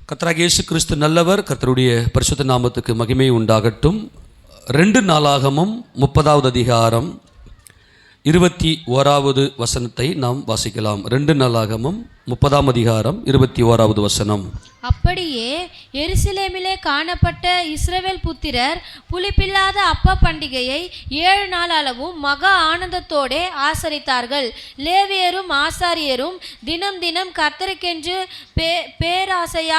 கர்த்தராகிய இயேசு கிறிஸ்து நல்லவர். கர்த்தருடைய பரிசுத்த நாமத்துக்கு மகிமை உண்டாகட்டும். 2 நாளாகமம் 30வது அதிகாரம் 21வது வசனத்தை நாம் வாசிக்கலாம். 2 நாளாகமம் 30ஆம் அதிகாரம் 21வது வசனம். அப்படியே எருசலேமிலே காணப்பட்ட இஸ்ரவேல் புத்திரர் புளிப்பில்லாத அப்ப பண்டிகையை 7 நாள் அளவும் மகா ஆனந்தத்தோடே ஆசரித்தார்கள். லேவியரும் ஆசாரியரும் தினம் தினம் கர்த்தருக்கென்று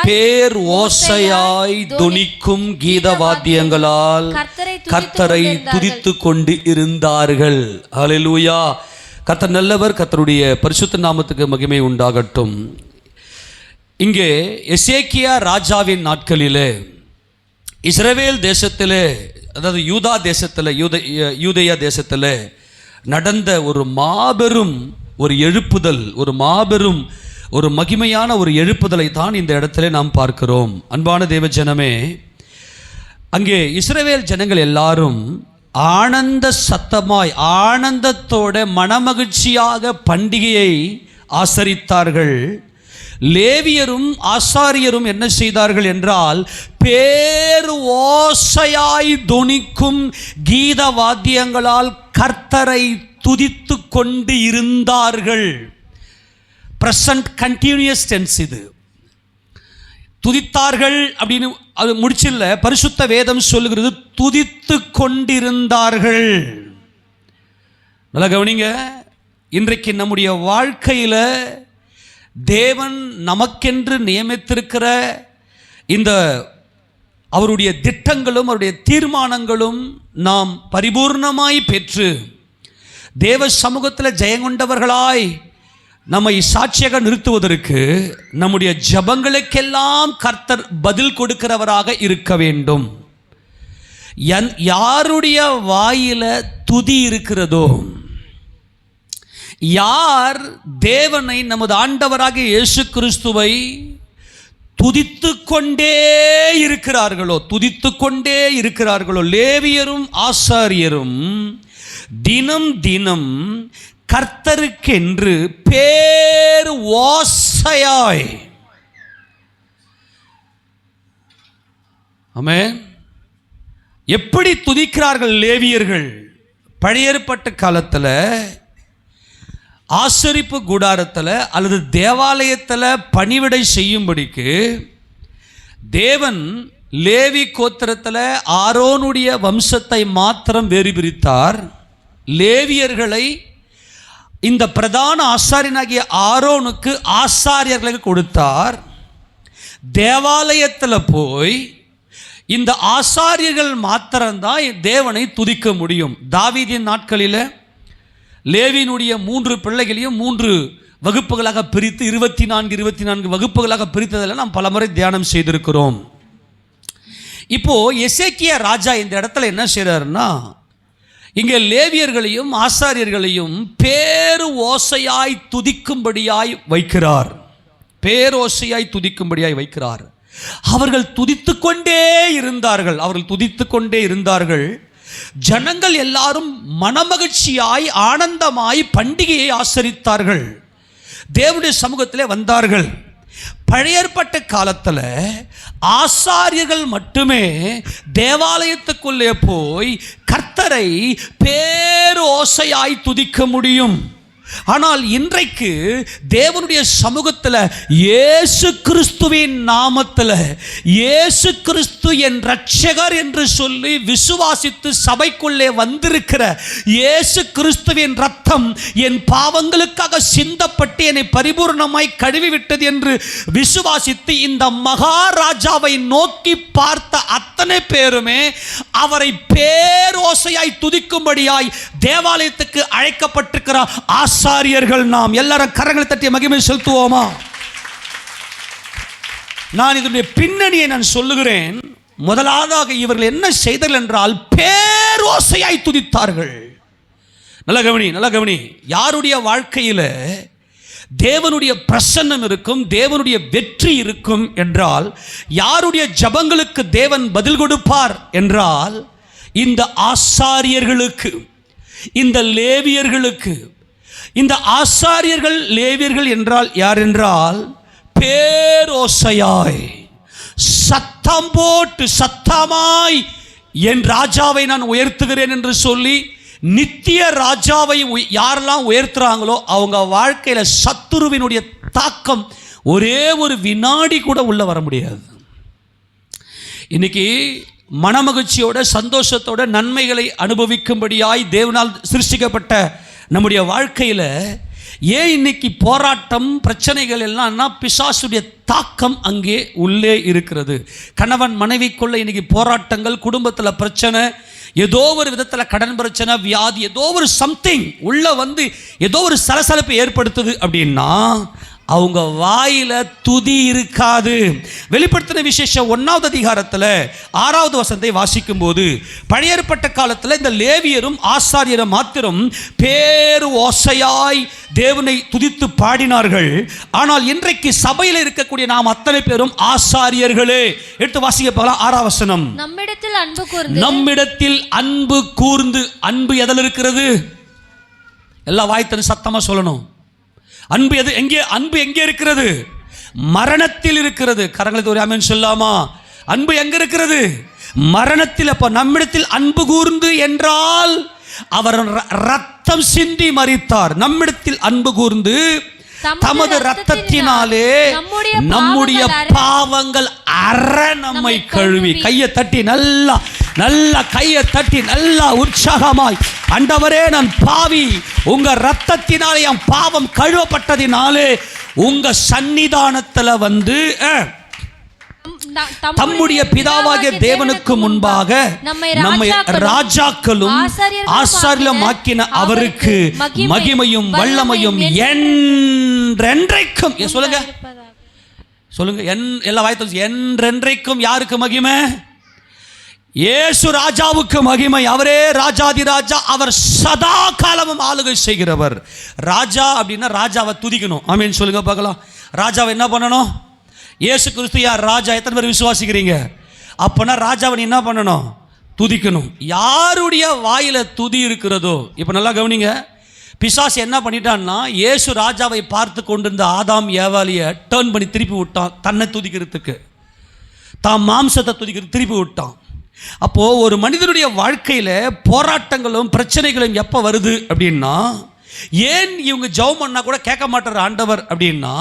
பேர் ஓசையாய் தொனிக்கும் கீத வாத்தியங்களால் கர்த்தரை துதித்து கொண்டு இருந்தார்கள். ஹல்லேலூயா. கர்த்தர் நல்லவர். கர்த்தருடைய பரிசுத்த நாமத்துக்கு மகிமை உண்டாகட்டும். இங்கே எசேக்கியா ராஜாவின் நாட்களிலே இஸ்ரவேல் தேசத்திலே, அதாவது யூதா தேசத்தில், யூதேயா தேசத்தில் நடந்த ஒரு மாபெரும் ஒரு எழுப்புதல், ஒரு மாபெரும் ஒரு மகிமையான ஒரு எழுப்புதலை தான் இந்த இடத்துல நாம் பார்க்கிறோம். அன்பான தேவ ஜனமே, அங்கே இஸ்ரவேல் ஜனங்கள் எல்லாரும் ஆனந்த சத்தமாய் ஆனந்தத்தோட மனமகிழ்ச்சியாக பண்டிகையை ஆசரித்தார்கள். லேவியரும் ஆசாரியரும் என்ன செய்தார்கள் என்றால், பேர் ஓசையாய் தொனிக்கும் கீத வாத்தியங்களால் கர்த்தரை துதித்து கொண்டு இருந்தார்கள். பிரசன்ட் கண்டினியூஸ் டென்ஸ் இது. துதித்தார்கள் அப்படின்னு அது முடிச்சில்ல, பரிசுத்த வேதம் சொல்லுகிறது துதித்து கொண்டிருந்தார்கள். நல்லா கவனிங்க. இன்றைக்கு நம்முடைய வாழ்க்கையில் தேவன் நமக்கென்று நியமித்திருக்கிற இந்த அவருடைய திட்டங்களும் அவருடைய தீர்மானங்களும் நாம் பரிபூர்ணமாய் பெற்று தேவ சமூகத்தில் ஜெயங்கொண்டவர்களாய் நம்மை சாட்சியாக நிறுத்துவதற்கு நம்முடைய ஜபங்களுக்கெல்லாம் கர்த்தர் பதில் கொடுக்கிறவராக இருக்க வேண்டும். யாருடைய வாயில துதி இருக்கிறதோ, யார் தேவனை நமது ஆண்டவராகிய இயேசு கிறிஸ்துவை துதித்து கொண்டே இருக்கிறார்களோ, லேவியரும் ஆசாரியரும் தினம் தினம் கர்த்தருக்கென்று பேர் ஓசையாய், ஆமென், எப்படி துதிக்கிறார்கள் லேவியர்கள்? பழைய ஏற்பாட்டு காலத்தில் ஆசரிப்பு கூடாரத்தில் அல்லது தேவாலயத்தில் பணிவிடை செய்யும்படிக்கு தேவன் லேவி கோத்திரத்தில் ஆரோனுடைய வம்சத்தை மாத்திரம் வேறு பிரித்தார். லேவியர்களை இந்த பிரதான ஆசாரியனாகிய ஆரோனுக்கு ஆசாரியர்களுக்கு கொடுத்தார். தேவாலயத்தில் போய் இந்த ஆசாரியர்கள் மாத்திரம்தான் தேவனை துதிக்க முடியும். தாவீதின் நாட்களில் லேவியினுடைய 3 பிள்ளைகளையும் 3 வகுப்புகளாக பிரித்து 24 வகுப்புகளாக பிரித்ததில் நாம் பலமுறை தியானம் செய்திருக்கிறோம். இப்போ எசேக்கியா ராஜா இந்த இடத்துல என்ன செய்றாருன்னா, இங்கே லேவியர்களையும் ஆசாரியர்களையும் பேரு ஓசையாய் துதிக்கும்படியாய் வைக்கிறார். அவர்கள் துதித்து கொண்டே இருந்தார்கள். ஜனங்கள் எல்லாரும் மனமகிழ்ச்சியாய் ஆனந்தமாய் பண்டிகையை ஆசரித்தார்கள். தேவனுடைய சமூகத்திலே வந்தார்கள். பழைய ஏற்பாட்டு காலத்தில் ஆசாரியர்கள் மட்டுமே தேவாலயத்துக்குள்ளே போய் கர்த்தரை பேரு ஓசையாய் துதிக்க முடியும். ஆனால் இன்றைக்கு தேவனுடைய சமூகத்தில் இயேசு கிறிஸ்துவின் நாமத்தில், இயேசு கிறிஸ்து என் இரட்சகர் என்று சொல்லி விசுவாசித்து சபைக்குள்ளே வந்திருக்கிற இயேசு கிறிஸ்துவின் ரத்தம் என் பாவங்களுக்காக சிந்தப்பட்டு என்னை பரிபூர்ணமாய் கழுவிவிட்டது என்று விசுவாசித்து இந்த மகாராஜாவை நோக்கி பார்த்த அத்தனை பேருமே அவரை பேரோசையாய் துதிக்கும்படியாய் தேவாலயத்துக்கு அழைக்கப்பட்டிருக்கிற ஆசாரியர்கள். நாம் எல்லாரும் கரங்களை தட்டி மகிமை செலுத்துவோமா? நான் இதனுடைய பின்னணியை நான் சொல்லுகிறேன். முதலாவதாக இவர்கள் என்ன செய்தார்கள் என்றால் பேரோசையாய் துதித்தார்கள். நல்ல கவனி. யாருடைய வாழ்க்கையில் தேவனுடைய பிரசன்னம் இருக்கும், தேவனுடைய வெற்றி இருக்கும் என்றால், யாருடைய ஜபங்களுக்கு தேவன் பதில் கொடுப்பார் என்றால், இந்த ஆசாரியர்களுக்கு, இந்த லேவியர்களுக்கு. இந்த ஆசாரியர்கள் லேவியர்கள் என்றால் யார் என்றால் பேரோசையாய் சத்தம் போட்டு சத்தமாய் என் ராஜாவை நான் உயர்த்துகிறேன் என்று சொல்லி நித்திய ராஜாவை யாரெல்லாம் உயர்த்துறாங்களோ அவங்க வாழ்க்கையில சத்துருவினுடைய தாக்கம் ஒரே ஒரு வினாடி கூட உள்ள வர முடியாது. இன்னைக்கு மனமகிழ்ச்சியோட சந்தோஷத்தோட நன்மைகளை அனுபவிக்கும்படியாய் தேவனால் சிருஷ்டிக்கப்பட்ட நம்முடைய வாழ்க்கையில் ஏன் இன்னைக்கு போராட்டம் பிரச்சனைகள் எல்லாம்னா பிசாசுடைய தாக்கம் அங்கே உள்ளே இருக்கிறது. கணவன் மனைவிக்குள்ள இன்னைக்கு போராட்டங்கள், குடும்பத்தில் பிரச்சனை, ஏதோ ஒரு விதத்தில் கடன் பிரச்சனை, வியாதி, ஏதோ ஒரு சம்திங் உள்ள வந்து ஏதோ ஒரு சலசலப்பை ஏற்படுத்துது அப்படின்னா அவங்க வாயில துதி இருக்காது. வெளிப்படுத்தின விசேஷம் 1வது அதிகாரத்தில் 6வது வசனத்தை வாசிக்கும் போது பழைய ஏற்பட்ட காலத்தில் இந்த லேவியரும் ஆசாரியரும் மாத்திரம் பேரு ஓசையாய் தேவனை துதித்து பாடினார்கள். ஆனால் இன்றைக்கு சபையில் இருக்கக்கூடிய நாம் அத்தனை பேரும் ஆசாரியர்களே. எடுத்து வாசிக்க பார்க்கலாம் 6வது வசனம். நம்மிடத்தில் அன்பு கூர்ந்து. அன்பு எதில் இருக்கிறது? எல்லா வாய்த்தனும் சத்தமா சொல்லணும். அன்பு எங்கே? அன்பு எங்கே இருக்கிறது? மரணத்தில் இருக்கிறது. கரங்களுக்கு ஒரு ஆமென் சொல்லாமா? அன்பு எங்க இருக்கிறது? மரணத்தில். அப்ப நம்மிடத்தில் அன்பு கூர்ந்து என்றால் அவர் ரத்தம் சிந்தி மரித்தார். நம்மிடத்தில் அன்பு கூர்ந்து தமது ரத்தத்தினாலே நம்முடைய பாவங்கள் அற நம்மை கழுவி. கையை தட்டி நல்லா கையை தட்டி நல்லா உற்சாகமாய், ஆண்டவரே நான் பாவி, உங்க ரத்தத்தினாலே என் பாவம் கழுவப்பட்டதினாலே உங்க சன்னிதானத்துல வந்து தம்முடைய பிதாவாகிய தேவனுக்கு முன்பாக நம்மை ராஜாக்களும் ஆசாரியரும் ஆக்கின அவருக்கு மகிமையும் வல்லமையும் என்றென்றைக்கும். சொல்லுங்க எல்லா வாய்த்தும் என்றென்றைக்கும். யாருக்கு மகிமை? இயேசு ராஜாவுக்கு மகிமை. அவரே ராஜாதி ராஜா. அவர் சதா காலமும் ஆளுகை செய்கிறவர். ராஜா அப்படின்னா ராஜாவை துதிக்கணும். ஆமென் சொல்லுங்க பார்க்கலாம். ராஜாவை என்ன பண்ணணும்? இயேசு கிறிஸ்து யார்? ராஜா. எத்தனை பேர் விசுவாசிக்கிறீங்க? அப்போனா ராஜாவை என்ன பண்ணணும்? துதிக்கணும். யாருடைய வாயில துதி இருக்கிறதோ, இப்போ நல்லா கவனிங்க, பிசாசு என்ன பண்ணிட்டான்னா இயேசு ராஜாவை பார்த்து கொண்டிருந்த ஆதாம் ஏவாளியை டர்ன் பண்ணி திருப்பி விட்டான். தன்னை துதிக்கிறதுக்கு, தான் மாம்சத்தை துதிக்கிறது திருப்பி விட்டான். அப்போ ஒரு மனிதனுடைய வாழ்க்கையில போராட்டங்களும் பிரச்சனைகளும் எப்போ வருது அப்படின்னா, ஏன் இவங்க ஜெபம் பண்ணா கூட கேட்க மாட்டார் ஆண்டவர் அப்படின்னா,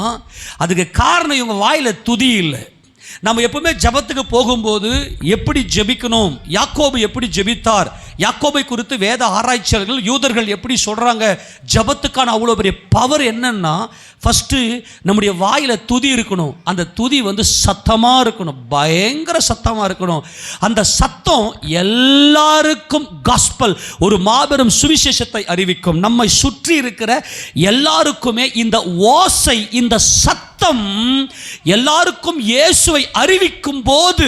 அதுக்கு காரணம் இவங்க வாயில துதி இல்லை. நம்ம எப்பவுமே ஜெபத்துக்கு போகும்போது எப்படி ஜெபிக்கணும், யாக்கோபு எப்படி ஜெபித்தார், யாக்கோபை குறித்து வேத ஆராய்ச்சியாளர்கள் யூதர்கள் எப்படி சொல்றாங்க, ஜெபத்துக்கான அவ்வளோ பெரிய பவர் என்னன்னா, ஃபஸ்ட்டு நம்முடைய வாயில துதி இருக்கணும். அந்த துதி வந்து சத்தமாக இருக்கணும், பயங்கர சத்தமாக இருக்கணும். அந்த சத்தம் எல்லாருக்கும் காஸ்பல், ஒரு மாபெரும் சுவிசேஷத்தை அறிவிக்கும். நம்மை சுற்றி இருக்கிற எல்லாருக்குமே இந்த ஓசை, இந்த சத்தம் எல்லாருக்கும் இயேசுவை அறிவிக்கும் போது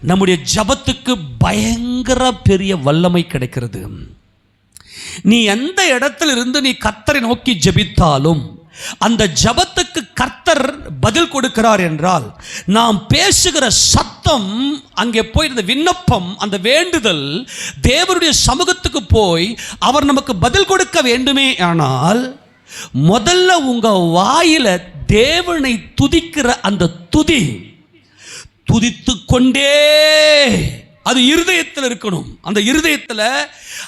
நம்முடைய ஜபத்துக்கு பயங்கர பெரிய வல்லமை கிடைக்கிறது. நீ எந்த இடத்துல இருந்து நீ கர்த்தரை நோக்கி ஜெபித்தாலும் அந்த ஜபத்துக்கு கர்த்தர் பதில் கொடுக்கிறார் என்றால், நாம் பேசுகிற சத்தம் அங்கே போய் இந்த விண்ணப்பம், அந்த வேண்டுதல் தேவனுடைய சமூகத்துக்கு போய் அவர் நமக்கு பதில் கொடுக்க வேண்டுமே. ஆனால் முதல்ல உங்க வாயில தேவனை துதிக்கிற அந்த துதி துதித்து கொண்டே அது இருதயத்தில் இருக்கணும். அந்த இருதயத்தில்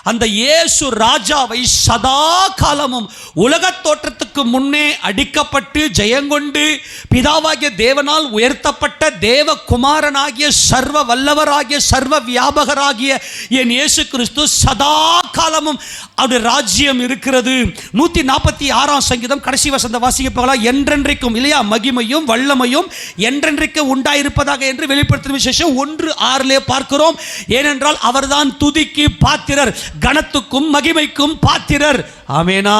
அந்த இயேசு ராஜாவை சதா காலமும் உலகத் தோற்றத்துக்கு முன்னே அடிக்கப்பட்டு ஜெயங்கொண்டு பிதாவாகிய தேவனால் உயர்த்தப்பட்ட தேவகுமாரனாகிய சர்வ வல்லவராகிய சர்வ வியாபகராகிய என் இயேசு கிறிஸ்து சதா காலமும் அவருடைய ராஜ்யம் இருக்கிறது. 146ஆம் சங்கீதம் கடைசி வசந்த வாசிக்கப்போகலா, என்றென்றைக்கும் இல்லையா மகிமையும் வல்லமையும் என்றென்றைக்கு உண்டாயிருப்பதாக என்று வெளிப்படுத்தும் விசேஷம் 1:6 பார்க்கிறோம். ஏனென்றால் அவர்தான் துதிக்கு பாத்திரர், கனத்துக்கும் மகிமைக்கும் பாத்திரர். ஆமேனா,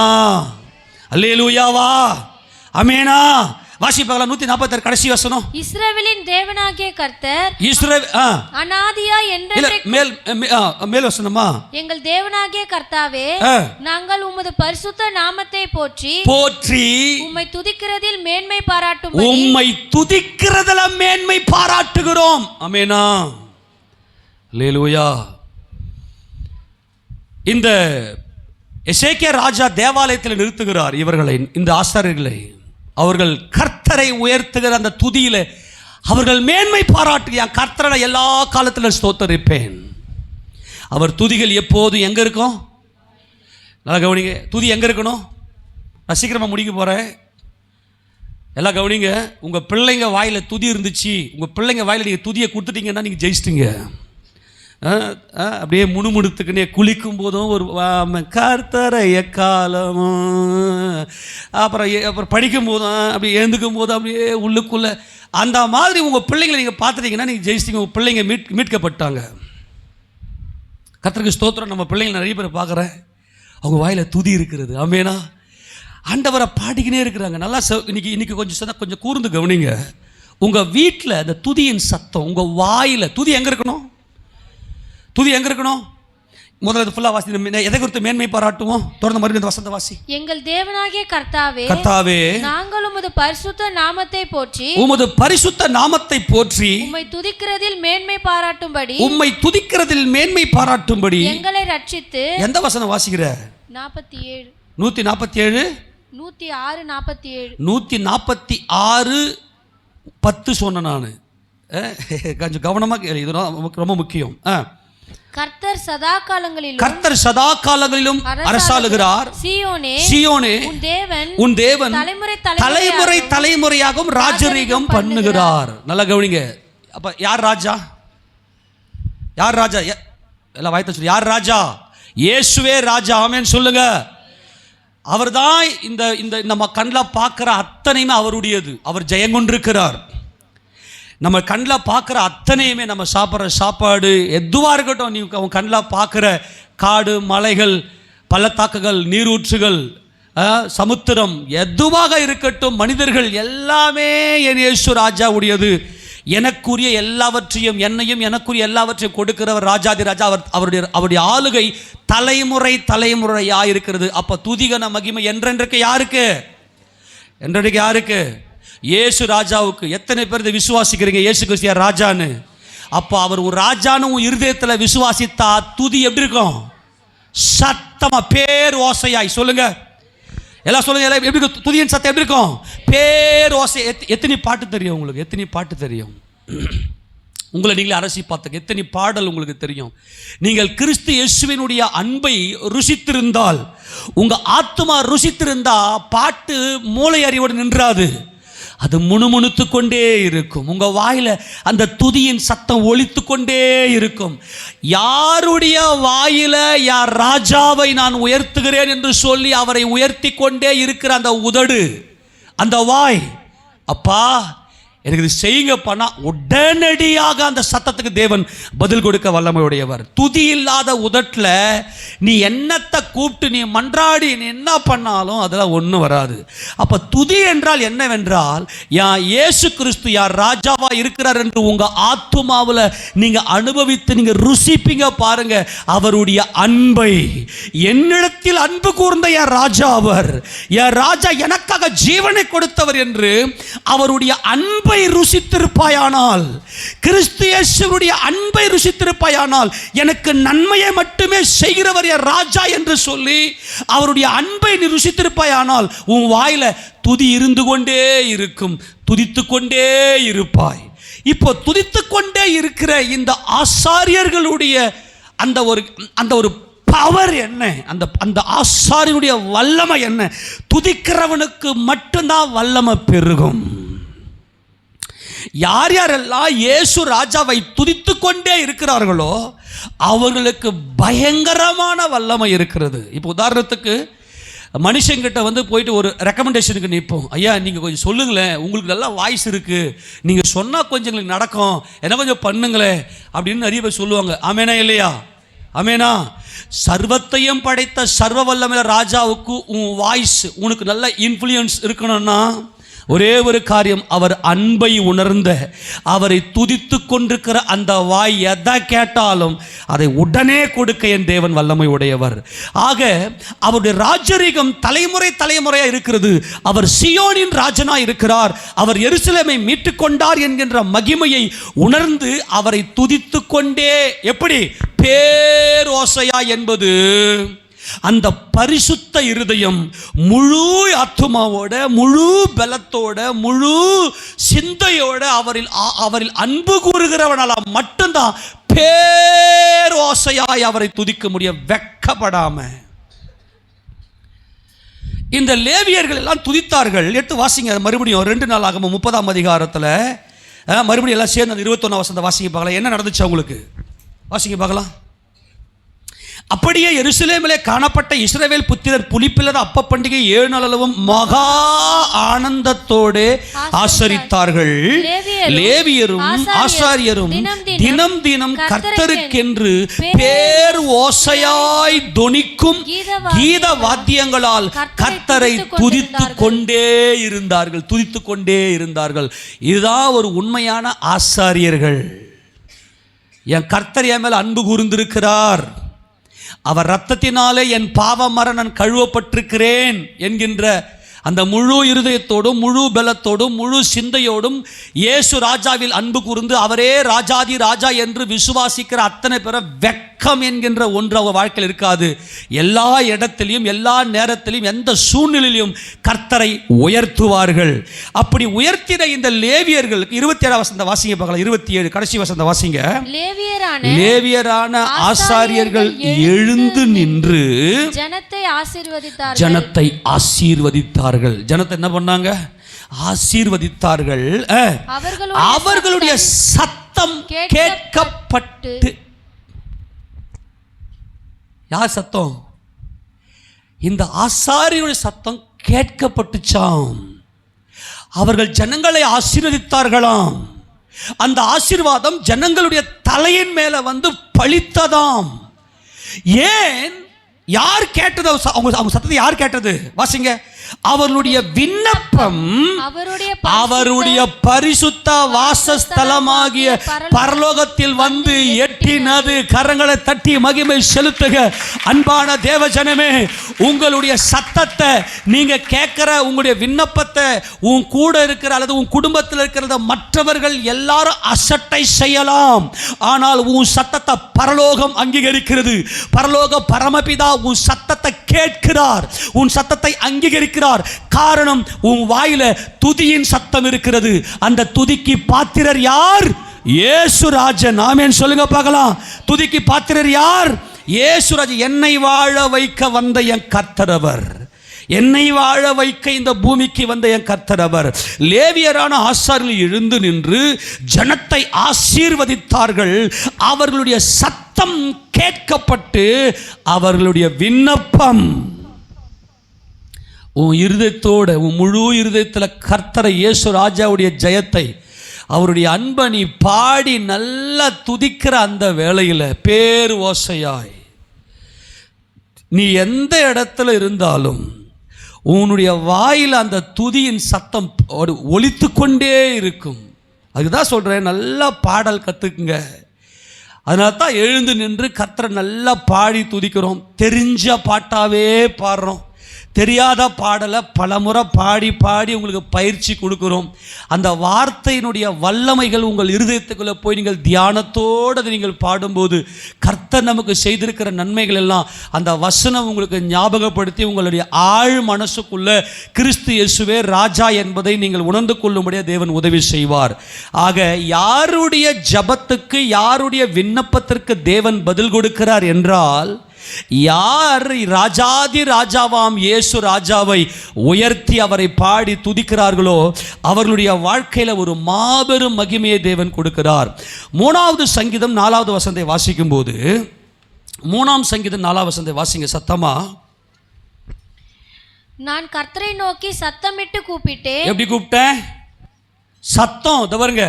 அல்லேலூயாவா, ஆமேனா. வாசிப்பாங்களா 146 கடைசி வசனம். இஸ்ரவேலின் தேவனாகிய கர்த்தர், அநாதியா என்றென்றைக்கும் மேல் வசனமா, எங்கள் தேவனாகிய கர்த்தாவே, நாங்கள் உமது பரிசுத்த நாமத்தை போற்றி உம்மை துதிக்கிறதில் மேன்மை பாராட்டும், உம்மை துதிக்கிறதில் மேன்மை பாராட்டுகிறோம். ஆமேனா, அல்லேலூயா. இந்த எசேக்கியா ராஜா தேவாலயத்தில் நிறுத்துகிறார் இவர்களை, இந்த ஆசாரியர்களை. அவர்கள் கர்த்தரை உயர்த்துகிற அந்த துதியில அவர்கள் மேன்மை பாராட்டு என் கர்த்தரை எல்லா காலத்திலும் ஸ்தோத்தரிப்பேன். அவர் துதிகள் எப்போதும் எங்கே இருக்கும்? நல்லா கவனிங்க. துதி எங்கே இருக்கணும்? நான் சீக்கிரமாக முடிக்க போகிறேன். எல்லாம் கவனிங்க. உங்கள் பிள்ளைங்க வாயில் துதி இருந்துச்சு, உங்கள் பிள்ளைங்க வாயில் நீங்கள் துதியை கொடுத்துட்டீங்கன்னா நீங்கள் ஜெயிச்சிட்டிங்க. அப்படியே முணுமுணுத்துக்குன்னே குளிக்கும் போதும் ஒரு கர்த்தரை எக்காலமும், அப்புறம் படிக்கும் போதும் அப்படி எழுந்துக்கும் போதும் அப்படியே உள்ளுக்குள்ளே அந்த மாதிரி உங்கள் பிள்ளைங்களை நீங்கள் பார்த்துட்டீங்கன்னா நீங்கள் ஜெயிச்சிட்டிங்க. உங்கள் பிள்ளைங்க மீட்கப்பட்டாங்க. கர்த்தருக்கு ஸ்தோத்திரம். நம்ம பிள்ளைங்க நிறைய பேர் பார்க்குறேன், அவங்க வாயில் துதி இருக்கிறது. ஆமேனா? ஆண்டவரை பாடிக்கினே இருக்கிறாங்க. நல்லா இன்னைக்கு கொஞ்சம் கூர்ந்து கவனிங்க. உங்கள் வீட்டில் அந்த துதியின் சத்தம், உங்கள் வாயில் துதி எங்கே இருக்கணும்? துதி எங்கே இருக்கணும்? முதல்ல ஃபுல்லாக வாசி. எதை குறித்து மேன்மை பாராட்டுவோம்? தொடர்ந்து மறுபடியும் வசந்த வாசி. எங்கள் தேவனாகிய கர்த்தாவே, கர்த்தாவே, நாங்கள் உமது பரிசுத்த நாமத்தை போற்றி, உமது பரிசுத்த நாமத்தை போற்றி, உம்மை துதிக்கிறதில் மேன்மை பாராட்டும்படி, உம்மை துதிக்கிறதில் மேன்மை பாராட்டும்படி எங்களை ரட்சித்து. எந்த வசனம் வாசிக்கிற? 47 147 106 47 146 10 சொன்னேன் நான். கொஞ்சம் கவனமாக, இது ரொம்ப முக்கியம். கர்த்தர் சதா காலங்களிலும், கர்த்தர் சதா காலங்களிலும் அரசாளுகிறார். சீயோனே, சீயோனே, உன் தேவன் தலைமுறை தலைமுறையாகவும் ராஜரீகம் பண்ணுகிறார். நல்லா கவனிங்க. அப்ப யார் ராஜா? யார் ராஜா? எல்லாம் வாய்த்த சொல்லு. யார் ராஜா? இயேசுவே ராஜா. ஆமென் சொல்லுங்க. அவர்தான் இந்த நம்ம கண்ணில் பார்க்குற அத்தனையுமே அவருடையது. அவர் ஜெயங்கொண்டிருக்கிறார். நம்ம கண்ணில் பார்க்குற அத்தனையுமே, நம்ம சாப்பிட்ற சாப்பாடு எதுவாக இருக்கட்டும், நீ அவன் கண்ணில் பார்க்குற காடு, மலைகள், பள்ளத்தாக்குகள், நீரூற்றுகள், சமுத்திரம் எதுவாக இருக்கட்டும், மனிதர்கள் எல்லாமே என் இயேசு ராஜா உடையது. எனக்குரிய எல்லாவற்றையும், என்னையும் எனக்குரிய எல்லாவற்றையும் கொடுக்கிறவர் ராஜாதி ராஜா. அவருடைய ஆளுகை தலைமுறை தலைமுறையாக இருக்கிறது. அப்போ துதிகன மகிமை என்றென்றைக்கு யாருக்கு? என்றைக்கு யாருக்கு? இயேசு ராஜாவுக்கு. எத்தனை பேர் இதை விசுவாசிக்கிறீங்க இயேசு கிறிஸ்து ராஜான்னு? அப்போ அவர் ஒரு ராஜான்னு உன் இருதயத்தில் விசுவாசித்தா துதி எப்படி இருக்கும்? சத்தமா பேர் ஓசையாய். சொல்லுங்க, எல்லாம் சொல்லுங்க. எல்லாம் எப்படி துதியின் சத்தம் எப்படி இருக்கும்? பேர் ஓசை. எத்தனை பாட்டு தெரியும் உங்களுக்கு? எத்தனை பாட்டு தெரியும்? உங்களை நீங்களே அரசி பார்த்துக்க. எத்தனை பாடல் உங்களுக்கு தெரியும்? நீங்கள் கிறிஸ்து இயேசுவினுடைய அன்பை ருசித்திருந்தால், உங்கள் ஆத்மா ருசித்திருந்தா பாட்டு மூளை அறிவோடு நின்றாது, அது முணுமுணுத்து கொண்டே இருக்கும். உங்கள் வாயில் அந்த துதியின் சத்தம் ஒலித்து கொண்டே இருக்கும். யாருடைய வாயில் யார் ராஜாவை நான் உயர்த்துகிறேன் என்று சொல்லி அவரை உயர்த்தி கொண்டே இருக்கிற அந்த உதடு, அந்த வாய், அப்பா எனக்கு இது செய்யுங்க பண்ணா உடனடியாக அந்த சத்தத்துக்கு தேவன் பதில் கொடுக்க வல்லமையுடையவர். துதி இல்லாத உதட்டில் நீ என்னத்தை கூப்பிட்டு நீ மன்றாடி நீ என்ன பண்ணாலும் அதெல்லாம் ஒன்றும் வராது. அப்போ துதி என்றால் என்னவென்றால், யார் இயேசு கிறிஸ்து யார் ராஜாவா இருக்கிறார் என்று உங்கள் ஆத்துமாவில் நீங்கள் அனுபவித்து நீங்கள் ருசிப்பீங்க பாருங்க அவருடைய அன்பை. என்னிடத்தில் அன்பு கூர்ந்த என் ராஜா அவர், என் ராஜா எனக்காக ஜீவனை கொடுத்தவர் என்று அவருடைய அன்பை ருசித்திருப்பாயானால், கிறிஸ்து இயேசுவுடைய அன்பை ருசித்திருப்பாயானால், எனக்கு நன்மையை மட்டுமே செய்கிறவர் என் ராஜா என்று சொல்லி அவருடைய அன்பை நீ ருசித்திருப்பாயானால் உன் வாயில துதி இருந்து கொண்டே இருக்கும், துதித்து கொண்டே இருப்பாய். இப்போ துதித்து கொண்டே இருக்கிற இந்த ஆசாரியர்களுடைய அந்த ஒரு பவர் என்ன? அந்த ஆசாரியனுடைய வல்லமை என்ன? துதிக்கிறவனுக்கு மட்டும்தான் வல்லமை பெருகும். யார் யாரெல்லாம் இயேசு ராஜாவை துதித்து கொண்டே இருக்கிறார்களோ அவர்களுக்கு பயங்கரமான வல்லமை இருக்கிறது. இப்போ உதாரணத்துக்கு மனுஷங்கிட்ட போயிட்டு ஒரு ரெக்கமெண்டேஷனுக்கு நிற்போம். ஐயா நீங்கள் கொஞ்சம் சொல்லுங்களேன், உங்களுக்கு நல்லா வாய்ஸ் இருக்குது, நீங்கள் சொன்னால் கொஞ்சம் எங்களுக்கு நடக்கும், என்ன கொஞ்சம் பண்ணுங்களேன் அப்படின்னு நிறைய பேர் சொல்லுவாங்க. ஆமேனா இல்லையா? ஆமேனா? சர்வத்தையும் படைத்த சர்வ வல்லமை ராஜாவுக்கு உன் வாய்ஸ், உனக்கு நல்ல இன்ஃப்ளூயன்ஸ் இருக்கணும்னா ஒரே ஒரு காரியம், அவர் அன்பை உணர்ந்த, அவரை துதித்து கொண்டிருக்கிற அந்த வாய் எதை கேட்டாலும் அதை உடனே கொடுக்க என் தேவன் வல்லமை உடையவர். ஆக அவருடைய ராஜரீகம் தலைமுறை தலைமுறையாக இருக்கிறது. அவர் சியோனின் ராஜனாக இருக்கிறார். அவர் எருசலேமை மீட்டு கொண்டார் என்கின்ற மகிமையை உணர்ந்து அவரை துதித்து கொண்டே, எப்படி பேரோசையா என்பது அந்த பரிசுத்த இருதயம் முழு ஆத்துமாவோட, முழு பலத்தோட, முழு சிந்தையோட அவரில் அன்பு கூறுகிறவனால மட்டும்தான் பேரோசையாய் அவரை துதிக்க முடியும், வெட்கப்படாம. இந்த லேவியர்கள் எல்லாம் துதித்தார்கள். எடுத்து வாசிங்க மறுபடியும் 2 நாளாகமம் 30ஆம் அதிகாரத்தில் மறுபடியும் எல்லாம் சேர்ந்து 21ஆம் வசனத்தை வாசிங்க பார்க்கலாம். என்ன நடந்துச்சு அவங்களுக்கு? வாசிங்க பார்க்கலாம். அப்படியே எருசலேமிலே காணப்பட்ட இஸ்ரவேல் புத்திரர் புளிப்பில்லாத அப்ப பண்டிகை 7 நாளளவும் மகா ஆனந்தத்தோடு ஆசரித்தார்கள். லேவியரும் ஆசாரியரும் தினம் தினம் கர்த்தருக்கென்று பேர் ஓசையாய் தொனிக்கும் கீத வாத்தியங்களால் கர்த்தரை துதித்துக் கொண்டே இருந்தார்கள். இதுதான் ஒரு உண்மையான ஆசாரியர்கள். என் கர்த்தர் என் மேல் அன்பு கூர்ந்திருக்கிறார், அவர் இரத்தத்தினாலே என் பாவமர நான் கழுவப்பட்டிருக்கிறேன் என்கின்ற அந்த முழு இருதயத்தோடும், முழு பலத்தோடும், முழு சிந்தையோடும் இயேசு ராஜாவில் அன்பு கூர்ந்து அவரே ராஜாதி ராஜா என்று விசுவாசிக்கிற அத்தனை பேரை வெட்கம் என்கின்ற ஒன்று அவர் வாழ்க்கையில் இருக்காது. எல்லா இடத்திலையும், எல்லா நேரத்திலையும், எந்த சூழ்நிலையிலும் கர்த்தரை உயர்த்துவார்கள். அப்படி உயர்த்தின இந்த லேவியர்களுக்கு 27ஆம் வசனத்தை வாசிங்க பார்க்கலாம். 27 கடைசி வசனத்தை வாசிங்க. லேவியரான ஆசாரியர்கள் எழுந்து நின்று ஜனத்தை ஆசீர்வதித்தார்கள். ஜனத்தை என்ன பண்ணாங்க? ஆசீர்வதித்தார்கள். அவர்களுடைய சத்தம் கேட்கப்பட்டு. யார் சத்தம்? இந்த ஆசாரியருடைய சத்தம் கேட்கப்பட்டுச்சாம். அவர்கள் ஜனங்களை ஆசீர்வதித்தார்களாம். அந்த ஆசீர்வாதம் ஜனங்களுடைய தலையின் மேல வந்து பலித்ததாம். ஏன்? யார் கேட்டது? அவங்க சத்தத்தை யார் கேட்டது? வாசிங்க. அவர்களுடைய விண்ணப்பம் அவருடைய பரிசுத்த வாசஸ்தலமாகிய பரலோகத்தில் வந்து எட்டினது. கரங்களை தட்டி மகிமை செலுத்துக. அன்பான தேவஜனமே, உங்களுடைய சத்தத்தை நீங்க கேட்கிற உங்களுடைய விண்ணப்பத்தை உன் கூட இருக்கிற அல்லது உன் குடும்பத்தில் இருக்கிறத மற்றவர்கள் எல்லாரும் அசட்டை செய்யலாம். ஆனால் உன் சத்தத்தை பரலோகம் அங்கீகரிக்கிறது. பரலோக பரமபிதா உன் சத்தத்தை கேட்கிறார், உன் சத்தத்தை அங்கீகரிக்கிறார். காரணம், உன் வாயில துதியின் சத்தம் இருக்கிறது. அந்த துதிக்கு பாத்திரர் யார்? இயேசுராஜன். ஆமென் சொல்லுங்க பார்க்கலாம். துதிக்கு பாத்திரர் யார்? இயேசுராஜன். என்னை வாழ வைக்க வந்த என் கர்த்தரவர், என்னை வாழ வைக்க இந்த பூமிக்கு வந்த என் கர்த்தரவர். லேவியரான ஆசாரியர்கள் எழுந்து நின்று ஜனத்தை ஆசீர்வதித்தார்கள். அவர்களுடைய சத்தம் கேட்கப்பட்டு அவர்களுடைய விண்ணப்பம். உன் இருதயத்தோட, உன் முழு இருதயத்தில் கர்த்தரை இயேசு ராஜாவுடைய ஜெயத்தை, அவருடைய அன்பை நீ பாடி நல்லா துதிக்கிற அந்த வேளையில் பேர் ஓசையாய் நீ எந்த இடத்துல இருந்தாலும் உன்னுடைய வாயில் அந்த துதியின் சத்தம் ஒலித்து கொண்டே இருக்கும். அதுதான் சொல்கிறேன், நல்லா பாடல் கற்றுக்குங்க. அதனால தான் எழுந்து நின்று கர்த்தரை நல்லா பாடி துதிக்கிறோம். தெரிஞ்ச பாட்டாவே பாடுறோம். தெரியாத பாடலை பலமுறை பாடி பாடி உங்களுக்கு பயிற்சி கொடுக்குறோம். அந்த வார்த்தையினுடைய வல்லமைகள் உங்கள் இருதயத்துக்குள்ளே போய் நீங்கள் தியானத்தோடு அதை நீங்கள் பாடும்போது கர்த்தர் நமக்கு செய்திருக்கிற நன்மைகள் எல்லாம் அந்த வசனம் உங்களுக்கு ஞாபகப்படுத்தி உங்களுடைய ஆழ் மனசுக்குள்ள கிறிஸ்து இயேசுவே ராஜா என்பதை நீங்கள் உணர்ந்து கொள்ளும்படியாக தேவன் உதவி செய்வார். ஆக யாருடைய ஜபத்துக்கு, யாருடைய விண்ணப்பத்திற்கு தேவன் பதில் கொடுக்கிறார் என்றால், யார் ராஜாதி ராஜாவாம் இயேசு ராஜாவை உயர்த்தி அவரை பாடி துதிக்கிறார்களோ அவர்களுடைய வாழ்க்கையில ஒரு மாபெரும் மகிமையை தேவன் கொடுக்கிறார். 3வது சங்கீதம் 4வது வசனத்தை வாசிக்கும் போது, 3ஆம் சங்கீதம் 4வது வசனத்தை வாசிங்க சத்தமா. நான் கர்த்தரை நோக்கி சத்தமிட்டு கூப்பிட்டேன். எப்படி கூப்பிட்டேன்? சத்தம். தவறுங்க,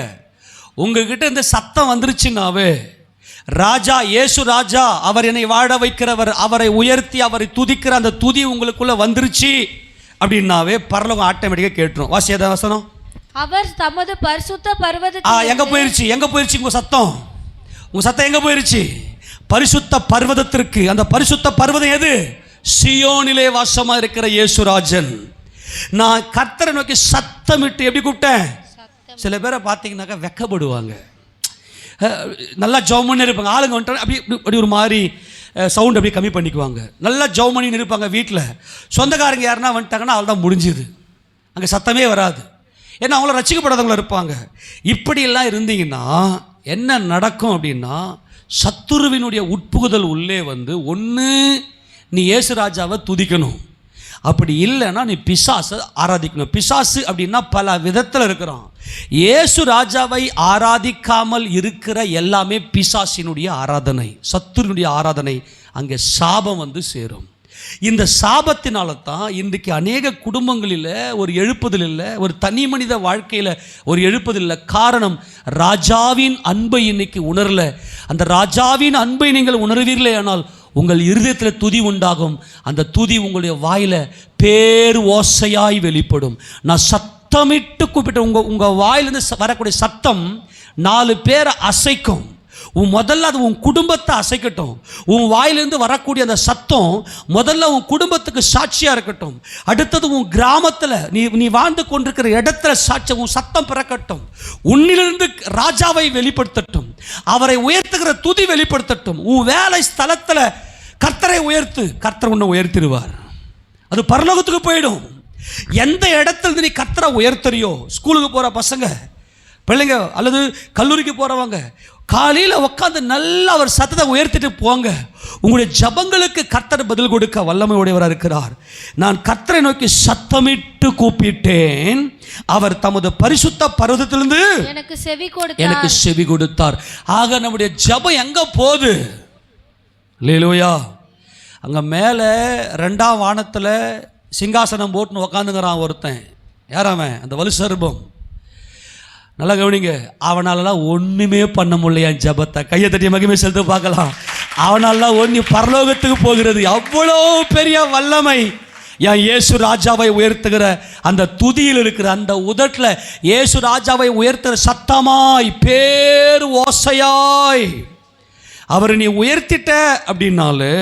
உங்ககிட்ட இந்த சத்தம் வந்துருச்சுன்னாவே ராஜா இயேசு ராஜா, அவர் என்னை வாழ வைக்கிறவர், அவரை உயர்த்தி அவரை துதிக்கிற அந்த துதி உங்களுக்குள்ள வந்துருச்சு அப்படின்னாவே பரலோகம் ஆட்டோமேட்டிக்கா கேட்டுரும். வாசியாத வசனம். அவர் தமது பரிசுத்த பர்வதத்தில் எங்க போயிருச்சு? எங்க போயிருச்சு உங்க சத்தம்? உங்க சத்தம் எங்க போயிருச்சு? பரிசுத்த பர்வதத்திற்கு. அந்த பரிசுத்த பர்வதம் எது? சியோனிலே வாசமா இருக்கிற இயேசுராஜன். நான் கர்த்தரை நோக்கி சத்தமிட்டு எப்படி கூப்பிட்டேன்? சில பேரை பார்த்தீங்கன்னாக்கா வெக்கப்படுவாங்க. நல்லா ஜெபம் பண்ணி இருப்பாங்க, ஆளுங்க வந்துட்டாங்க அப்படி அப்படி ஒரு மாதிரி சவுண்ட் அப்படியே கம்மி பண்ணிக்குவாங்க. நல்லா ஜெபம் பண்ணி இருப்பாங்க. வீட்டில் சொந்தக்காரங்க யாருன்னா வந்துட்டாங்கன்னா அவள் தான் முடிஞ்சுது, அங்கே சத்தமே வராது. ஏன்னா அவங்கள ரசிக்கப்படாதவங்கள இருப்பாங்க. இப்படியெல்லாம் இருந்தீங்கன்னா என்ன நடக்கும் அப்படின்னா, சத்துருவினுடைய உட்புகுதல் உள்ளே வந்து ஒன்று நீ இயேசு ராஜாவை துதிக்கணும், அப்படி இல்லைன்னா நீ பிசாசை ஆராதிக்கணும். பிசாசு அப்படின்னா பல விதத்தில் இருக்கிறான். இயேசு ராஜாவை ஆராதிக்காமல் இருக்கிற எல்லாமே பிசாசினுடைய ஆராதனை, சத்துருனுடைய ஆராதனை. அங்கே சாபம் வந்து சேரும். இந்த சாபத்தினால தான் இன்றைக்கு அநேக குடும்பங்களில் ஒரு எழுப்புதல் இல்லை, ஒரு தனி மனித வாழ்க்கையில் ஒரு எழுப்புதல் இல்லை. காரணம், ராஜாவின் அன்பை இன்னைக்கு உணரல. அந்த ராஜாவின் அன்பை நீங்கள் உணர்வீர்களே ஆனால் உங்கள் இருதயத்தில் துதி உண்டாகும். அந்த துதி உங்களுடைய வாயில் பேர் ஓசையாய் வெளிப்படும். நான் சத்தமிட்டு கூப்பிட்டு உங்கள் வாயிலிருந்து வரக்கூடிய சத்தம் 4 பேரை அசைக்கும். முதல்ல அது உன் குடும்பத்தை அசைக்கட்டும். உன் வாயிலிருந்து வரக்கூடிய அந்த சத்தம் முதல்ல உன் குடும்பத்துக்கு சாட்சியாக இருக்கட்டும். அடுத்தது உன் கிராமத்தில் நீ வாழ்ந்து கொண்டிருக்கிற இடத்துல சாட்சி, உன் சத்தம் பிறக்கட்டும். உன்னிலிருந்து ராஜாவை வெளிப்படுத்தட்டும், அவரை உயர்த்துகிற துதி வெளிப்படுத்தட்டும். உன் வேலை ஸ்தலத்தில் கர்த்தரை உயர்த்து, கர்த்தர் உன்னை உயர்த்திடுவார். அது பரலோகத்துக்கு போயிடும். எந்த இடத்துல நீ கர்த்தரை உயர்த்துறியோ, ஸ்கூலுக்கு போகிற பசங்க பிள்ளைங்க அல்லது கல்லூரிக்கு போகிறவங்க காலையில் உட்காந்து நல்லா அவர் சத்தத்தை உயர்த்திட்டு போங்க. உங்களுடைய ஜபங்களுக்கு கர்த்தர் பதில் கொடுக்க வல்லமை உடையவராக இருக்கிறார். நான் கர்த்தரை நோக்கி சத்தமிட்டு கூப்பிட்டேன், அவர் தமது பரிசுத்த பர்வதத்திலிருந்து எனக்கு செவி கொடுத்தார். ஆக நம்முடைய ஜபம் எங்க போகுது? அல்லேலூயா. அங்கே மேலே 2ஆம் வானத்தில் சிங்காசனம் போட்டுன்னு உக்காந்துங்கிறான் ஒருத்தன். யாராமன்? அந்த வலுசர்பம். நல்லா கவனிங்க. அவனாலலாம் ஒன்றுமே பண்ண முடியல என் ஜபத்தை. கையை தட்டி மகிமை செலுத்த பார்க்கலாம். அவனாலலாம் ஒன்று பரலோகத்துக்கு போகிறது. அவ்வளோ பெரிய வல்லமை என் இயேசு ராஜாவை உயர்த்துகிற அந்த துதியில் இருக்கிற அந்த உதட்டில் இயேசு ராஜாவை உயர்த்துகிற சத்தமாய் பேர் ஓசையாய் அவர் நீ உயர்த்திட்ட அப்படின்னாலே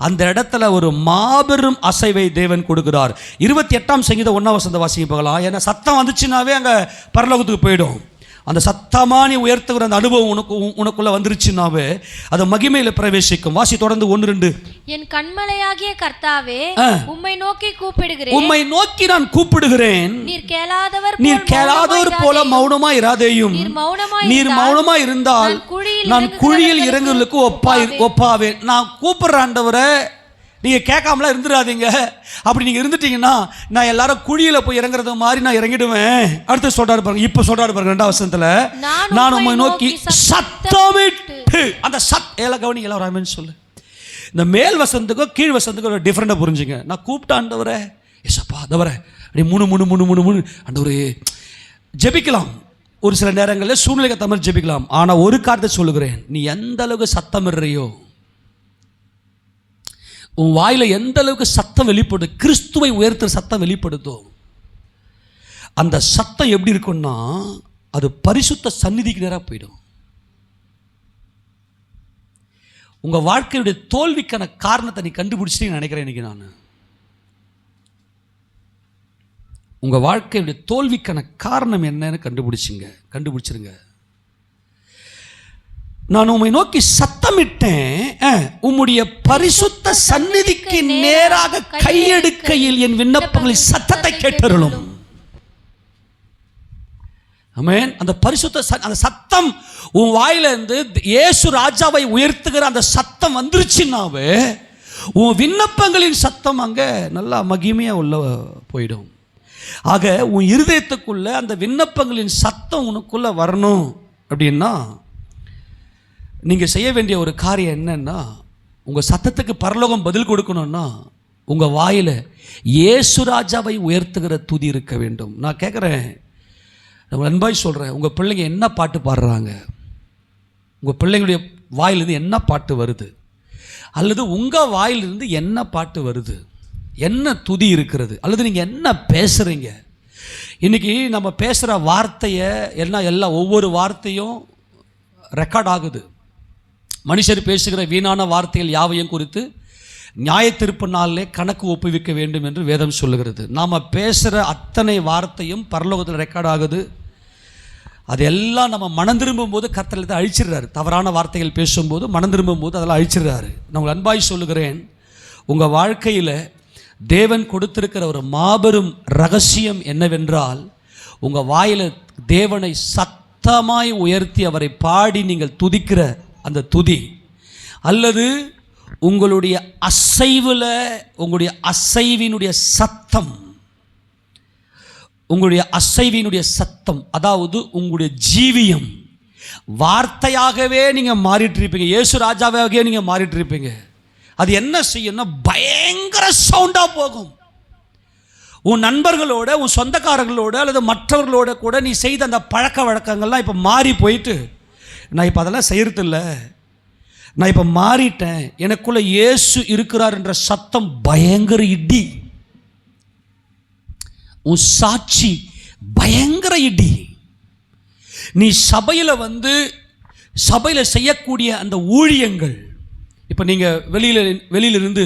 அந்த இடத்துல ஒரு மாபெரும் அசைவை தேவன் கொடுக்கிறார். 28ஆம் சங்கீதம் 1ஆம் வசனத்தை வாசிக்க போகலாம். ஏன்னா சத்தம் வந்துச்சுன்னாவே அங்கே பரலோகத்துக்கு போயிடும். அந்த சத்தமாக நீ உயர்த்துகிற அந்த அனுபவம் உனக்குள்ள வந்துருச்சுன்னாவே அது மகிமையில் பிரவேசிக்கும். வாசி தொடர்ந்து 1-2. என் கண்மலையாகிய கர்த்தாவே, உம்மை நோக்கி கூப்பிடுகிறேன், உம்மை நோக்கி நான் கூப்பிடுகிறேன். நீர் கேளாதவர் போல மௌனமாய் இராதேயும். நீர் மௌனமாய் இருந்தால் நான் குழியில் இறங்குவதற்கு ஒப்பாவேன். நான் கூப்பிடுற ஆண்டவரே, நீங்கள் கேட்காமலாம் இருந்துடாதீங்க. அப்படி நீங்கள் இருந்துட்டீங்கன்னா நான் எல்லாரும் குழியில் போய் இறங்குறது மாதிரி நான் இறங்கிடுவேன். அடுத்து சொல்றாரு பாருங்க. இப்போ சொல்றாரு பாருங்க 2ஆம் வசனத்தில், நான் உம்மை நோக்கி சத்தமிட்டு. அந்த எல்லாம் கவனிங்க, எல்லாம் ராமன் சொல்லு. இந்த மேல் வசனத்துக்கும் கீழ் வசனத்துக்கும் ஒரு டிஃப்ரெண்டாக புரிஞ்சுங்க. நான் கூப்பிட்ட ஆண்டவரே, ஏசப்பா ஆண்டவரே, அப்படி மூணு ஆண்டவரே ஜெபிக்கலாம். ஒரு சில நேரங்களில் சூழ்நிலைக்கு தமிழ் ஜெபிக்கலாம். ஆனால் ஒரு காரியத்தை சொல்லுகிறேன், நீ எந்த அளவுக்கு சத்தமிடுறியோ, உன் வாயில் எந்த அளவுக்கு சத்தம் வெளிப்படும், கிறிஸ்துவை உயர்த்துற சத்தம் வெளிப்படுதோ, அந்த சத்தம் எப்படி இருக்குன்னா அது பரிசுத்த சந்நிதிக்கு நேராக போயிடும். உங்கள் வாழ்க்கையுடைய தோல்விக்கான காரணத்தை நீ கண்டுபிடிச்சிட்டீங்கன்னு நினைக்கிறேன். இன்னைக்கு நான் உங்கள் வாழ்க்கையுடைய தோல்விக்கான காரணம் என்னன்னு கண்டுபிடிச்சிருங்க. நான் உம்மை நோக்கி சத்தமிட்டேன், உம்முடைய பரிசுத்த சந்நிதிக்கு நேராக கையெடுக்கையில் என் விண்ணப்பங்களின் சத்தத்தை கேட்டருளும். ஆமென். அந்த பரிசுத்த அந்த சத்தம் உன் வாயிலிருந்து இயேசு ராஜாவை உயர்த்துகிற அந்த சத்தம் வந்துருச்சுன்னாவே உன் விண்ணப்பங்களின் சத்தம் அங்கே நல்லா மகிமையாக உள்ள போயிடும். ஆக உன் இருதயத்துக்குள்ள அந்த விண்ணப்பங்களின் சத்தம் உனக்குள்ள வரணும் அப்படின்னா நீங்கள் செய்ய வேண்டிய ஒரு காரியம் என்னன்னா, உங்கள் சத்தத்துக்கு பரலோகம் பதில் கொடுக்கணும்னா உங்கள் வாயில் இயேசு ராஜாவை உயர்த்துகிற துதி இருக்க வேண்டும். நான் கேட்குறேன், நம்ம அன்பாய் சொல்கிறேன், உங்கள் பிள்ளைங்க என்ன பாட்டு பாடுறாங்க? உங்கள் பிள்ளைங்களுடைய வாயிலிருந்து என்ன பாட்டு வருது? அல்லது உங்கள் வாயிலிருந்து என்ன பாட்டு வருது? என்ன துதி இருக்கிறது? அல்லது நீங்கள் என்ன பேசுகிறீங்க? இன்றைக்கி நம்ம பேசுகிற வார்த்தையை எல்லாம் ஒவ்வொரு வார்த்தையும் ரெக்கார்ட் ஆகுது. மனுஷர் பேசுகிற வீணான வார்த்தைகள் யாவையும் குறித்து நியாயத்தீர்ப்பு நாளிலே கணக்கு ஒப்புவிக்க வேண்டும் என்று வேதம் சொல்லுகிறது. நாம் பேசுகிற அத்தனை வார்த்தையும் பரலோகத்தில் ரெக்கார்ட் ஆகுது. அதெல்லாம் நம்ம மனம் திரும்பும் போது கர்த்தர் அழிச்சிடுறாரு. தவறான வார்த்தைகள் பேசும்போது மனம் திரும்பும் போது அதெல்லாம் அழிச்சிடுறாரு. நான் உங்கள் அன்பாய் சொல்லுகிறேன், உங்கள் வாழ்க்கையில் தேவன் கொடுத்திருக்கிற ஒரு மாபெரும் ரகசியம் என்னவென்றால், உங்கள் வாயில் தேவனை சத்தமாய் உயர்த்தி அவரை பாடி நீங்கள் துதிக்கிற அந்த துதி, அல்லது உங்களுடைய அசைவில் உங்களுடைய அசைவினுடைய சத்தம், உங்களுடைய அசைவினுடைய சத்தம், அதாவது உங்களுடைய ஜீவியம், வார்த்தையாகவே நீங்கள் மாறிட்டு இருப்பீங்க. இயேசு ராஜாவாகவே நீங்கள் மாறிட்டு இருப்பீங்க. அது என்ன செய்யணும்னா பயங்கர சவுண்டாக போகும். உன் நண்பர்களோட, உன் சொந்தக்காரர்களோட அல்லது மற்றவர்களோட கூட நீ செய்த அந்த பழக்க வழக்கங்கள்லாம் இப்போ மாறி போயிட்டு, நான் இப்போ அதெல்லாம் செய்யறதில்ல, நான் இப்போ மாறிட்டேன், எனக்குள்ள இயேசு இருக்கிறார் என்ற சத்தம் பயங்கர இடி. உன் சாட்சி பயங்கர இடி. நீ சபையில் செய்யக்கூடிய அந்த ஊழியங்கள், இப்போ நீங்கள் வெளியிலிருந்து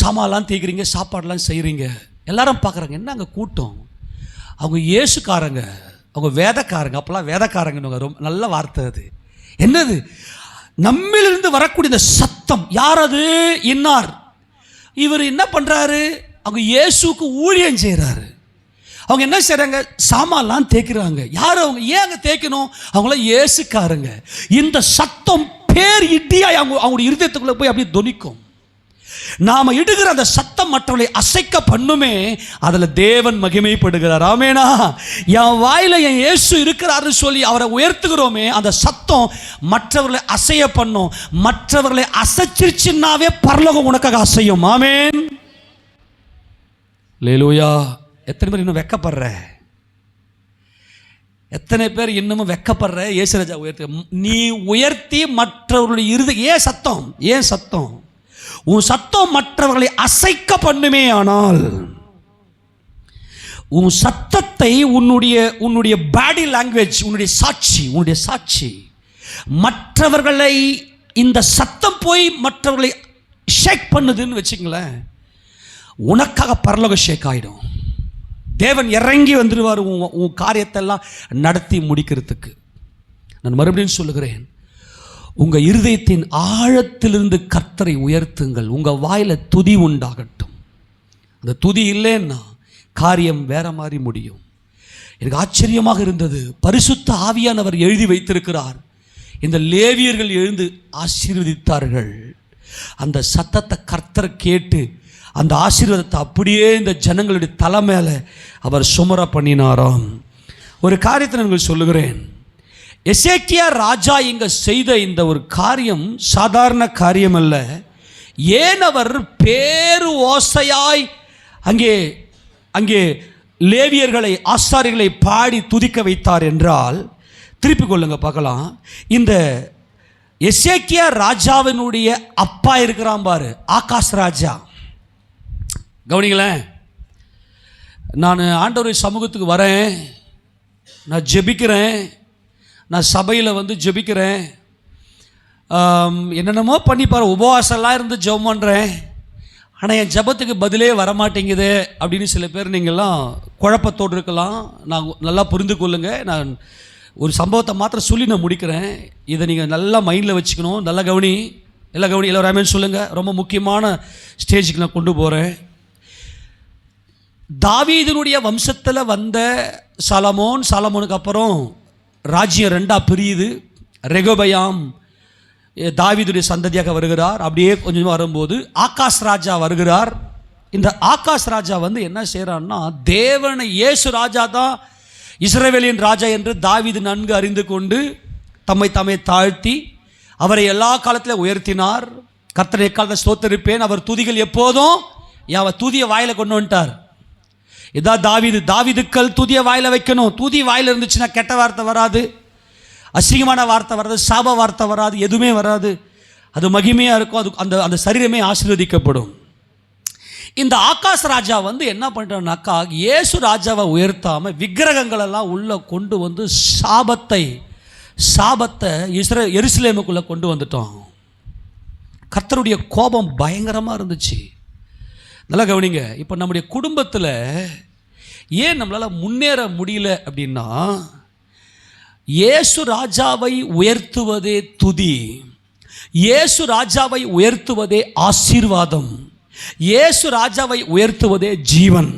சாமான்லாம் தேய்க்கிறீங்க, சாப்பாடெல்லாம் செய்கிறீங்க, எல்லாரும் பார்க்குறாங்க, என்ன அங்கே கூட்டம், அவங்க இயேசுக்காரங்க, அவங்க வேதக்காரங்க. அப்போல்லாம் வேதக்காரங்கன்னு ரொம்ப நல்ல வார்த்தை அது. என்னது? நம்மிலிருந்து வரக்கூடிய இந்த சத்தம். யார் அது? இன்னார். இவர் என்ன பண்ணுறாரு? அவங்க இயேசுக்கு ஊழியம் செய்கிறாரு. அவங்க என்ன செய்கிறாங்க? சாமான்லாம் தேய்க்கிறாங்க. யார் அவங்க? ஏன் அங்கே தேய்க்கணும்? அவங்களாம் இயேசுக்காரங்க. இந்த சத்தம் பேர் இடியாய் அவங்களுடைய இருதயத்துக்குள்ளே போய் அப்படியே தொனிக்கும். நாம் இடுகிற அந்த சத்தம் மற்றவர்களை அசைக்க பண்ணுமே, அதில் தேவன் மகிமைப்படுகிறார். ஆமேனா? என் வாயில் என் இயேசு இருக்கிறாரு சொல்லி அவரை உயர்த்துகிறோமே, அந்த சத்தம் மற்றவர்களை அசைய பண்ணும். மற்றவர்களை அசைச்சிருச்சுன்னாவே பரலோகம் உனக்காக அசையும். ஆமேன். லேலூயா. எத்தனை பேர் இன்னும் வெக்கப்படுற? எத்தனை பேர் இன்னமும் வெக்கப்படுற? இயேசு ராஜா உயர்த்தி, நீ உயர்த்தி மற்றவர்களுடைய ஏன் சத்தம்? ஏன் சத்தம்? உன் சத்தம் மற்றவர்களை அசைக்க பண்ணுமே. ஆனால் உன் சத்தத்தை, உன்னுடைய பாடி லாங்குவேஜ், உன்னுடைய சாட்சி மற்றவர்களை, இந்த சத்தம் போய் மற்றவர்களை ஷேக் பண்ணுதுன்னு வச்சுங்களேன், உனக்காக பரலோக ஷேக் ஆகிடும். தேவன் இறங்கி வந்துடுவார் உன் காரியத்தெல்லாம் நடத்தி முடிக்கிறதுக்கு. நான் மறுபடியும் சொல்லுகிறேன், உங்கள் இருதயத்தின் ஆழத்திலிருந்து கர்த்தரை உயர்த்துங்கள். உங்கள் வாயில் துதி உண்டாகட்டும். அந்த துதி இல்லைன்னா காரியம் வேற மாதிரி முடியும். எனக்கு ஆச்சரியமாக இருந்தது, பரிசுத்த ஆவியானவர் எழுதி வைத்திருக்கிறார், இந்த லேவியர்கள் எழுந்து ஆசீர்வதித்தார்கள். அந்த சத்தத்தை கர்த்தர் கேட்டு அந்த ஆசீர்வாதத்தை அப்படியே இந்த ஜனங்களுடைய தலை மேலே அவர் சுமர பண்ணினாராம். ஒரு காரியத்தை நான் சொல்லுகிறேன். எசேக்கியா ராஜா இங்கே செய்த இந்த ஒரு காரியம் சாதாரண காரியம் அல்ல. ஏன் அவர் பேரு ஓசையாய் அங்கே லேவியர்களை, ஆசாரிகளை பாடி துதிக்க வைத்தார் என்றால், திருப்பி கொள்ளுங்க பார்க்கலாம். இந்த எசேக்கியா ராஜாவினுடைய அப்பா இருக்கிறான் பாரு, ஆகாஷ் ராஜா. கவனிங்களேன், நான் ஆண்டவருடைய சமூகத்துக்கு வரேன், நான் ஜெபிக்கிறேன், நான் சபையில் ஜெபிக்கிறேன், என்னென்னமோ பண்ணிப்பார், உபவாசம்லாம் இருந்து ஜெபம் பண்ணுறேன், ஆனால் என் ஜெபத்துக்கு பதிலே வரமாட்டேங்குது அப்படின்னு சில பேர் நீங்கள்லாம் குழப்பத்தோடு இருக்கலாம். நான் நல்லா புரிந்து கொள்ளுங்க. நான் ஒரு சம்பவத்தை மாத்திரம் சொல்லி நான் முடிக்கிறேன். இதை நீங்கள் நல்லா மைண்டில் வச்சுக்கணும். நல்லா கவனி, எல்லாம் ராமேன் சொல்லுங்கள். ரொம்ப முக்கியமான ஸ்டேஜுக்கு நான் கொண்டு போகிறேன். தாவீதினுடைய வம்சத்தில் வந்த சாலமோனுக்கு அப்புறம் ராஜ்யம் ரெண்டாக பிரியுது. ரெகோபயாம் தாவீதுடைய சந்ததியாக வருகிறார். அப்படியே கொஞ்சம் வரும்போது ஆகாஷ் ராஜா வருகிறார். இந்த ஆகாஷ் ராஜா என்ன செய்கிறான்னா, தேவனை, இயேசு ராஜா தான் இஸ்ரவேலின் ராஜா என்று தாவீது நன்கு அறிந்து கொண்டு தம்மை தாழ்த்தி அவரை எல்லா காலத்திலும் உயர்த்தினார். கர்த்தரை எக்காலத்தை ஸ்தோத்தரிப்பேன், அவர் துதிகள் எப்போதும், துதியை வாயில் கொண்டு வந்துட்டார். இதான் தாவீதுக்கள் துதிய வாயில் வைக்கணும். துதி வாயில் இருந்துச்சுன்னா கெட்ட வார்த்தை வராது, அசிங்கமான வார்த்தை வராது, சாப வார்த்தை வராது, எதுவுமே வராது. அது மகிமையாக இருக்கும். அது அந்த சரீரமே ஆசீர்வதிக்கப்படும். இந்த ஆகாஷ் ராஜா என்ன பண்ணுறான்னாக்கா, இயேசு ராஜாவை உயர்த்தாமல் விக்கிரகங்களெல்லாம் உள்ளே கொண்டு வந்து சாபத்தை எருசலேமுக்குள்ளே கொண்டு வந்துட்டோம். கர்த்தருடைய கோபம் பயங்கரமாக இருந்துச்சு. நல்லா கவனிங்க. இப்போ நம்முடைய குடும்பத்தில் ஏன் நம்மளால் முன்னேற முடியல அப்படின்னா, இயேசு ராஜாவை உயர்த்துவதே துதி, இயேசு ராஜாவை உயர்த்துவதே ஆசீர்வாதம், இயேசு ராஜாவை உயர்த்துவதே ஜீவன்.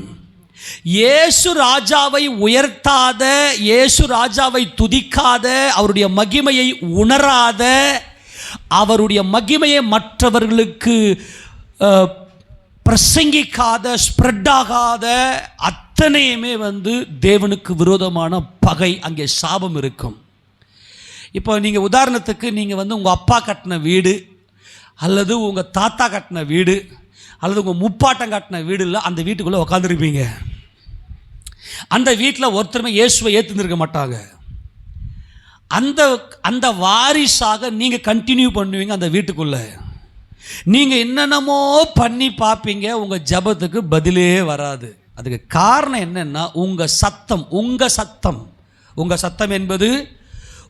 இயேசு ராஜாவை உயர்த்தாத, இயேசு ராஜாவை துதிக்காத, அவருடைய மகிமையை உணராத, அவருடைய மகிமையை மற்றவர்களுக்கு பிரசங்கிக்காத, ஸ்ப்ரெட் ஆகாத அத்தனையுமே தேவனுக்கு விரோதமான பகை, அங்கே சாபம் இருக்கும். இப்போ நீங்கள் உதாரணத்துக்கு நீங்கள் உங்கள் அப்பா கட்டின வீடு அல்லது உங்கள் தாத்தா கட்டின வீடு அல்லது உங்கள் முப்பாட்டம் கட்டின வீடு இல்லை, அந்த வீட்டுக்குள்ளே உட்காந்துருப்பீங்க. அந்த வீட்டில் ஒருத்தருமே இயேசுவை ஏற்றுந்திருக்க மாட்டாங்க. அந்த வாரிசாக நீங்கள் கண்டினியூ பண்ணுவீங்க. அந்த வீட்டுக்குள்ளே நீங்கள் என்னென்னமோ பண்ணி பார்ப்பீங்க, உங்கள் ஜபத்துக்கு பதிலே வராது. அதுக்கு காரணம் என்னென்னா உங்கள் சத்தம் என்பது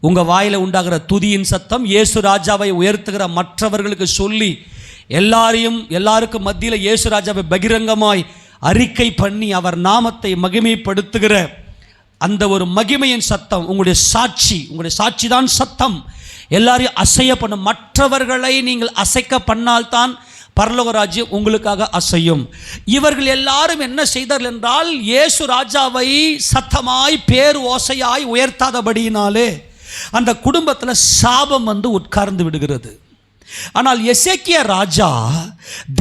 உங்கள் வாயில் உண்டாகிற துதியின் சத்தம். இயேசு ராஜாவை உயர்த்துகிற மற்றவர்களுக்கு சொல்லி எல்லாருக்கும் மத்தியில் இயேசு ராஜாவை பகிரங்கமாய் அறிக்கை பண்ணி அவர் நாமத்தை மகிமைப்படுத்துகிற அந்த ஒரு மகிமையின் சத்தம் உங்களுடைய சாட்சி தான் சத்தம். எல்லாரையும் அசைய பண்ணும். மற்றவர்களை நீங்கள் அசைக்க பண்ணால்தான் பரலோக ராஜ்யம் உங்களுக்காக அசையும். இவர்கள் எல்லாரும் என்ன செய்தார்கள் என்றால், இயேசு ராஜாவை சத்தமாய் பேர் ஓசையாய் உயர்த்தாதபடியினாலே அந்த குடும்பத்தில் சாபம் உட்கார்ந்து விடுகிறது. ஆனால் எசேக்கியா ராஜா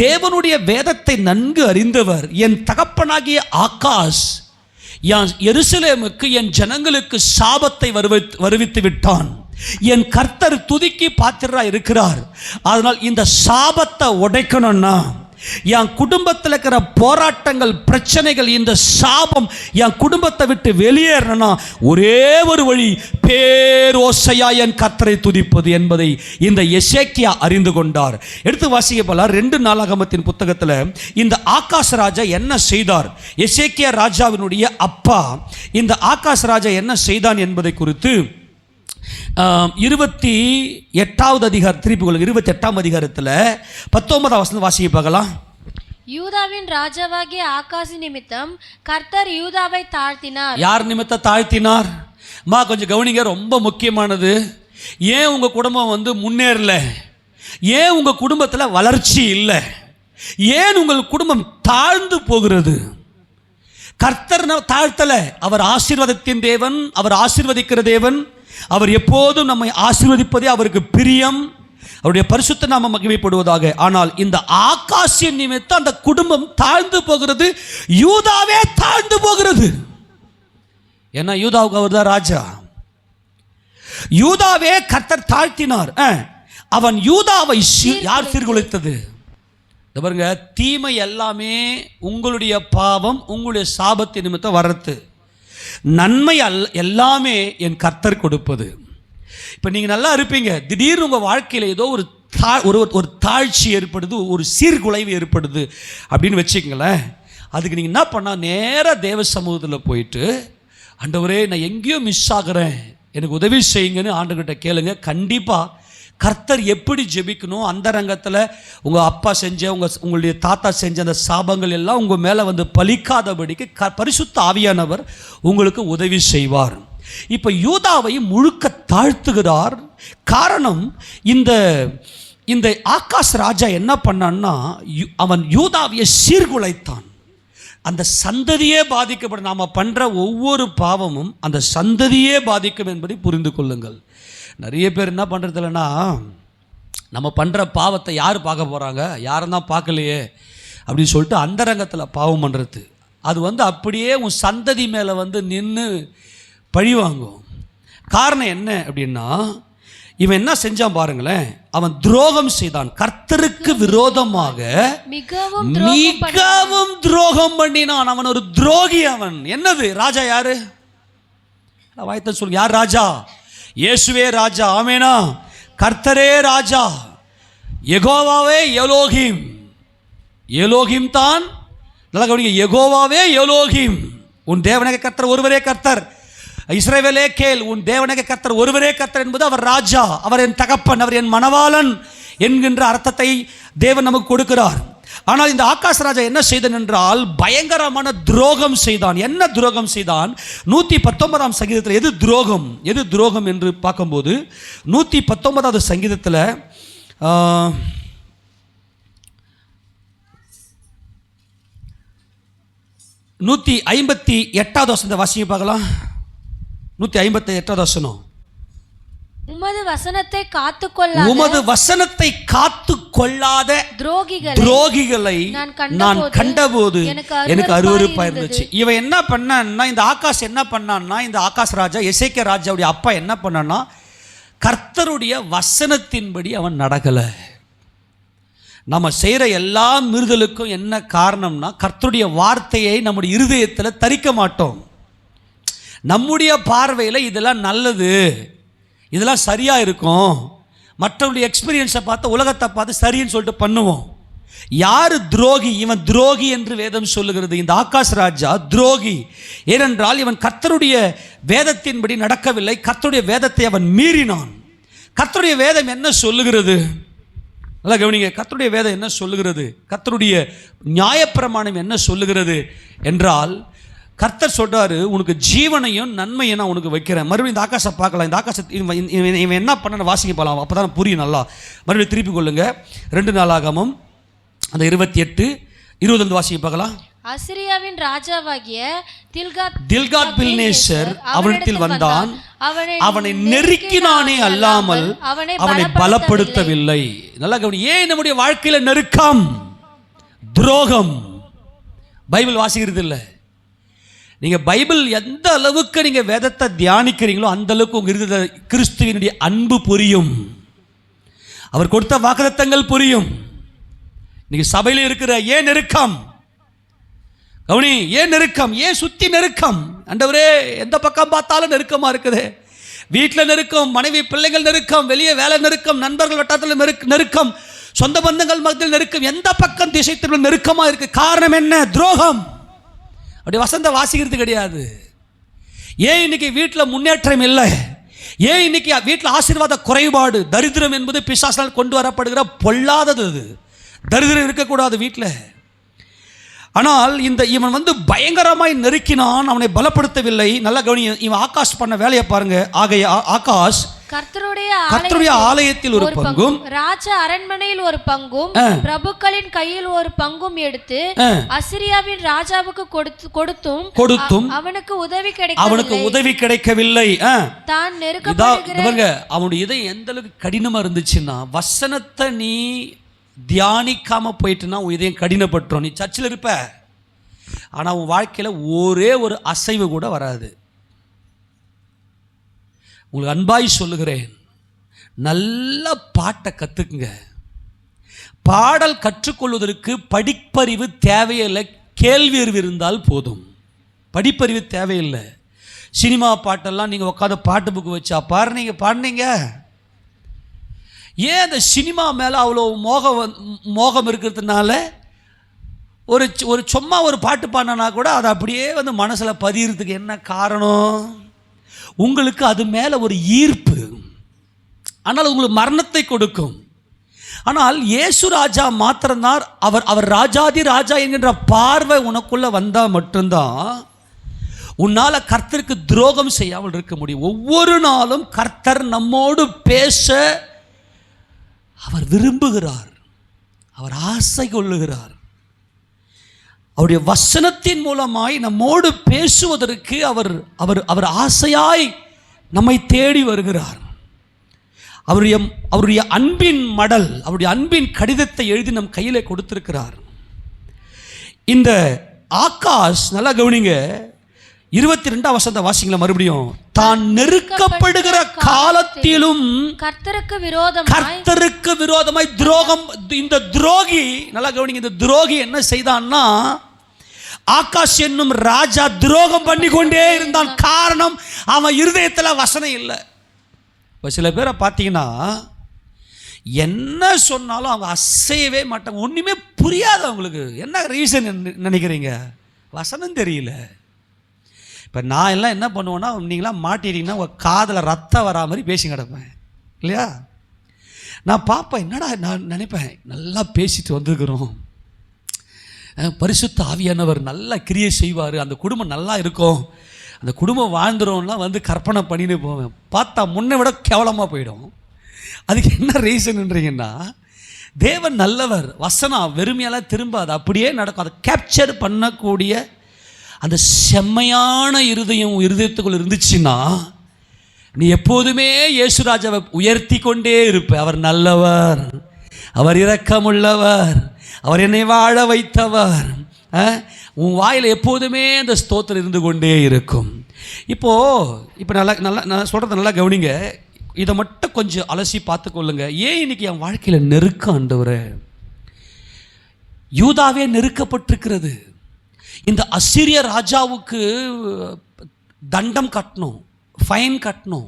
தேவனுடைய வேதத்தை நன்கு அறிந்தவர். என் தகப்பனாகிய ஆகாஸ் எருசலேமுக்கு என் ஜனங்களுக்கு சாபத்தை வருவித்து விட்டான். என் கர்த்தர் துதிக்கு பாத்திரராக இருக்கிறார். அதனால் இந்த சாபத்தை உடைக்கணும்னா, என் குடும்பத்தில் இருக்கிற போராட்டங்கள், பிரச்சனைகள், இந்த சாபம் என் குடும்பத்தை விட்டு வெளியேறணும்னா ஒரே ஒரு வழி, பேரோசையா என் கர்த்தரை துதிப்பது என்பதை இந்த எசேக்கியா அறிந்து கொண்டார். எடுத்து வாசிக்க போல 2 நாளாகமத்தின் புத்தகத்தில் இந்த ஆகாஷ் ராஜா என்ன செய்தார், எசேக்கியா ராஜாவினுடைய அப்பா இந்த ஆகாஷ் ராஜா என்ன செய்தான் என்பதை குறித்து 28வது அதிகாரம், திருப்பி 28ஆம் அதிகாரத்தில் 19ஆம் வசனம் வாசிக்க பார்க்கலாம். யூதாவின் ராஜாவாகிய ஆகாசி நிமித்தம் கர்த்தர் யூதாவை தாழ்த்தினார். யார் நிமித்தம் தாழ்த்தினார்? கொஞ்சம் கவனிங்க, ரொம்ப முக்கியமானது. ஏன் உங்கள் குடும்பம் முன்னேறல? ஏன் உங்கள் குடும்பத்தில் வளர்ச்சி இல்லை? ஏன் உங்கள் குடும்பம் தாழ்ந்து போகிறது? கர்த்தர் தாழ்த்தல. அவர் ஆசீர்வாதத்தின் தேவன், அவர் ஆசீர்வதிக்கிற தேவன். அவர் எப்போதும் நம்மை ஆசீர்வதிப்பதே அவருக்கு பிரியம். அவருடைய பரிசுத்த நாமம் மகிமைப்படுவதாக. ஆனால் இந்த ஆகாசின் நிமித்தம் அந்த குடும்பம் தாழ்ந்து போகிறது, யூதாவே தாழ்ந்து போகிறது. ஏன்னா யூதாவுக்கு அவர் தான் ராஜா. யூதாவே கர்த்தர் தாழ்த்தினார். அவன் யூதாவை யார் சீர்குலைத்தது? பாருங்க, தீமை எல்லாமே உங்களுடைய பாவம், உங்களுடைய சாபத்தின் நிமித்தம் வர்றது. நன்மை எல்லாமே என் கர்த்தர் கொடுப்பது. இப்போ நீங்கள் நல்லா இருப்பீங்க, திடீர்னு உங்கள் வாழ்க்கையில் ஏதோ ஒரு தாழ்ச்சி ஏற்படுது, ஒரு சீர்குலைவு ஏற்படுது அப்படின்னு வச்சுக்கங்களேன். அதுக்கு நீங்கள் என்ன பண்ணால், நேராக தேவ சமூகத்தில் போயிட்டு, ஆண்டவரே நான் எங்கேயோ மிஸ் ஆகிறேன், எனக்கு உதவி செய்யுங்கன்னு ஆண்டவர்கிட்ட கேளுங்க. கண்டிப்பாக கர்த்தர் எப்படி ஜெபிக்கணும், அந்த ரங்கத்தில் உங்கள் அப்பா செஞ்ச, உங்களுடைய தாத்தா செஞ்ச அந்த சாபங்கள் எல்லாம் உங்கள் மேலே பலிக்காதபடிக்கு பரிசுத்த ஆவியானவர் உங்களுக்கு உதவி செய்வார். இப்போ யூதாவை முழுக்க தாழ்த்துகிறார். காரணம், இந்த ஆகாஷ் ராஜா என்ன பண்ணான்னா, அவன் யூதாவையை சீர்குலைத்தான். அந்த சந்ததியே பாதிக்கப்படும். நாம் பண்ணுற ஒவ்வொரு பாவமும் அந்த சந்ததியே பாதிக்கும் என்பதை புரிந்து கொள்ளுங்கள். நிறைய பேர் என்ன பண்ணுறது இல்லைன்னா, நம்ம பண்ணுற பாவத்தை யார் பார்க்க போகிறாங்க, யாரும் தான் பார்க்கலையே அப்படின்னு சொல்லிட்டு அந்த ரங்கத்தில் பாவம் பண்ணுறது. அது அப்படியே உன் சந்ததி மேலே நின்று பழி வாங்கும். காரணம் என்ன அப்படின்னா, இவன் என்ன செஞ்சான் பாருங்களேன், அவன் துரோகம் செய்தான். கர்த்தருக்கு விரோதமாக மிகவும் துரோகம் பண்ணினான். அவன் ஒரு துரோகி. அவன் என்னது ராஜா யாரு? வாய்த்த சொல்லு, யார் ராஜா? இயேசுவே ராஜா. ஆமேனா? கர்த்தரே ராஜா. யெகோவாவே எலோகிம். எலோகிம் தான். நல்லா கவனிங்க, யெகோவாவே எலோகிம். உன் தேவனாகிய கர்த்தர் ஒருவரே கர்த்தர். இஸ்ரவேலே கேள், உன் தேவனாகிய கர்த்தர் ஒருவரே கர்த்தர் என்பது அவர் ராஜா, அவர் என் தகப்பன், அவர் என் மணவாளன் என்கின்ற அர்த்தத்தை தேவன் நமக்கு கொடுக்கிறார். ஆனால் இந்த ஆகாஷ் ராஜா என்ன செய்தான் என்றால் பயங்கரமான துரோகம் செய்தான். என்ன துரோகம் செய்தான்? 119ஆம் சங்கீதத்தில் எது துரோகம் என்று பார்க்கும்போது 119வது சங்கீதத்தில் 158வது வசனத்தை வாசிங்க பார்க்கலாம். 158வது வசனம். உமது வசனத்தை காத்து கொள்ளாத துரோகிகளை நான் கண்டபோது எனக்கு அருவருப்பா இருந்துச்சு. இவன் என்ன பண்ணான்னா, இந்த ஆகாஷ் என்ன பண்ணான்னா, இந்த ஆகாஷ் ராஜா எசேக்கியா ராஜாவுடைய அப்பா என்ன பண்ணான்னா, கர்த்தருடைய வசனத்தின்படி அவன் நடக்கல. நம்ம செய்கிற எல்லா மீறுதலுக்கும் என்ன காரணம்னா, கர்த்தருடைய வார்த்தையை நம்முடைய இருதயத்தில் தரிக்க மாட்டோம். நம்முடைய பார்வையில் இதெல்லாம் நல்லது, இதெல்லாம் சரியாக இருக்கும், மற்றவருடைய எக்ஸ்பீரியன்ஸை பார்த்து உலகத்தை பார்த்து சரின்னு சொல்லிட்டு பண்ணுவோம். யார் துரோகி? இவன் துரோகி என்று வேதம் சொல்லுகிறது. இந்த ஆகாஷ் ராஜா துரோகி. ஏனென்றால் இவன் கர்த்தருடைய வேதத்தின்படி நடக்கவில்லை, கர்த்தருடைய வேதத்தை அவன் மீறினான். கர்த்தருடைய வேதம் என்ன சொல்லுகிறது? நல்லா கவனிங்க. கர்த்தருடைய வேதம் என்ன சொல்லுகிறது? கர்த்தருடைய நியாயப்பிரமாணம் என்ன சொல்லுகிறது என்றால், கர்த்தர் சொல்றாரு, உனக்கு ஜீவனையும் நன்மையும் நான் உனக்கு வைக்கிறேன். மறுபடியும் இந்த ஆகாசை பார்க்கலாம். இந்த ஆகாசை இவன் என்ன பண்ண வாசிக்க போகலாம், அப்போ தான் புரியும் நல்லா. மறுபடியும் திருப்பி கொள்ளுங்க. 2 நாளாகமம் அந்த 28-20 வாசிக்க பார்க்கலாம். அசிரியாவின் ராஜாவாகிய தில்காத் பில்நேசர் அவனிடத்தில் வந்தான், அவனை நெருக்கினானே அல்லாமல் அவனை பலப்படுத்தவில்லை. நல்லா கவனி. ஏன் நம்முடைய வாழ்க்கையில நெருக்கம், துரோகம்? பைபிள் வாசிக்கிறது இல்லை. நீங்கள் பைபிள் எந்த அளவுக்கு நீங்கள் வேதத்தை தியானிக்கிறீங்களோ அந்த அளவுக்கு உங்கள் இருந்த கிறிஸ்துவினுடைய அன்பு புரியும், அவர் கொடுத்த வாக்குத்தத்தங்கள் புரியும். இன்னைக்கு சபையில் இருக்கிற ஏன் நெருக்கம்? கவனி, ஏன் நெருக்கம்? ஏன் சுற்றி நெருக்கம்? ஆண்டவரே, எந்த பக்கம் பார்த்தாலும் நெருக்கமாக இருக்குது. வீட்டில் நெருக்கம், மனைவி பிள்ளைகள் நெருக்கம், வெளியே வேலை நெருக்கம், நண்பர்கள் வட்டாரத்தில் நெருக்கம், சொந்த பந்தங்கள் மத்தியில் நெருக்கம், எந்த பக்கம் திசை திரும்ப நெருக்கமாக இருக்குது. காரணம் என்ன? துரோகம். அப்படி வசந்த வாசிக்கிறது கிடையாது. ஏன் இன்னைக்கு வீட்டில் முன்னேற்றம் இல்லை? ஏன் இன்னைக்கு வீட்டில் ஆசீர்வாத குறைபாடு? தரித்திரம் என்பது பிசாசால் கொண்டு வரப்படுகிற பொல்லாதது. அது தரித்திரம் இருக்கக்கூடாது வீட்டில். ஆனால் இவன் பயங்கரமாய் நெருக்கினான், அவனை பலப்படுத்தவில்லை. நல்ல கவனி. இவன் ஆகாஷ் பண்ண வேலையை பாருங்க. ஆகாஷ் கர்த்தருடைய ஆலயத்தில் ஒரு பங்கும், ராஜ அரண்மனையில் ஒரு பங்கும், பிரபுக்களின் கையில் ஒரு பங்கும் எடுத்து அசிரியாவின் ராஜாவுக்கு கொடுத்தும் அவனுக்கு உதவி கிடைக்கவில்லை. தான் நெருக்கப்படுகிற அவனுடைய இதயம் எந்த அளவுக்கு கடினமா இருந்துச்சுன்னா, வசனத்தை நீ தியானிக்காம போயிட்டுனா உன் இதயம் கடினப்பட்டுரும். நீ சர்ச்சில் இருப்ப, ஆனா உன் வாழ்க்கையில ஒரே ஒரு அசைவு கூட வராது. உங்களுக்கு அன்பாய் சொல்லுகிறேன், நல்ல பாட்டை கற்றுக்குங்க. பாடல் கற்றுக்கொள்வதற்கு படிப்பறிவு தேவையில்லை, கேள்வி அறிவு இருந்தால் போதும். படிப்பறிவு தேவையில்லை. சினிமா பாட்டெல்லாம் நீங்கள் உட்காந்து பாட்டு புக்கு வச்சா பாடுனீங்க. ஏன் அந்த சினிமா மேலே அவ்வளோ மோகம் இருக்கிறதுனால ஒரு சும்மா ஒரு பாட்டு பாடினா கூட அதை அப்படியே மனசில் பதியறதுக்கு என்ன காரணம்? உங்களுக்கு அது மேலே ஒரு ஈர்ப்பு. ஆனால் உங்களுக்கு மரணத்தை கொடுக்கும். ஆனால் இயேசு ராஜா மாத்திரம்தான் அவர் ராஜாதி ராஜா என்கின்ற பார்வை உனக்குள்ள வந்தால் மட்டும்தான் உன்னால் கர்த்தருக்கு துரோகம் செய்யாமல் இருக்க முடியும். ஒவ்வொரு நாளும் கர்த்தர் நம்மோடு பேச அவர் விரும்புகிறார், அவர் ஆசை கொள்ளுகிறார். அவருடைய வசனத்தின் மூலமாய் நம்மோடு பேசுவதற்கு அவர் ஆசையாய் நம்மை தேடி வருகிறார். அவருடைய அன்பின் மடல், அவருடைய அன்பின் கடிதத்தை எழுதி நம் கையிலே கொடுத்திருக்கிறார். இந்த ஆகாஷ், நல்லா கவனிங்க, 22ஆம் வசனத்தை வாசிங்களா மறுபடியும். தான் நெருக்கப்படுகிற காலத்திலும் கர்த்தருக்கு விரோதமாய் துரோகம். இந்த துரோகி, நல்லா கவனிங்க, இந்த துரோகி என்ன செய்தான்னா, ஆகாஷ் என்னும் ராஜா துரோகம் பண்ணி கொண்டே இருந்தான். காரணம், அவன் இருதயத்தில் வசனம் இல்லை. இப்போ சில பேரை பார்த்தீங்கன்னா என்ன சொன்னாலும் அவங்க அசையவே மாட்டாங்க. ஒன்றுமே புரியாது அவங்களுக்கு. என்ன ரீசன் நினைக்கிறீங்க? வசனம் தெரியல. இப்போ நான் எல்லாம் என்ன பண்ணுவேன்னா, நீங்களாம் மாட்டிட்டீங்கன்னா உங்கள் காதில் ரத்தம் வரா மாதிரி பேசி கிடப்பேன் இல்லையா? நான் பார்ப்பேன், என்னடா நான் நினைப்பேன், நல்லா பேசிட்டு வந்துருக்குறோம், பரிசுத்த ஆவியானவர் நல்லா கிரியை செய்வார், அந்த குடும்பம் நல்லா இருக்கும், அந்த குடும்பம் வாழ்ந்துரும்லாம் வந்து கற்பனை பண்ணின்னு போவேன். பார்த்தா முன்னை விட கேவலமாக போயிடும். அதுக்கு என்ன ரீசன்ன்றீங்கன்னா, தேவன் நல்லவர், வசனம் வெறுமையெல்லாம் திரும்ப அது அப்படியே நடக்கும். அதை கேப்சர் பண்ணக்கூடிய அந்த செம்மையான இருதயத்துக்குள்ள இருந்துச்சுன்னா நீ எப்போதுமே இயேசுராஜாவை உயர்த்தி கொண்டே இருப்ப. அவர் நல்லவர், அவர் இரக்கமுள்ளவர், அவர் என்னை வாழ வைத்தவர். உன் வாயில் எப்போதுமே அந்த ஸ்தோத்திரம் இருந்து கொண்டே இருக்கும். இப்போ நல்லா நான் சொல்கிறத நல்லா கவனிங்க. இதை மட்டும் கொஞ்சம் அலசி பார்த்துக்கொள்ளுங்க. ஏன் இன்னைக்கு என் வாழ்க்கையில் நெருக்கம் ஆண்டவரே? யூதாவே நெருக்கப்பட்டிருக்கிறது. இந்த அசீரிய ராஜாவுக்கு தண்டம் கட்டணும், ஃபைன் கட்டணும்,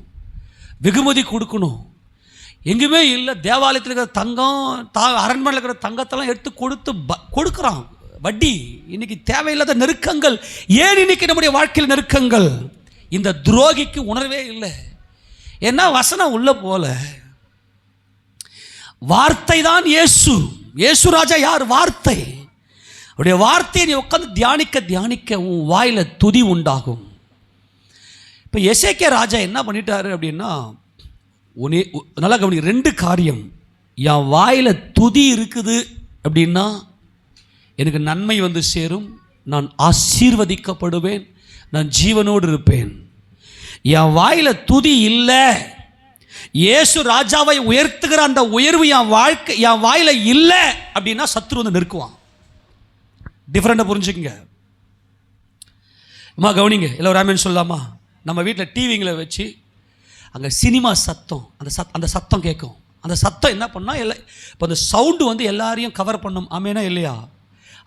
வெகுமதி கொடுக்கணும். எங்குமே இல்லை. தேவாலயத்தில் இருக்கிற தங்கம், அரண்மனையில் இருக்கிற தங்கத்தெல்லாம் எடுத்து கொடுக்குறான் வட்டி. இன்னைக்கு தேவையில்லாத நெருக்கங்கள். ஏன் இன்னைக்கு நம்முடைய வாழ்க்கையில் நெருக்கங்கள்? இந்த துரோகிக்கு உணர்வே இல்லை. ஏன்னா வசனம் உள்ள போல. வார்த்தை தான் இயேசு. இயேசு ராஜா யார்? வார்த்தை. அவருடைய வார்த்தையை நீ உட்காந்து தியானிக்க உன் வாயில துதி உண்டாகும். இப்போ எசேக்கியா ராஜா என்ன பண்ணிட்டாரு அப்படின்னா, நல்லா கவனி, 2 காரியம். என் வாயில துதி இருக்குது அப்படின்னா எனக்கு நன்மை வந்து சேரும், நான் ஆசீர்வதிக்கப்படுவேன், நான் ஜீவனோடு இருப்பேன். என் வாயில துதி இல்லை, இயேசு ராஜாவை உயர்த்துகிற அந்த உயர்வு என் வாயில இல்லை அப்படின்னா சத்துரு வந்து நெருக்குவான். டிஃப்ரெண்டாக புரிஞ்சுக்குங்க. அம்மா கவனிங்க, இல்லை ஒரு ஆமேன் சொல்லலாமா? நம்ம வீட்டில் டிவிங்களை வச்சு அங்கே சினிமா சத்தம், அந்த சத்தம் கேட்கும். அந்த சத்தம் என்ன பண்ணால் இப்போ அந்த சவுண்டு வந்து எல்லாரையும் கவர் பண்ணும். ஆமேனா இல்லையா?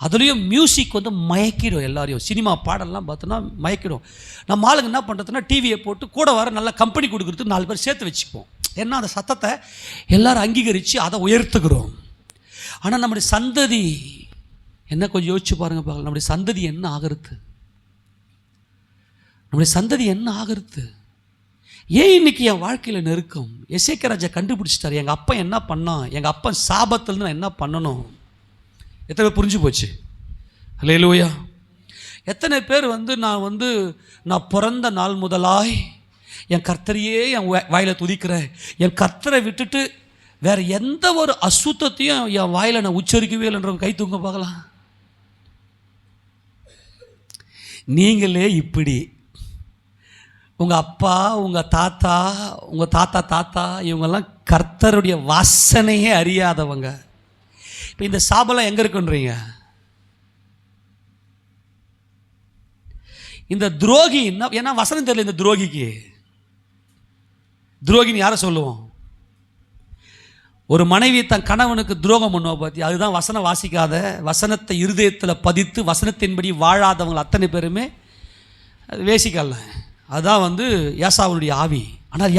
அதுலேயும் மியூசிக் வந்து மயக்கிடும் எல்லாரையும். சினிமா பாடலாம் பார்த்தோன்னா மயக்கிடும். நம்ம ஆளுங்க என்ன பண்ணுறதுன்னா டிவியை போட்டு கூட வர நல்லா கம்பெனி கொடுக்குறதுக்கு 4 பேர் சேர்த்து வச்சுப்போம். ஏன்னா அந்த சத்தத்தை எல்லாரும் அங்கீகரித்து அதை உயர்த்துக்கிறோம். ஆனால் நம்முடைய சந்ததி என்ன, கொஞ்சம் யோசிச்சு பாருங்க பார்க்கலாம். நம்முடைய சந்ததி என்ன ஆகிறது? நம்முடைய சந்ததி என்ன ஆகிறது? ஏன் இன்னைக்கு என் வாழ்க்கையில் நெருக்கம்? எசேக்கியா ராஜா கண்டுபிடிச்சிட்டாரு, எங்கள் அப்பா என்ன பண்ணான், எங்கள் அப்பா சாபத்துலேருந்து நான் என்ன பண்ணணும். எத்தனை பேர் புரிஞ்சு போச்சு? அல்லேலூயா. எத்தனை பேர் வந்து நான் பிறந்த நாள் முதலாய் என் கர்த்தரையே என் வாயில் துதிக்கிறேன், என் கர்த்தரை விட்டுட்டு வேற எந்த ஒரு அசுத்தத்தையும் என் வாயில் நான் உச்சரிக்கவே இல்லைன்ற கை தூங்க பார்க்கலாம். நீங்களே இப்படி, உங்கள் அப்பா, உங்கள் தாத்தா இவங்கெல்லாம் கர்த்தருடைய வாசனையே அறியாதவங்க. இப்போ இந்த சாபலாம் எங்கே இருக்குன்றீங்க? இந்த துரோகி என்ன, ஏன்னா வசனம் தெரியல இந்த துரோகிக்கு. துரோகின்னு யாரை சொல்லுவோம்? ஒரு மனைவி தன் கணவனுக்கு துரோகம் பண்ணுவா பார்த்தி, அதுதான் வசனம் வாசிக்காத, வசனத்தை இருதயத்தில் பதித்து வசனத்தின்படி வாழாதவங்க அத்தனை பேருமே அது வேசிக்கல்ல. அதுதான் வந்து ஏசாவுடைய ஆவி. ஆனால்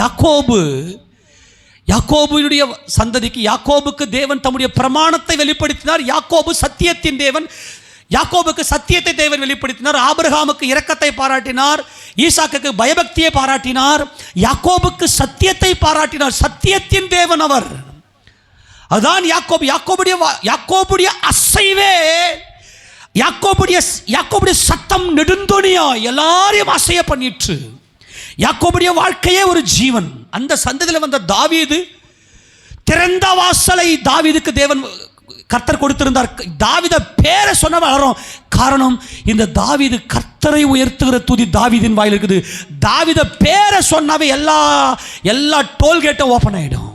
யாக்கோபுடைய சந்ததிக்கு, யாக்கோபுக்கு தேவன் தம்முடைய பிரமாணத்தை வெளிப்படுத்தினார். யாக்கோபு சத்தியத்தின் தேவன். யாக்கோபுக்கு சத்தியத்தை தேவன் வெளிப்படுத்தினார். ஆபிரகாமுக்கு இரக்கத்தை பாராட்டினார், ஈசாக்குக்கு பயபக்தியை பாராட்டினார், யாக்கோபுக்கு சத்தியத்தை பாராட்டினார். சத்தியத்தின் தேவன் அவர். அதுதான் யாக்கோபுடைய அசைவே, யாக்கோபுடைய சத்தம் நெடுந்தொனியா எல்லாரையும் அசைய பண்ணிற்று. யாக்கோபுடைய வாழ்க்கையே ஒரு ஜீவன். அந்த சந்ததியில் வந்த தாவீது, திறந்த வாசலை தாவீதுக்கு தேவன் கர்த்தர் கொடுத்திருந்தார். தாவீத பேரை சொன்ன வளரும். காரணம், இந்த தாவீது கர்த்தரை உயர்த்துகிற துதி தாவீதின் வாயில் இருக்குது. தாவீத பேரை சொன்னாவே எல்லா டோல்கேட்டும் ஓப்பன் ஆகிடும்.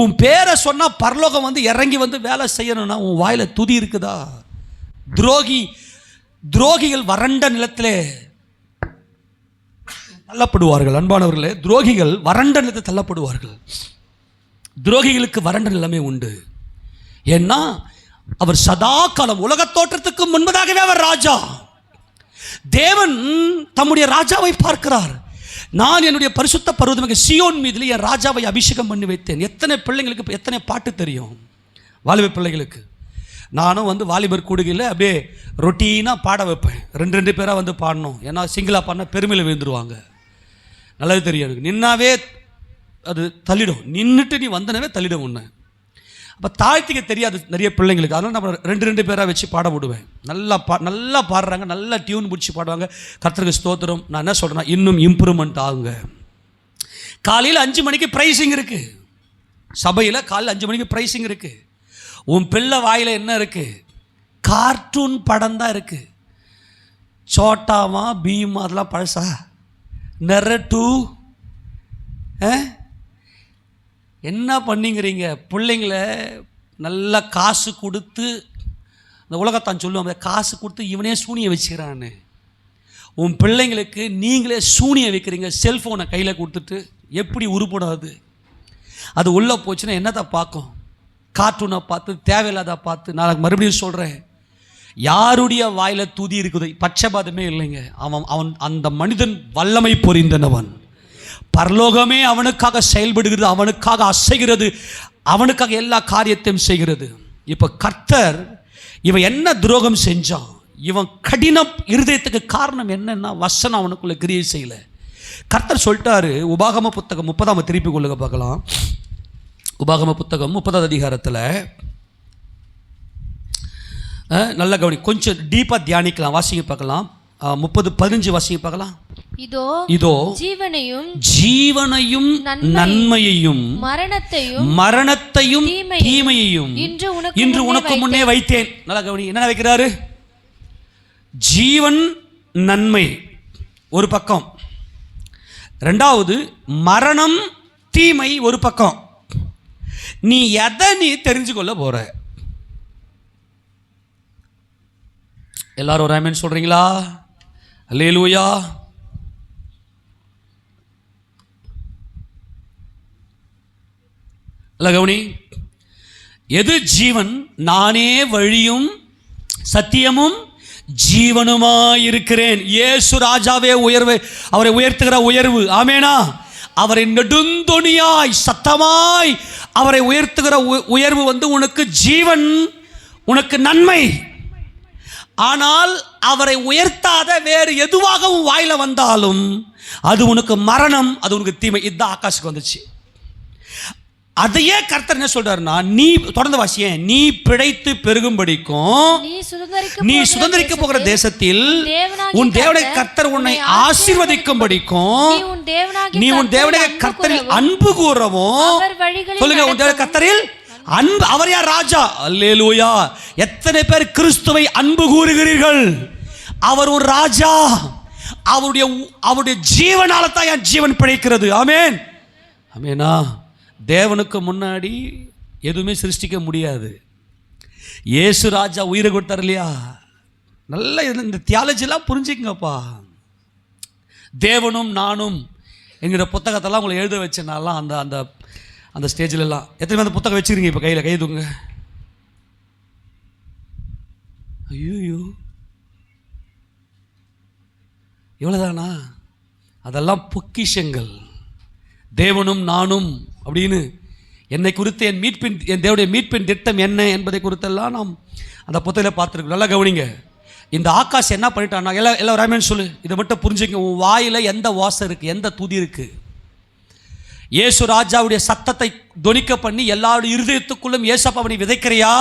உன் பேரை சொன்னா பரலோகம் வந்து இறங்கி வந்து வேலை செய்யணும்னா உன் வாயில துதி இருக்குதா? துரோகிகள் வறண்ட நிலத்திலே தள்ளப்படுவார்கள். அன்பானவர்களே, துரோகிகள் வறண்ட நிலத்தில் தள்ளப்படுவார்கள். துரோகிகளுக்கு வறண்ட நிலைமை உண்டு. ஏன்னா அவர் சதா காலம், உலக தோற்றத்துக்கு முன்பதாகவே அவர் ராஜா. தேவன் தம்முடைய ராஜாவை பார்க்கிறார். நான் என்னுடைய பரிசுத்த பர்வதமிகு சீயோன் மீதில் என் ராஜாவை அபிஷேகம் பண்ணி வைத்தேன். எத்தனை பிள்ளைங்களுக்கு எத்தனை பாட்டு தெரியும்? வாலிப பிள்ளைகளுக்கு நானும் வந்து வாலிபர் கூடுகையில் அப்படியே ரொட்டீனாக பாட வைப்பேன். 2 பேராக வந்து பாடணும். ஏன்னா சிங்கிளாக பாடினா பெருமையில் விழுந்துருவாங்க. நல்லது தெரியும் எனக்கு. நின்னாவே அது தள்ளிடும், நின்றுட்டு நீ வந்தனவே தள்ளிடும் உன்னை. இப்போ தாழ்த்திக்க தெரியாது நிறைய பிள்ளைங்களுக்கு. அதனால் நம்ம ரெண்டு பேராக வச்சு பாட விடுவேன். நல்லா பாடுறாங்க, நல்லா டியூன் பிடிச்சி பாடுவாங்க. கர்த்தருக்கு ஸ்தோத்திரம். நான் என்ன சொல்கிறேன்னா, இன்னும் இம்ப்ரூவ்மெண்ட் ஆகுங்க. காலையில் 5 மணிக்கு ப்ரைஸிங் இருக்குது சபையில். காலையில் 5 மணிக்கு ப்ரைஸிங் இருக்குது. உன் பிள்ளை வாயில் என்ன இருக்குது? கார்ட்டூன் படம் தான் இருக்குது. சோட்டாமா பீமா அதெல்லாம் பழசா? நெரட்டு என்ன பண்ணிங்கிறீங்க? பிள்ளைங்கள நல்லா காசு கொடுத்து, இந்த உலகத்தான் சொல்லுவாங்க, காசு கொடுத்து இவனே சூனியை வச்சுக்கிறான்னு. உன் பிள்ளைங்களுக்கு நீங்களே சூனியை வைக்கிறீங்க. செல்ஃபோனை கையில் கொடுத்துட்டு. எப்படி உருப்படாது? அது உள்ளே போச்சுன்னா என்னத்தை பார்க்கும்? கார்ட்டூனை பார்த்து, தேவையில்லாத பார்த்து. நான் மறுபடியும் சொல்கிறேன், யாருடைய வாயில் துதி இருக்குது? பட்சபாதமே இல்லைங்க. அவன் அந்த மனிதன் வல்லமை பொரிந்தனவன். பரலோகமே அவனுக்காக செயல்படுகிறது, அவனுக்காக அசைகிறது, அவனுக்காக எல்லா காரியத்தையும் செய்கிறது. இப்போ கர்த்தர் இவன் என்ன துரோகம் செஞ்சான்? இவன் கடின இருதயத்துக்கு காரணம் என்னன்னா, வசனம் அவனுக்குள்ள கிரியை செய்யலை. கர்த்தர் சொல்லிட்டாரு. உபாகம புத்தகம் 30 திருப்பி கொள்ளுங்க பார்க்கலாம். உபாகம புத்தகம் 30 அதிகாரத்தில் நல்ல கவனி, கொஞ்சம் டீப்பாக தியானிக்கலாம். வாசிங்க பார்க்கலாம். 30:15 வாசிங்க பார்க்கலாம். இதோ ஜீவனையும் நன்மையையும் மரணத்தையும் தீமையையும் இன்று உனக்கு முன்னே வைத்தேன். நல்ல கவனி, என்ன வைக்கிறாரு? ஜீவன் நன்மை ஒரு பக்கம், ரெண்டாவது மரணம் தீமை ஒரு பக்கம். நீ எதை தெரிஞ்சுக்கொள்ள போற? எல்லாரும் ஒரு ஆமென் சொல்றீங்களா? அல்லேலூயா. கவனி, எது ஜீவன்? நானே வழியும் சத்தியமும் ஜீவனுமாயிருக்கிறேன். இயேசு ராஜாவே உயர்வு, அவரை உயர்த்துகிற உயர்வு. ஆமேனா? அவரை நெடுந்தொனியாய் சத்தமாய் அவரை உயர்த்துகிற உயர்வு உனக்கு ஜீவன், உனக்கு நன்மை. ஆனால் அவரை உயர்த்தாத வேறு எதுவாகவும் வாயில வந்தாலும் அது உனக்கு மரணம், அது உனக்கு தீமை. இதுதான் ஆகாசுக்கு வந்துச்சு. அதையே கர்த்தர் என்ன சொல்றாருன்னா, நீ தொடர்ந்து வாசியே, நீ பிழைத்து பெருகும்படிக்கும் நீ சுதந்திரிக்க போகிற தேசத்தில் உன் தேவனை கர்த்தர் உன்னை ஆசீர்வதிக்கும்படிக்கும் நீ உன் தேவனை கர்த்தரில் அன்பு கூறவும். சொல்லுங்க, உன் தேவனை கர்த்தரில் அன்பு. அவர் யார்? ராஜா. அல்லேலூயா. எத்தனை பேர் கிறிஸ்துவை அன்பு கூறுகிறீர்கள்? அவர் ஒரு ராஜா. அவருடைய ஜீவனால தான் என் ஜீவன் பிழைக்கிறது. ஆமேன், ஆமேனா? தேவனுக்கு முன்னாடி எதுவுமே சிருஷ்டிக்க முடியாது. இயேசு ராஜா உயிரை கொடுத்தார் இல்லையா? நல்ல இந்த தியாலஜிலாம் புரிஞ்சுக்கங்கப்பா. தேவனும் நானும் என்கிற புத்தகத்தெல்லாம் உங்களை எழுத வச்சனாலாம் அந்த அந்த அந்த ஸ்டேஜிலலாம் எத்தனை அந்த புத்தகம் வச்சுக்கிறீங்க? இப்போ கையில் கை தூங்க. ஐயோ, இவ்வளோதானா? அதெல்லாம் பொக்கிஷங்கள். தேவனும் நானும் அப்படின்னு என்னை குறித்து என் தேவனுடைய மீட்பின் திட்டம் என்ன என்பதை குறித்தெல்லாம் நாம் அந்த புத்தகத்தில் பார்த்துருக்கோம். நல்லா கவனிங்க. இந்த ஆகாஷ் என்ன பண்ணிட்டான்னா, எல்லாம் ராமேன் சொல்லு, இதை மட்டும் புரிஞ்சுங்க. உன் வாயில் எந்த வாசம் இருக்குது, எந்த துதி இருக்குது? இயேசு ராஜாவுடைய சத்தத்தை தொனிக்க பண்ணி எல்லாருடைய இருதயத்துக்குள்ளும் ஏசப்பாவை விதைக்கிறியா?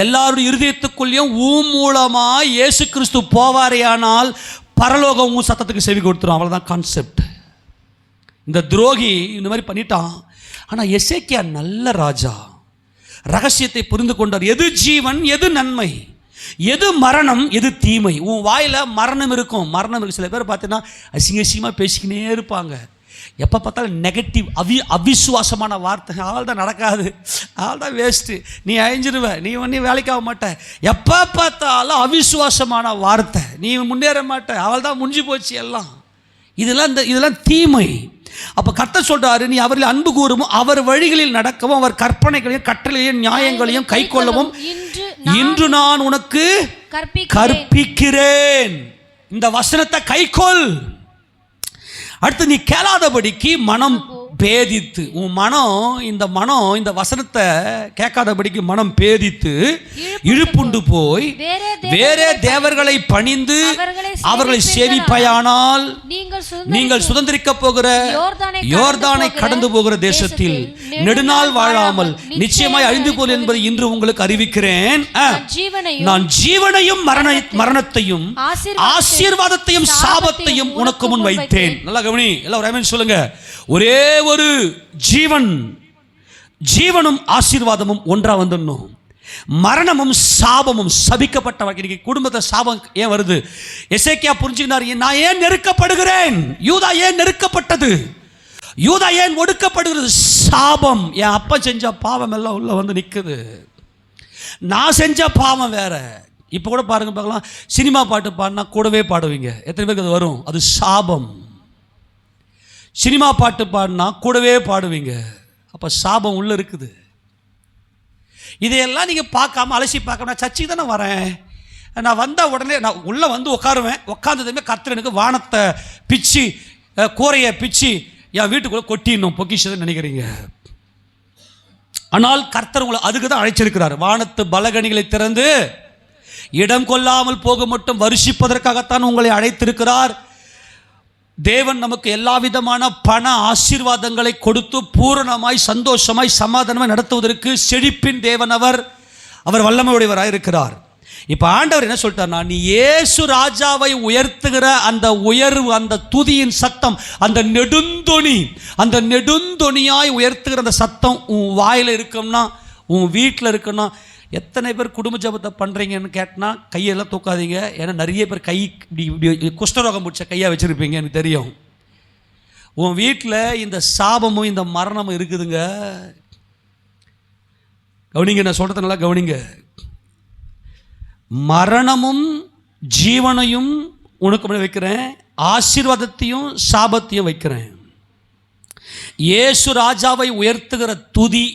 எல்லாருடைய இருதயத்துக்குள்ளேயும் மூலமா இயேசு கிறிஸ்து போவாரேயானால் பரலோகம் உன் சத்தத்துக்கு செவி கொடுத்துரும். அவ்வளோதான் கான்செப்ட். இந்த துரோகி இந்த மாதிரி பண்ணிட்டான். ஆனால் எசேக்கியா நல்ல ராஜா, ரகசியத்தை புரிந்து கொண்டார். எது ஜீவன், எது நன்மை, எது மரணம், எது தீமை. உன் வாயில் மரணம் இருக்கும். மரணம் இருக்கு. சில பேர் பார்த்தீங்கன்னா அசிங்கமாக பேசிக்கினே இருப்பாங்க. எப்போ பார்த்தாலும் நெகட்டிவ், அவிசுவாசமான வார்த்தை. அவள் தான் நடக்காது, அவள் தான் வேஸ்ட்டு, நீ அழிஞ்சிருவ, நீ ஒன்றும் வேலைக்காக மாட்ட. எப்போ பார்த்தாலும் அவிசுவாசமான வார்த்தை, நீ முன்னேற மாட்ட, அவள் தான் முடிஞ்சு போச்சு எல்லாம். இதெல்லாம் தீமை. அப்போ கர்த்தர் சொல்றாரு, நீ அவரில் அன்பு கூறும், அவர் வழிகளில் நடக்கவும், அவர் கற்பனைகளையும் கட்டளையும் நியாயங்களையும் கை கொள்ளவும் இன்று நான் உனக்கு கற்பிக்கிறேன். இந்த வசனத்தை கைக்கொள். அடுத்து, நீ கேளாதபடிக்கு மனம் பேதித்து, உன் மனம் இந்த வசனத்தை கேட்காதபடிக்கு மனம் பேதித்து இழுப்புண்டு போய் வேறே தேவர்களை பணிந்து அவர்களை சேவிப்பாயானால் நீங்கள் சுதந்திரிக்க போகிற யோர்தானை கடந்து போகிற தேசத்தில் நெடுநாள் வாழாமல் நிச்சயமாய் அழிந்து போல் என்பதை இன்று உங்களுக்கு அறிவிக்கிறேன். நான் ஜீவனையும் மரணத்தையும் ஆசீர்வாதத்தையும் சாபத்தையும் உனக்கு முன் வைத்தேன். நல்லா கவனி, எல்லாரும் ஆமென் சொல்லுங்க. ஒரே ஒரு ஜீவனும் ஆசீர்வாதமும் ஒன்றா வந்துடணும். மரணமும் சாபமும் சபிக்கப்பட்ட வாழ்க்கை. குடும்பத்தில் சாபம் ஏன் வருது? எசேக்கியா புரிஞ்சுக்கினார், நான் ஏன் நெருக்கப்படுகிறேன்? யூதா ஏன் நெருக்கப்பட்டது? யூதா ஏன் ஒடுக்கப்படுகிறது? சாபம். என் அப்பா செஞ்ச பாவம் எல்லாம் உள்ள வந்து நிற்குது. நான் செஞ்ச பாவம் வேற. இப்போ கூட பாருங்க பார்க்கலாம், சினிமா பாட்டு பாடினா கூடவே பாடுவீங்க. எத்தனை பேருக்கு அது வரும்? அது சாபம். சினிமா பாட்டு பாடினா கூடவே பாடுவீங்க. அப்போ சாபம் உள்ளே இருக்குது. இதையெல்லாம் நீங்கள் பார்க்காம அலசி பார்க்காம, நான் சர்ச்சைக்கு தானே வரேன், நான் வந்தால் உடனே நான் உள்ளே வந்து உட்காருவேன். உட்காந்ததுமே கர்த்தர் எனக்கு வானத்தை பிச்சு கூரையை பிச்சு என் வீட்டுக்குள்ளே கொட்டிடணும் பொக்கிஷன்னு நினைக்கிறீங்க. ஆனால் கர்த்தர் உங்களை அதுக்கு தான் அழைச்சிருக்கிறார். வானத்து பலகணிகளை திறந்து இடம் கொள்ளாமல் போக மட்டும் வருஷிப்பதற்காகத்தான் உங்களை அழைத்திருக்கிறார். தேவன் நமக்கு எல்லா விதமான பண ஆசீர்வாதங்களை கொடுத்து பூரணமாய் சந்தோஷமாய் சமாதானமாய் நடத்துவதற்கு செழிப்பின் தேவன் அவர் வல்லமையுடையவராக இருக்கிறார். இப்போ ஆண்டவர் என்ன சொல்லிட்டார்னா, நீ இயேசு ராஜாவை உயர்த்துகிற அந்த உயர்வு, அந்த துதியின் சத்தம், அந்த நெடுந்தொனியாய் உயர்த்துகிற அந்த சத்தம் உன் வாயில் இருக்கும்னா, உன் வீட்டில் இருக்குன்னா, எத்தனை பேர் குடும்ப ஜபத்தை பண்ணுறீங்கன்னு கேட்டால் கையெல்லாம் தூக்காதீங்க. ஏன்னா நிறைய பேர் கை இப்படி குஷ்டரோகம் முடிச்ச கையாக வச்சுருப்பீங்க, எனக்கு தெரியும். உன் வீட்டில் இந்த சாபமும் இந்த மரணமும் இருக்குதுங்க. கவனிங்க, நான் சொல்கிறத நல்லா கவனிங்க. மரணமும் ஜீவனையும் உனக்கு முன்னாடி வைக்கிறேன், ஆசீர்வாதத்தையும் சாபத்தையும் வைக்கிறேன். இயேசு ராஜாவை உயர்த்துகிற துதி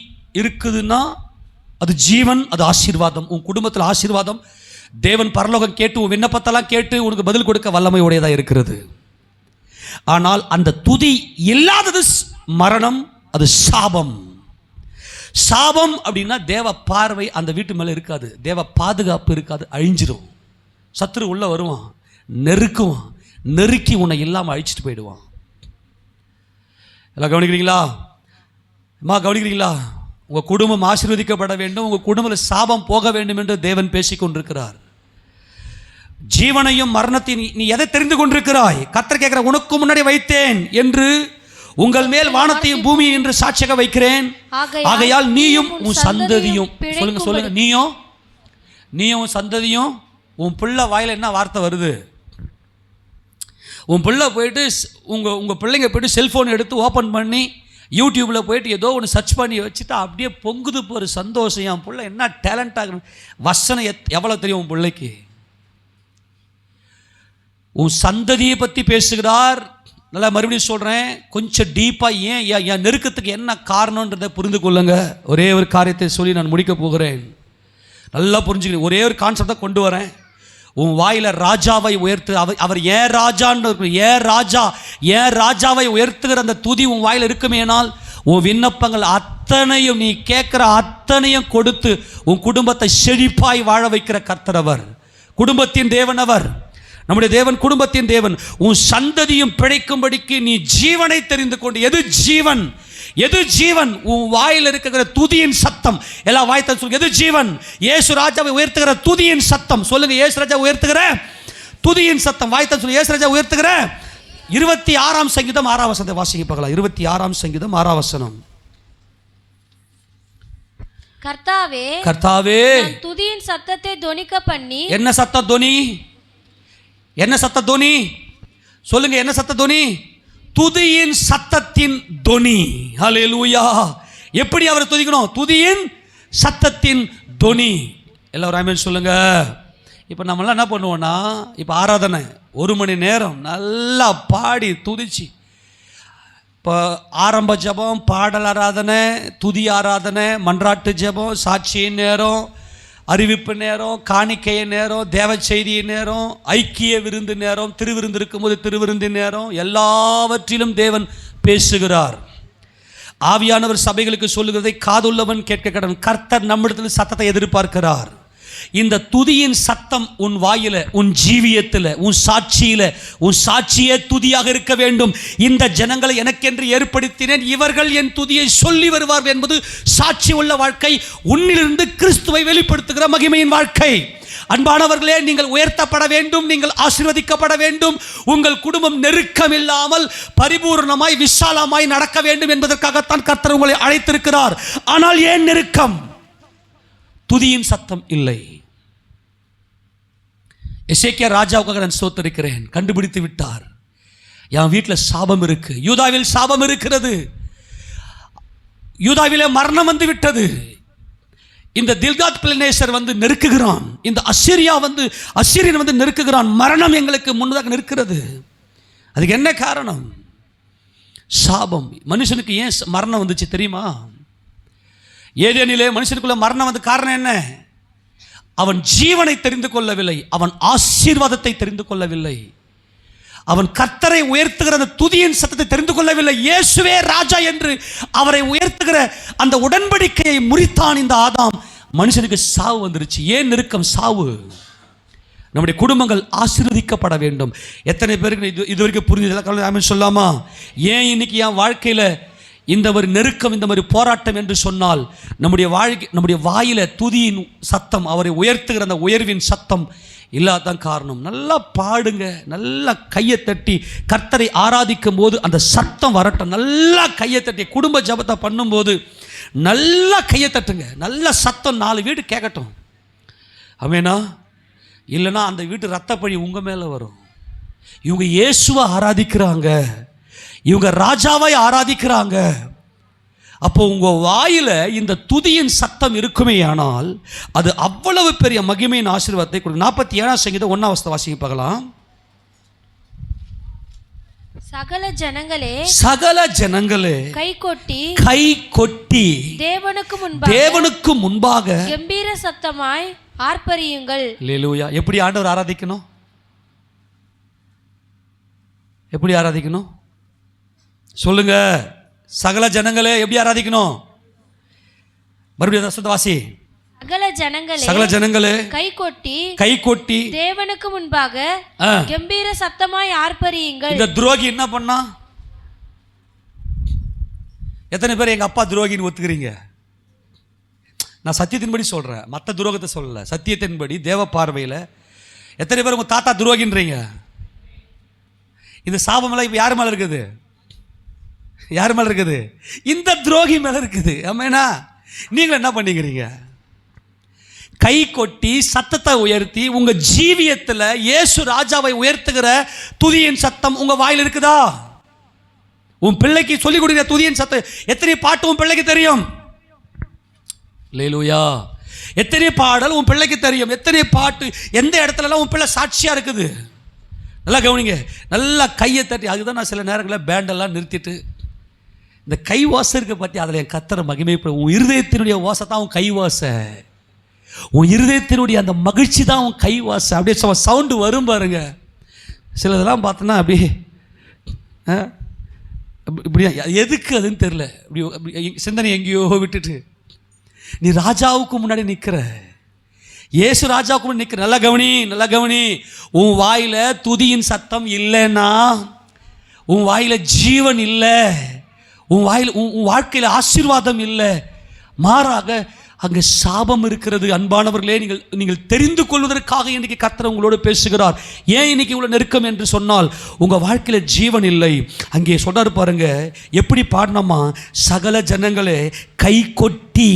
இருக்குதுன்னா அது ஜீவன், அது ஆசீர்வாதம். உன் குடும்பத்தில் ஆசீர்வாதம். தேவன் பரலோகம் கேட்டு உன் விண்ணப்பத்தெல்லாம் கேட்டு உனக்கு பதில் கொடுக்க வல்லமை உடையதாக இருக்கிறது. ஆனால் அந்த துதி இல்லாதது மரணம், அது சாபம். சாபம் அப்படின்னா தேவ பார்வை அந்த வீட்டு மேலே இருக்காது, தேவ பாதுகாப்பு இருக்காது, அழிஞ்சிடும். சத்துரு உள்ள வருவான், நெருக்குவான், நெருக்கி உன்னை இல்லாமல் அழிச்சிட்டு போயிடுவான். எல்லாம் கவனிக்கிறீங்களா? கவனிக்கிறீங்களா? உங்கள் குடும்பம் ஆசீர்வதிக்கப்பட வேண்டும், உங்கள் குடும்பத்தில் சாபம் போக வேண்டும் என்று தேவன் பேசிக்கொண்டிருக்கிறார். ஜீவனையும் மரணத்தையும் நீ எதை தெரிந்து கொண்டிருக்கிறாய்? கர்த்தர் கேட்கிற, உனக்கு முன்னாடி வைத்தேன் என்று உங்கள் மேல் வானத்தையும் பூமியை என்று சாட்சியாக வைக்கிறேன். ஆகையால் நீயும் உன் சந்ததியும், சொல்லுங்க, நீயும் உன் சந்ததியும். உன் பிள்ளை வாயில் என்ன வார்த்தை வருது? உன் பிள்ளை போயிட்டு உங்கள் பிள்ளைங்க போயிட்டு செல்ஃபோன் எடுத்து ஓப்பன் பண்ணி யூடியூப்பில் போயிட்டு ஏதோ ஒன்று சர்ச் பண்ணி வச்சுட்டு அப்படியே பொங்குது போகிற சந்தோஷம். என் பிள்ளை என்ன டேலண்டாக, வசனம் எவ்வளோ தெரியும் உன் பிள்ளைக்கு. உன் சந்ததியை பற்றி பேசுகிறார். நல்லா மறுபடியும் சொல்கிறேன், கொஞ்சம் டீப்பாக ஏன் என் நெருக்கத்துக்கு என்ன காரணன்றதை புரிந்து கொள்ளுங்க. ஒரே ஒரு காரியத்தை சொல்லி நான் முடிக்க போகிறேன். நல்லா புரிஞ்சுக்கிறேன். ஒரே ஒரு கான்செப்டை கொண்டு வரேன். உன் வாயில ராஜாவை உயர்த்து, அவர் ஏன் ராஜான்னு, ஏன் ராஜாவை உயர்த்துகிற அந்த துதி உன் வாயில் இருக்குமேனால் உன் விண்ணப்பங்கள் அத்தனையும், நீ கேட்குற அத்தனையும் கொடுத்து உன் குடும்பத்தை செழிப்பாய் வாழ வைக்கிற கர்த்தர் அவர். குடும்பத்தின் தேவன் அவர். நம்முடைய தேவன் குடும்பத்தின் தேவன். உன் சந்ததியும் பிழைக்கும்படிக்கு நீ ஜீவனை தெரிந்து கொண்டு, எது ஜீவன்? உன் வாயில் இருக்கிற துதியின் சத்தம். எல்லா வாய்த்த சொல்லுங்க, எது ஜீவன்? இயேசு ராஜாவை உயர்த்துகிற துதியின் சத்தம். சொல்லுங்க, இயேசு ராஜா உயர்த்துகிற துதியின் சத்தம். வாய்த்த சொல்லுங்க, இயேசு ராஜா உயர்த்துகிற. 26ஆம் சங்கீதம் 6ஆம் வசனத்தை வாசிக்க பார்க்கலாம். 26ஆம் சங்கீதம் 6ஆம் வசனம். கர்த்தாவே துதியின் சத்தத்தை தொனிக்க பண்ணி. என்ன சத்த தொனி? சொல்லுங்க, என்ன சத்த தொனி? துதியின் சத்தத்தின் தொனி. ஹல்லேலூயா. எப்படி அவரை துதிக்கணும்? துதியின் சத்தத்தின் தொனி. எல்லாரும் ஆமென் சொல்லுங்க. இப்போ நம்மளாம் என்ன பண்ணுவோன்னா, இப்போ ஆராதனை 1 மணி நேரம் நல்லா பாடி துதிச்சு, இப்போ ஆரம்ப ஜபம், பாடல் ஆராதனை, துதி ஆராதனை, மன்றாட்டு ஜபம், சாட்சியின் நேரம், அறிவிப்பு நேரம், காணிக்கை நேரம், தேவ செய்தி நேரம், ஐக்கிய விருந்து நேரம், திருவிருந்து இருக்கும்போது திருவிருந்து நேரம், எல்லாவற்றிலும் தேவன் பேசுகிறார். ஆவியானவர் சபைகளுக்கு சொல்லுகிறதை காதுள்ளவன் கேட்க கடவன். கர்த்தர் நம்மிடத்தில் சத்தத்தை எதிர்பார்க்கிறார். இந்த துதியின் சத்தம் உன் வாயில, உன் ஜீவியத்தில், உன் சாட்சியில, உன் சாட்சியே துதியாக இருக்க வேண்டும். இந்த ஜனங்களை எனக்கென்று ஏற்படுத்தினேன், இவர்கள் என் துதியை சொல்லி வருவார்கள் என்பது சாட்சி உள்ள வாழ்க்கை. உன்னிலிருந்து கிறிஸ்துவை வெளிப்படுத்துகிற மகிமையின் வாழ்க்கை. அன்பானவர்களே, நீங்கள் உயர்த்தப்பட வேண்டும், நீங்கள் ஆசீர்வதிக்கப்பட வேண்டும். உங்கள் குடும்பம் நெருக்கம் இல்லாமல் பரிபூர்ணமாய் விசாலமாய் நடக்க வேண்டும் என்பதற்காகத்தான் கர்த்தர் உங்களை அழைத்திருக்கிறார். ஆனால் ஏன் நெருக்கம்? துதியின் சத்தம் இல்லை. எசேக்கியா ராஜாவுக்காக நான் ஸ்தோத்திரிக்கிறேன், கண்டுபிடித்து விட்டார். என் வீட்டில் சாபம் இருக்கு, யூதாவில் சாபம் இருக்கிறது, யூதாவிலே மரணம் வந்து விட்டது. இந்த தில்காத் பிளனேசர் வந்து நெருக்குகிறான், இந்த அசீரியன் வந்து நெருக்குகிறான், மரணம் எங்களுக்கு முன்னதாக நிற்கிறது. அதுக்கு என்ன காரணம்? சாபம். மனுஷனுக்கு ஏன் மரணம் வந்துச்சு தெரியுமா? ஏதேனிலே மனுஷனுக்குள்ள மரணம் வந்து காரணம் என்ன? அவன் ஜீவனை தெரிந்து கொள்ளவில்லை, அவன் ஆசீர்வாதத்தை தெரிந்து கொள்ளவில்லை, அவன் கர்த்தரை உயர்த்துகிற அந்த துதியின் சத்தத்தை தெரிந்து கொள்ளவில்லை. இயேசுவே ராஜா என்று அவரை உயர்த்துகிற அந்த உடன்படிக்கையை முறித்தான் இந்த ஆதாம். மனுஷனுக்கு சாவு வந்துருச்சு. ஏன் நெருக்கம்? சாவு. நம்முடைய குடும்பங்கள் ஆசீர்வதிக்கப்பட வேண்டும். எத்தனை பேருக்கு இது வரைக்கும் புரிஞ்சு சொல்லாமா? ஏன் இன்னைக்கு என் வாழ்க்கையில் இந்த ஒரு நெருக்கம், இந்த மாதிரி போராட்டம் என்று சொன்னால், நம்முடைய வாயில துதியின் சத்தம், அவரை உயர்த்துகிற அந்த உயர்வின் சத்தம் இல்லாதான் காரணம். நல்லா பாடுங்க, நல்லா கையை தட்டி கர்த்தரை ஆராதிக்கும் போது அந்த சத்தம் வரட்டும். நல்லா கையை தட்டி குடும்ப ஜபத்தை பண்ணும்போது நல்லா கையை தட்டுங்க, நல்ல சத்தம் 4 வீடு கேட்கட்டும். ஆமெனா? இல்லைன்னா அந்த வீட்டு ரத்தப்பழி உங்க மேலே வரும். இவங்க இயேசுவை ஆராதிக்கிறாங்க, இவங்க ராஜாவை ஆராதிக்கிறாங்க. அப்போ உங்க வாயில இந்த துதியின் சத்தம் இருக்குமே ஆனால் அது அவ்வளவு பெரிய மகிமையின் ஆசீர்வாதத்தை கொடுக்கும். 47 சங்கீதம் 1 வாசிக்க பார்க்கலாம். சகல ஜனங்களே கை கொட்டி தேவனுக்கு முன்பாக கம்பீர சத்தமாய் ஆர்ப்பரியுங்கள். அல்லேலூயா. எப்படி ஆண்டவர் ஆராதிக்கணும்? எப்படி ஆராதிக்கணும் சொல்லுங்க? சகல ஜனங்களே எப்படி ஆராதிக்கணும்? மறுபடியும் வாசி. சகல ஜனங்களே கை கொட்டி தேவனுக்கு முன்பாக கம்பீர சத்தமாய் ஆர்ப்பரியுங்கள். இந்த துரோகி என்ன பண்ணா? எத்தனை பேர் எங்க அப்பா துரோகின்னு ஒத்துக்கிறீங்க? நான் சத்தியத்தின்படி சொல்றேன், மற்ற துரோகத்தை சொல்லல, சத்தியத்தின்படி தேவ பார்வையில் எத்தனை பேர் உங்க தாத்தா துரோகின்றீங்க? இந்த சாபமெல்லாம் இப்ப யார் மேல இருக்குது? யார் மேல இருக்குது? இந்த துரோகி மேல இருக்குது. ஆமெனா? நீங்க என்ன பண்ணிக்கிறீங்க? கை கொட்டி சத்தத்தை உயர்த்தி உங்க ஜீவியத்தில் இயேசு ராஜாவை உயர்த்துகிற துதியின் சத்தம் உங்க வாயில் இருக்குதா? உன் பிள்ளைக்கு சொல்லிக் கொடுக்கிற துதியின் சத்தம் எத்தனை பாட்டு உன் பிள்ளைக்கு தெரியும்? அல்லேலூயா. எத்தனை பாடல் உன் பிள்ளைக்கு தெரியும்? எத்தனை பாட்டு எந்த இடத்துலலாம் உன் பிள்ளை சாட்சியா இருக்குது? நல்லா கவனிங்க, நல்லா கையை தட்டி. அதுதான் நான் சில நேரங்களில் பேண்டெல்லாம் நிறுத்திட்டு இந்த கை வாசம் இருக்க பற்றி அதில் என் கர்த்தரை மகிமைப்படும். உன் இருதயத்தினுடைய வாசை தான் உன் கை வாசை, உன் இருதயத்தினுடைய அந்த மகிழ்ச்சி தான் உன் கை வாசை. அப்படியே சவுண்டு வரும் பாருங்க. சிலதெல்லாம் பார்த்தோன்னா அப்படியே இப்படி எதுக்கு அதுன்னு தெரில, இப்படி சிந்தனை எங்கேயோ விட்டுட்டு நீ ராஜாவுக்கு முன்னாடி நிற்கிற, இயேசு ராஜாவுக்கு முன்னாடி நிற்கிற. நல்லா கவனி, நல்லா கவனி. உன் வாயில துதியின் சத்தம் இல்லைன்னா, உன் வாயில ஜீவன் இல்லை, உன் வாயில் உன் வாழ்க்கையில் ஆசீர்வாதம் இல்லை, மாறாக அங்கே சாபம் இருக்கிறது. அன்பானவர்களே, நீங்கள் தெரிந்து கொள்வதற்காக இன்னைக்கு கர்த்தர் உங்களோடு பேசுகிறார். ஏன் இன்னைக்கு இவ்வளோ நெருக்கம் என்று சொன்னால் உங்கள் வாழ்க்கையில் ஜீவன் இல்லை. அங்கே சொல்றாரு பாருங்க, எப்படி பாடணுமா? சகல ஜனங்களே கை கொட்டி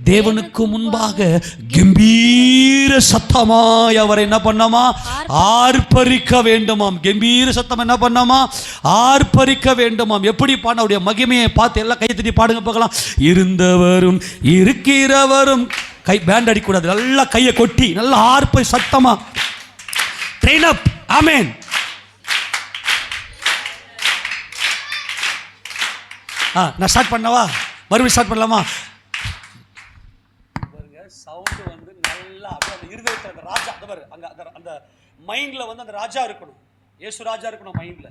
தேவனுக்கு முன்பாக கம்பீர சத்தமாய் அவரை என்ன பண்ணாமா? ஆர்ப்பரிக்க வேண்டுமாம். கம்பீர சத்தம் என்ன பண்ணாமா? ஆர்ப்பரிக்க வேண்டுமாம். எப்படி பாட? அவருடைய மகிமையை பார்த்து எல்லாம் கை தட்டி பாடுங்க பார்க்கலாம். இருந்தவரும் இருக்கிறவரும் கை பேண்ட் அடிக்கூடாது, நல்லா கையை கொட்டி நல்லா ஆர்ப்பரி சத்தமா ட்ரெயின் அப். ஆமென். நான் ஸ்டார்ட் பண்ணவா? மறுபடியும் ஸ்டார்ட் பண்ணலாமா? சவுண்டு வந்து நல்லா அந்த இருதயத்தில் அந்த ராஜா, அந்த மைண்ட்ல வந்து அந்த ராஜா இருக்கணும், இயேசு ராஜா இருக்கணும் மைண்ட்ல.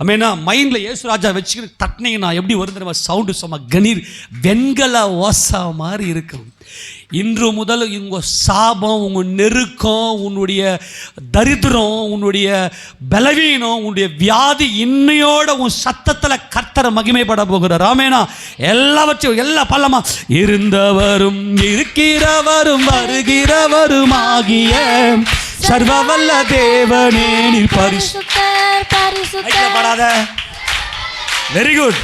ஆமேனா. மைண்டில் இயேசு ராஜா வச்சுக்கிட்டு தட்டினீங்கன்னா எப்படி வரும் தெரியுமா? சவுண்டு சும்மா கணீர் வெண்கல ஓசா மாதிரி இருக்கும். இன்று முதல் உங்கள் சாபம், உங்கள் நெருக்கம், உன்னுடைய தரித்திரம், உன்னுடைய பலவீனம், உன்னுடைய வியாதி இன்னையோட உன் சத்தத்தில் கர்த்தரை மகிமைப்பட போகிறார். ஆமேனா. எல்லாவற்றையும் எல்லா பள்ளமா இருந்தவரும் இருக்கிறவரும் வருகிறவரும் ஆகிய சர்வவல்ல தேவனே நீர் பரிசுத்தர் பரிசுத்தர். Very good.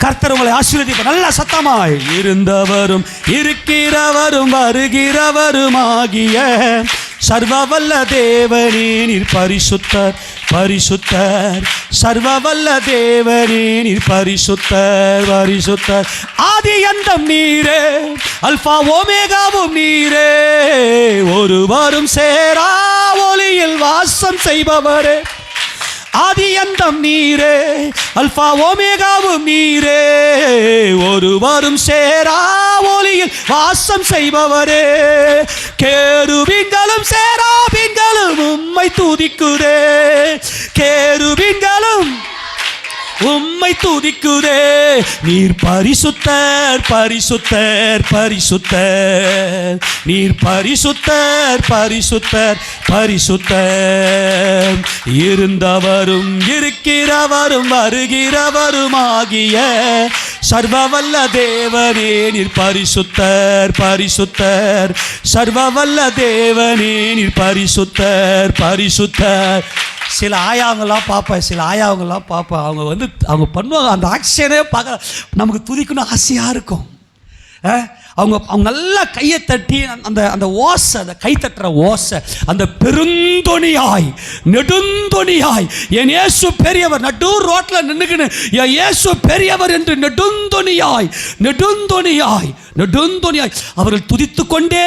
கர்த்தர் உங்களை ஆசீர்வதிப்பார். நல்ல சத்தமாய் இருந்தவரும் இருக்கிறவரும் வருகிறவரும் ஆகிய சர்வவல்ல தேவனே நீர் பரிசுத்தர் பரிசுத்தர். சர்வவல்ல தேவனே நீர் பரிசுத்தர் பரிசுத்தர். ஆதி அந்தம் நீரே, அல்பா ஓமேகாவும் நீரே, ஒருவரும் சேரா ஒளியில் வாசம் செய்பவரே. ஆதி அந்தம் நீரே, அல்பா ஓமேகாவும் நீரே, ஒருவரும் சேரா ஒளியில் வாசம் செய்பவரே. கேருபீன்களும் சேராபீன்களும் உம்மை துதிக்குதே, கேருபீன்களும் உம்மை துதிக்குதே. நீர் பரிசுத்தர் பரிசுத்தர் பரிசுத்தர். நீர் பரிசுத்தர் பரிசுத்தர் பரிசுத்தர். இருந்தவரும் இருக்கிறவரும் வருகிறவரும் ஆகிய சர்வவல்ல தேவனே நீர் பரிசுத்தர் பரிசுத்தர். சர்வவல்ல தேவனே நீர் பரிசுத்தர் பரிசுத்தர். சில ஆயாவங்களாம் பார்ப்பேன், சில ஆயாவங்களாம் பார்ப்பேன். அவங்க பண்ணுவாங்க அந்த ஆக்ஷனே பார்க்க நமக்கு துதிக்கணும் ஆசையாக இருக்கும். அவங்க நல்லா கையை தட்டி அந்த ஓசை, அந்த கை தட்டுற ஓசை, அந்த பெருந்தொனியாய் நெடுந்தொனியாய் என் இயேசு பெரியவர், நடு ரோட்டில் நின்றுக்கின்னு என் இயேசு பெரியவர் என்று நெடுந்தொனியாய் நெடுந்தொனியாய் நெடுந்தொனியாய் அவர்கள் துதித்து கொண்டே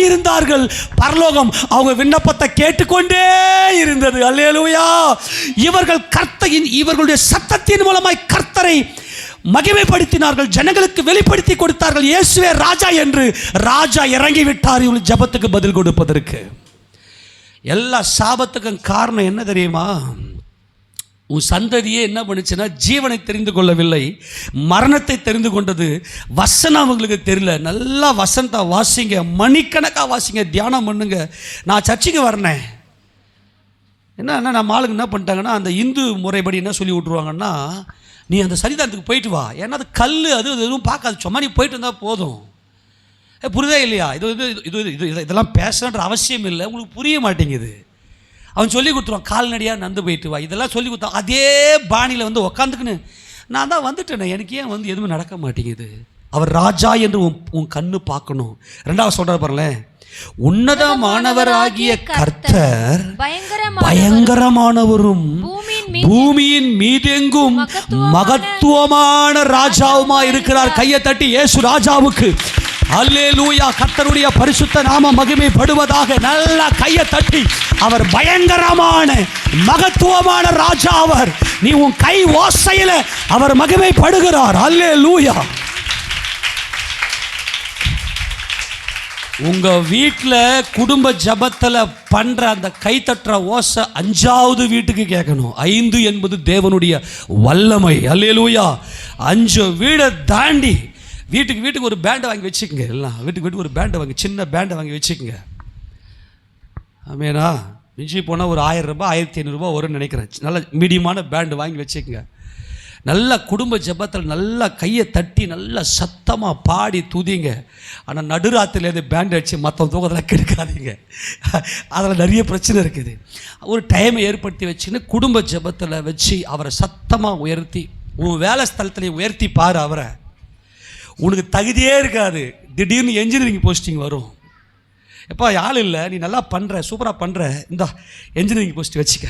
இருந்தார்கள். பரலோகம் அவங்க விண்ணப்பத்தை கேட்டுக்கொண்டே இருந்தது. அல்லேலூயா. இவர்களுடைய சத்தத்தின் மூலமாய் கர்த்தரை மகிமைப்படுத்தினார்கள், ஜனங்களுக்கு வெளிப்படுத்தி கொடுத்தார்கள். இயேசுவே ராஜா என்று ராஜா இறங்கிவிட்டார் இவர்கள் ஜெபத்துக்கு பதில் கொடுப்பதற்கு. எல்லா சாபத்துக்கும் காரணம் என்ன தெரியுமா? உன் சந்ததியே என்ன பண்ணுச்சுன்னா ஜீவனை தெரிந்து கொள்ளவில்லை, மரணத்தை தெரிந்து கொண்டது. வசனம் அவங்களுக்கு தெரியல. நல்லா வசனத்தை வாசிங்க, மணிக்கணக்காக வாசிங்க, தியானம் பண்ணுங்க. நான் சர்ச்சுக்கு வரனேன் என்ன நம்ம ஆளுங்க என்ன பண்ணிட்டாங்கன்னா அந்த இந்து முறைப்படி என்ன சொல்லி விட்ருவாங்கன்னா, நீ அந்த சரிதானத்துக்கு போயிட்டு வா, ஏன்னா அது கல் அது எதுவும் பார்க்காது, சும்மா நீ போயிட்டு வந்தால் போதும். புரியுதா இல்லையா? இதெல்லாம் பேசணுன்ற அவசியம் இல்லை, உங்களுக்கு புரிய மாட்டேங்குது. அவன் சொல்லி கொடுத்துருவான், கால்நடியாக நந்து போயிட்டு வா, இதெல்லாம் சொல்லி கொடுத்தான். அதே பாணியில் உக்காந்துக்குன்னு நான் தான் வந்துட்டேனே, எனக்கு ஏன் எதுவுமே நடக்க மாட்டேங்குது. அவர் ராஜா என்று உன் கண்ணு பார்க்கணும். ரெண்டாவது சொல்கிற பாருங்களேன், உன்னதமானவராகிய கர்த்தர் பயங்கரமானவரும் பூமியின் மீதெங்கும் மகத்துவமான ராஜாவுமா இருக்கிறார். கையை தட்டி இயேசு ராஜாவுக்கு அல்லேலூயா. கர்த்தருடைய பரிசுத்த நாம மகிமைப்படுவதாக. நல்லா கையை தட்டி, அவர் பயங்கரமான மகத்துவமான ராஜா. அவர் நீ உன் கை ஓசையில அவர் மகிமைப்படுகிறார். அல்லேலூயா. உங்கள் வீட்டில் குடும்ப ஜபத்தில் பண்ணுற அந்த கைத்தட்டுற ஓசை 5வது வீட்டுக்கு கேட்கணும். 5 என்பது தேவனுடைய வல்லமை. அல்லேலூயா. 5 வீடை தாண்டி வீட்டுக்கு ஒரு பேண்டை வாங்கி வச்சுக்கோங்க. எல்லாம் வீட்டுக்கு ஒரு பேண்டை வாங்கி, சின்ன பேண்டை வாங்கி வச்சுக்கோங்க. ஆமேனா. மிஞ்சி போனால் ஒரு 1000 ரூபாய் 1500 ரூபாய் வரும்னு நினைக்கிறேன். நல்ல மீடியமான பேண்டு வாங்கி வச்சுக்கோங்க. நல்ல குடும்ப ஜெபத்தில் நல்லா கையை தட்டி நல்லா சத்தமாக பாடி துதிங்க. ஆனால் நடுராத்திரிலேருந்து பேண்ட் அடித்து மற்ற தூக்கத்தில் கெடுக்காதீங்க. அதில் நிறைய பிரச்சனை இருக்குது. ஒரு டைமை ஏற்படுத்தி வச்சுன்னு குடும்ப ஜெபத்தில் வச்சு அவரை சத்தமாக உயர்த்தி, உன் வேலை ஸ்தலத்தில் உயர்த்தி பாரு. அவரை உனக்கு தகுதியே இருக்காது, திடீர்னு என்ஜினியரிங் போஸ்டிங் வரும். எப்போ ஆள் இல்லை, நீ நல்லா பண்ணுற, சூப்பராக பண்ணுற, இந்த என்ஜினியரிங் போஸ்ட் வச்சுக்க,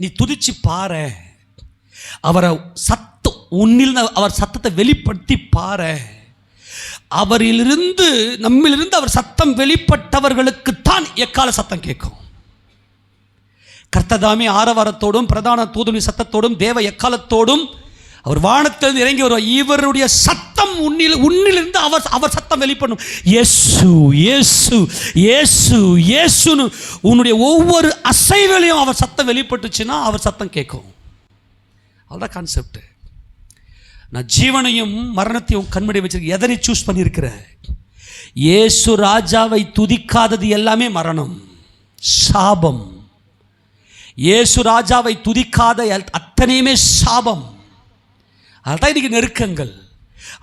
நீ துதிச்சு பாரு. அவரை உன்னில் அவர் சத்தத்தை வெளிப்படுத்தி பாரு. அவரிலிருந்து நம்மிலிருந்து அவர் சத்தம் வெளிப்பட்டவர்களுக்குத்தான் எக்கால சத்தம் கேட்கும். கர்த்ததாமே ஆரவாரத்தோடும் பிரதான தூதனின் சத்தத்தோடும் தேவ எக்காலத்தோடும் அவர் வானத்திலிருந்து இறங்கி வருவார். இவருடைய சத்தம் உன்னிலிருந்து அவர் சத்தம் வெளிப்படும். இயேசு இயேசு இயேசு இயேசுன்னு உன்னுடைய ஒவ்வொரு அசைவிலையும் அவர் சத்தம் வெளிப்பட்டுச்சுன்னா அவர் சத்தம் கேட்கும். அதுதான் கான்செப்ட். நான் ஜீவனையும் மரணத்தையும் கண்மடி வச்சிருக்க. எதனை சூஸ் பண்ணியிருக்கிற? இயேசு ராஜாவை துதிக்காதது எல்லாமே மரணம், சாபம். இயேசு ராஜாவை துதிக்காத அத்தனையுமே சாபம். அதுதான் இன்னைக்கு நெருக்கங்கள்.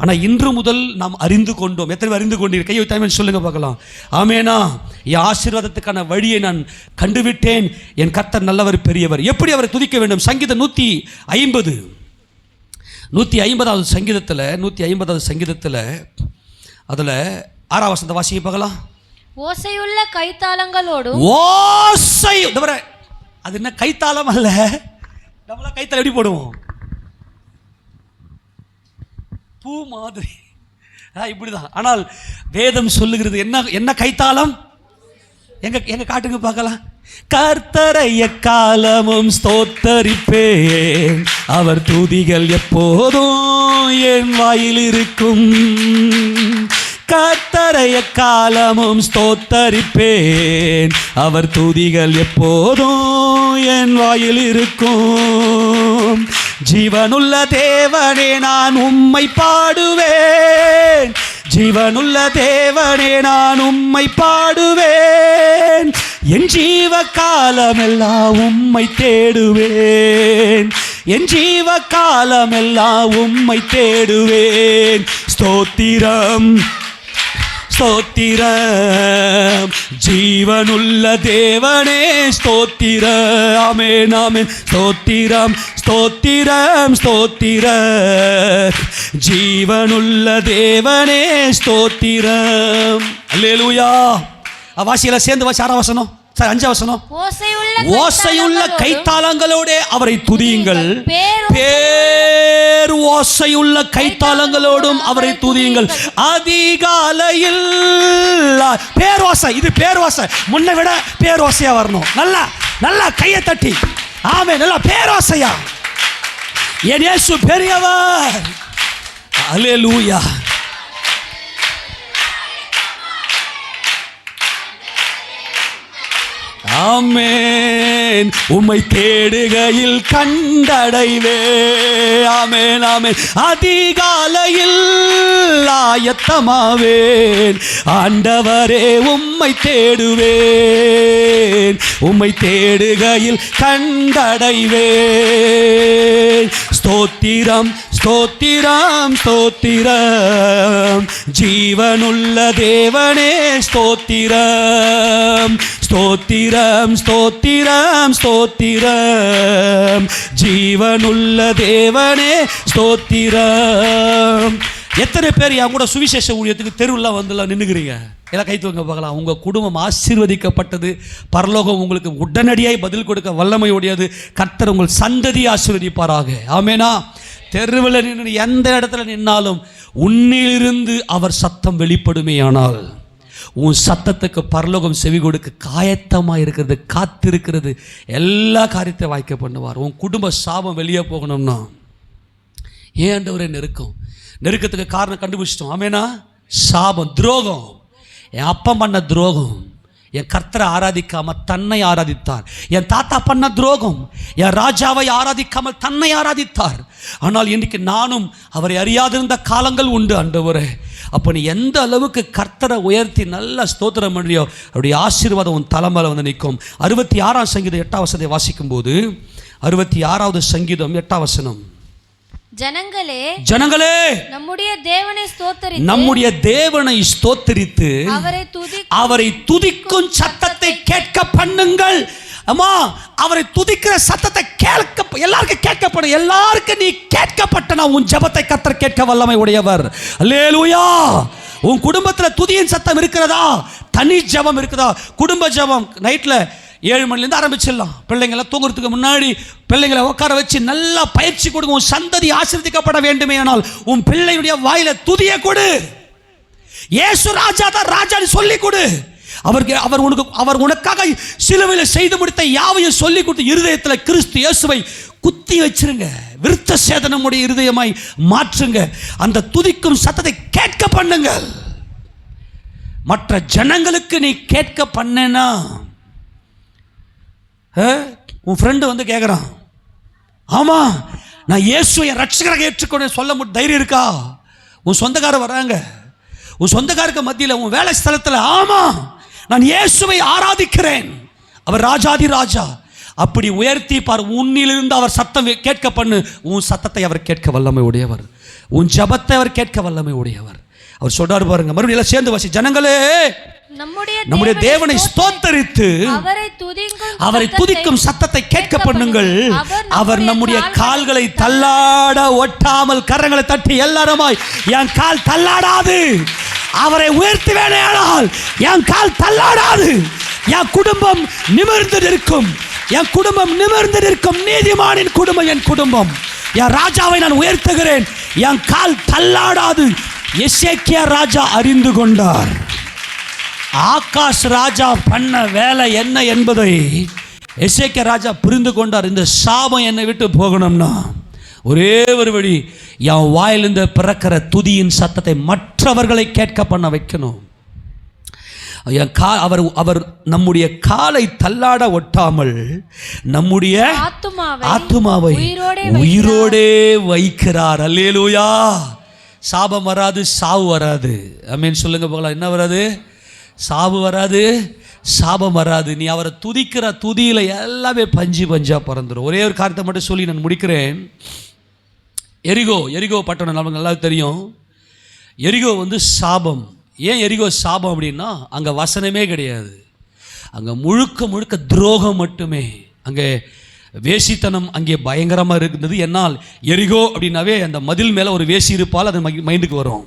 ஆனால் இன்று முதல் நாம் அறிந்து கொண்டோம். எத்தனை அறிந்து கொண்டீர்கள்? கையை தாய்மன் சொல்லுங்க பார்க்கலாம். ஆமேனா? என் ஆசீர்வாதத்துக்கான வழியை நான் கண்டுவிட்டேன். என் கர்த்தர் நல்லவர், பெரியவர். எப்படி அவரை துதிக்க வேண்டும்? சங்கீதம் 150வது சங்கீதத்தில் 150வது சங்கீதத்தில் அதில் 6ஆம் வசனத்தை வாசிக்க பார்க்கலாம். ஓசையுள்ள கைத்தாளங்களோடும். ஓசை, அது என்ன கைத்தாளம் அல்ல. நம்மளாம் கைத்தாளம் எப்படி போடுவோம்? பூ மாதிரி இப்படிதான். ஆனால் வேதம் சொல்லுகிறது என்ன கைத்தாளம்? எங்க காட்டுங்க பார்க்கலாம். கர்த்தரை எக்காலமும் ஸ்தோத்தரிப்பேன், அவர் துதிகள் எப்போதும் என் வாயில் இருக்கும். கர்த்தரை எக்காலமும் ஸ்தோத்தரிப்பேன், அவர் துதிகள் எப்போதும் என் வாயில் இருக்கும். ஜீவனுள்ள தேவனே நான் உம்மை பாடுவேன், ஜீவனுள்ள தேவனே நான் உம்மை பாடுவேன். என் ஜீவ காலமெல்லாம் உம்மை தேடுவேன், என் ஜீவ காலமெல்லாம் உம்மை தேடுவேன். ஸ்தோத்திரம் ஸ்தோத்திரம் ஜீவனுள்ள தேவனே ஸ்தோத்திரம். ஆமென் ஆமென். ஸ்தோத்திரம் ஸ்தோத்திரம் ஸ்தோத்திரம் ஜீவனுள்ள தேவனே ஸ்தோத்திரம். அல்லேலூயா. வாசியெல்லாம் சேர்ந்து வாசி. 6ஆம் வசனம், 5ஆம் வசனம். ஓசையுள்ள கைத்தாளங்களோட அவரை துதியுங்கள், பேர் ஓசையுள்ள கைத்தாளங்களோடும் அவரை துதியுங்கள். அதிகாலையில் பேரோசை, இது பேரோசை. முன்ன விட பேரோசையா வரணும். நல்லா நல்லா கையை தட்டி ஆமென். நல்லா பேரோசையா. என் இயேசு பெரியவர். அல்லேலூயா. ஆமென். உம்மை தேடுகையில் கண்டடைவே. ஆமென் ஆமென். அதிகாலையில் ஆயத்தமாவேன், ஆண்டவரே உம்மை தேடுவேன், உம்மை தேடுகையில் கண்டடைவேன். ஸ்தோத்திரம் ஸ்தோத்திரம் ஸ்தோத்திரம் ஜீவனுள்ள தேவனே ஸ்தோத்திரம். ஸ்தோத்திரம் ஸ்தோத்திரம் ஸ்தோத்திரம் ஜீவனுள்ள தேவனே ஸ்தோத்திரம். எத்தனை பேர் என் கூட சுவிசேஷ ஊழியத்துக்கு தெருவில் வந்துலாம் நின்றுக்கிறீங்க? எல்லாம் கை தூங்க பார்க்கலாம். உங்கள் குடும்பம் ஆசீர்வதிக்கப்பட்டது. பரலோகம் உங்களுக்கு உடனடியாய் பதில் கொடுக்க வல்லமையுடையது. கர்த்தர் உங்கள் சந்ததி ஆசீர்வதிப்பாராக. ஆமேனா? தெருவில் நின்று எந்த இடத்துல நின்னாலும் உன்னிலிருந்து அவர் சத்தம் வெளிப்படுமேயானால் உன் சத்தத்துக்கு பரலோகம் செவி கொடுக்க காயத்தமாக இருக்கிறது, காத்திருக்கிறது. எல்லா காரியத்தை வாய்க்க பண்ணுவார். உன் குடும்ப சாபம் வெளியே போகணும்னா ஏன் ஆண்டவரே நெருக்கத்துக்கு காரணம் கண்டுபிடிச்சிட்டோம். ஆமேனா? சாபம், துரோகம். என் அப்பா பண்ண துரோகம். என் கர்த்தரை ஆராதிக்காம தன்னை ஆராதித்தார். என் தாத்தா பண்ண துரோகம். என் ராஜாவை ஆராதிக்காமல் தன்னை ஆராதித்தார். ஆனால் இன்றைக்கு நானும் அவரை அறியாதிருந்த காலங்கள் உண்டு ஆண்டவரே. அப்போ நீ எந்த அளவுக்கு கர்த்தரை உயர்த்தி நல்ல ஸ்தோத்திரம் பண்றியோ அவருடைய ஆசீர்வாதம் உன் தலைமையில் வந்து நிற்கும். 66ஆம் சங்கீதம் 8ஆம் வசனத்தை வாசிக்கும் போது 66வது சங்கீதம் 8ஆம் வசனம். ஜனங்களே நம்முடைய தேவனை ஸ்தோத்தரித்து அவரை துதிக்கும் சத்தத்தை கேட்க பண்ணுங்கள். அம்மா, அவரை துதிக்கிற சத்தத்தை கேட்க எல்லாருக்கும் கேட்கப்படும். எல்லாருக்கும் நீ கேட்கப்பட்டனா உன் ஜெபத்தை கர்த்தர் கேட்க வல்லமை உடையவர். அல்லேலூயா. உன் குடும்பத்தில் துதியின் சத்தம் இருக்கிறதா? தனி ஜெபம் இருக்குதா? குடும்ப ஜெபம் நைட்டில் 7 மணிலேருந்து ஆரம்பிச்சிடலாம். பிள்ளைங்களை தூங்குறதுக்கு முன்னாடி பிள்ளைங்களை உட்கார வச்சு நல்லா பயிற்சி கொடுங்க. உன் சந்ததி ஆசீர்வதிக்கப்பட வேண்டுமே ஆனால் உன் பிள்ளையுடைய வாயில துதிய கொடு. இயேசு ராஜா தான் ராஜான்னு சொல்லி கொடு. அவர் உனக்காக சிலுவையில் செய்து முடித்த யாவையும் சொல்லி கொடுத்து இருதயத்தில் கிறிஸ்து இயேசுவை குத்தி வச்சிருங்க. விருத்த சேதனமுடைய இருதயமாய் மாற்றுங்க. அந்த துதிக்கும் சத்தத்தை கேட்க பண்ணுங்கள். மற்ற ஜனங்களுக்கு நீ கேட்க பண்ணனா, உன் ஃப்ரெண்டு வந்து கேட்குறான், ஆமாம் நான் இயேசுவை என் ரட்சகராக ஏற்றுக்கொண்டு சொல்ல தைரியம் இருக்கா? உன் சொந்தக்காரர் வராங்க, உன் சொந்தக்காரருக்கு மத்தியில், உன் வேலை ஸ்தலத்தில், ஆமா நான் இயேசுவை ஆராதிக்கிறேன், அவர் ராஜாதி ராஜா, அப்படி உயர்த்தி பார். உன்னிலிருந்து அவர் சத்தம் கேட்க பண்ணு. உன் சத்தத்தை அவர் கேட்க வல்லமை உடையவர், உன் ஜபத்தை அவர் கேட்க வல்லமை உடையவர். அவர் சொல்றாரு பாருங்க, மறுபடியும் சேர்ந்து வாசி. ஜனங்களே, நம்முடைய தேவனை ஸ்தோத்தரித்து அவரை துதிக்கும் சத்தத்தை கேட்க பண்ணுங்கள். அவர் நம்முடைய கால்களை தள்ளாட ஒட்டாமல், கரங்களை தட்டி எல்லாருமாய், என் கால் தள்ளாடாது, அவரை உயர்த்துவேனால் என் கால் தள்ளாடாது, என் குடும்பம் நிமிர்ந்து நிற்கும், என் குடும்பம் நிமிர்ந்து நிற்கும், நீதிமானின் குடும்பம் என் குடும்பம், என் ராஜாவை நான் உயர்த்துகிறேன், என் கால் தள்ளாடாது. எசேக்கியா ராஜா அறிந்து கொண்டார். ஆகாஷ் ராஜா பண்ண வேலை என்ன என்பதை எசேக்கியா ராஜா புரிந்து கொண்டார். இந்த சாபம் என்னை விட்டு போகணும்னா ஒரே ஒரு வழி, என் வாயிலிருந்து பிறக்கிற துதியின் சத்தத்தை மற்றவர்களை கேட்க பண்ண வைக்கணும். அவர் நம்முடைய காலை தள்ளாட ஒட்டாமல் நம்முடைய ஆத்துமாவை உயிரோடே வைக்கிறார். அல்லேலூயா. சாபம் வராது, சாவு வராது. ஆமென் சொல்லுங்க போகலாம். என்ன வராது? சாவு வராது, சாபம் வராது. நீ அவரை துதிக்கிற துதியில் எல்லாமே பஞ்சு பஞ்சா பறந்துடும். ஒரே ஒரு காரியத்தை மட்டும் சொல்லி நான் முடிக்கிறேன். எரிகோ பட்டணம் நமக்கு நல்லா தெரியும். எரிகோ சாபம். ஏன் எரிகோ சாபம் அப்படின்னா, அங்கே வசனமே கிடையாது, அங்கே முழுக்க துரோகம் மட்டுமே. அங்கே வேசித்தனம் அங்கே பயங்கரமாக இருந்தது. என்னால் எரிகோ அப்படின்னாவே அந்த மதில் மேலே ஒரு வேசி இருப்பால் அது மைண்டுக்கு வரும்.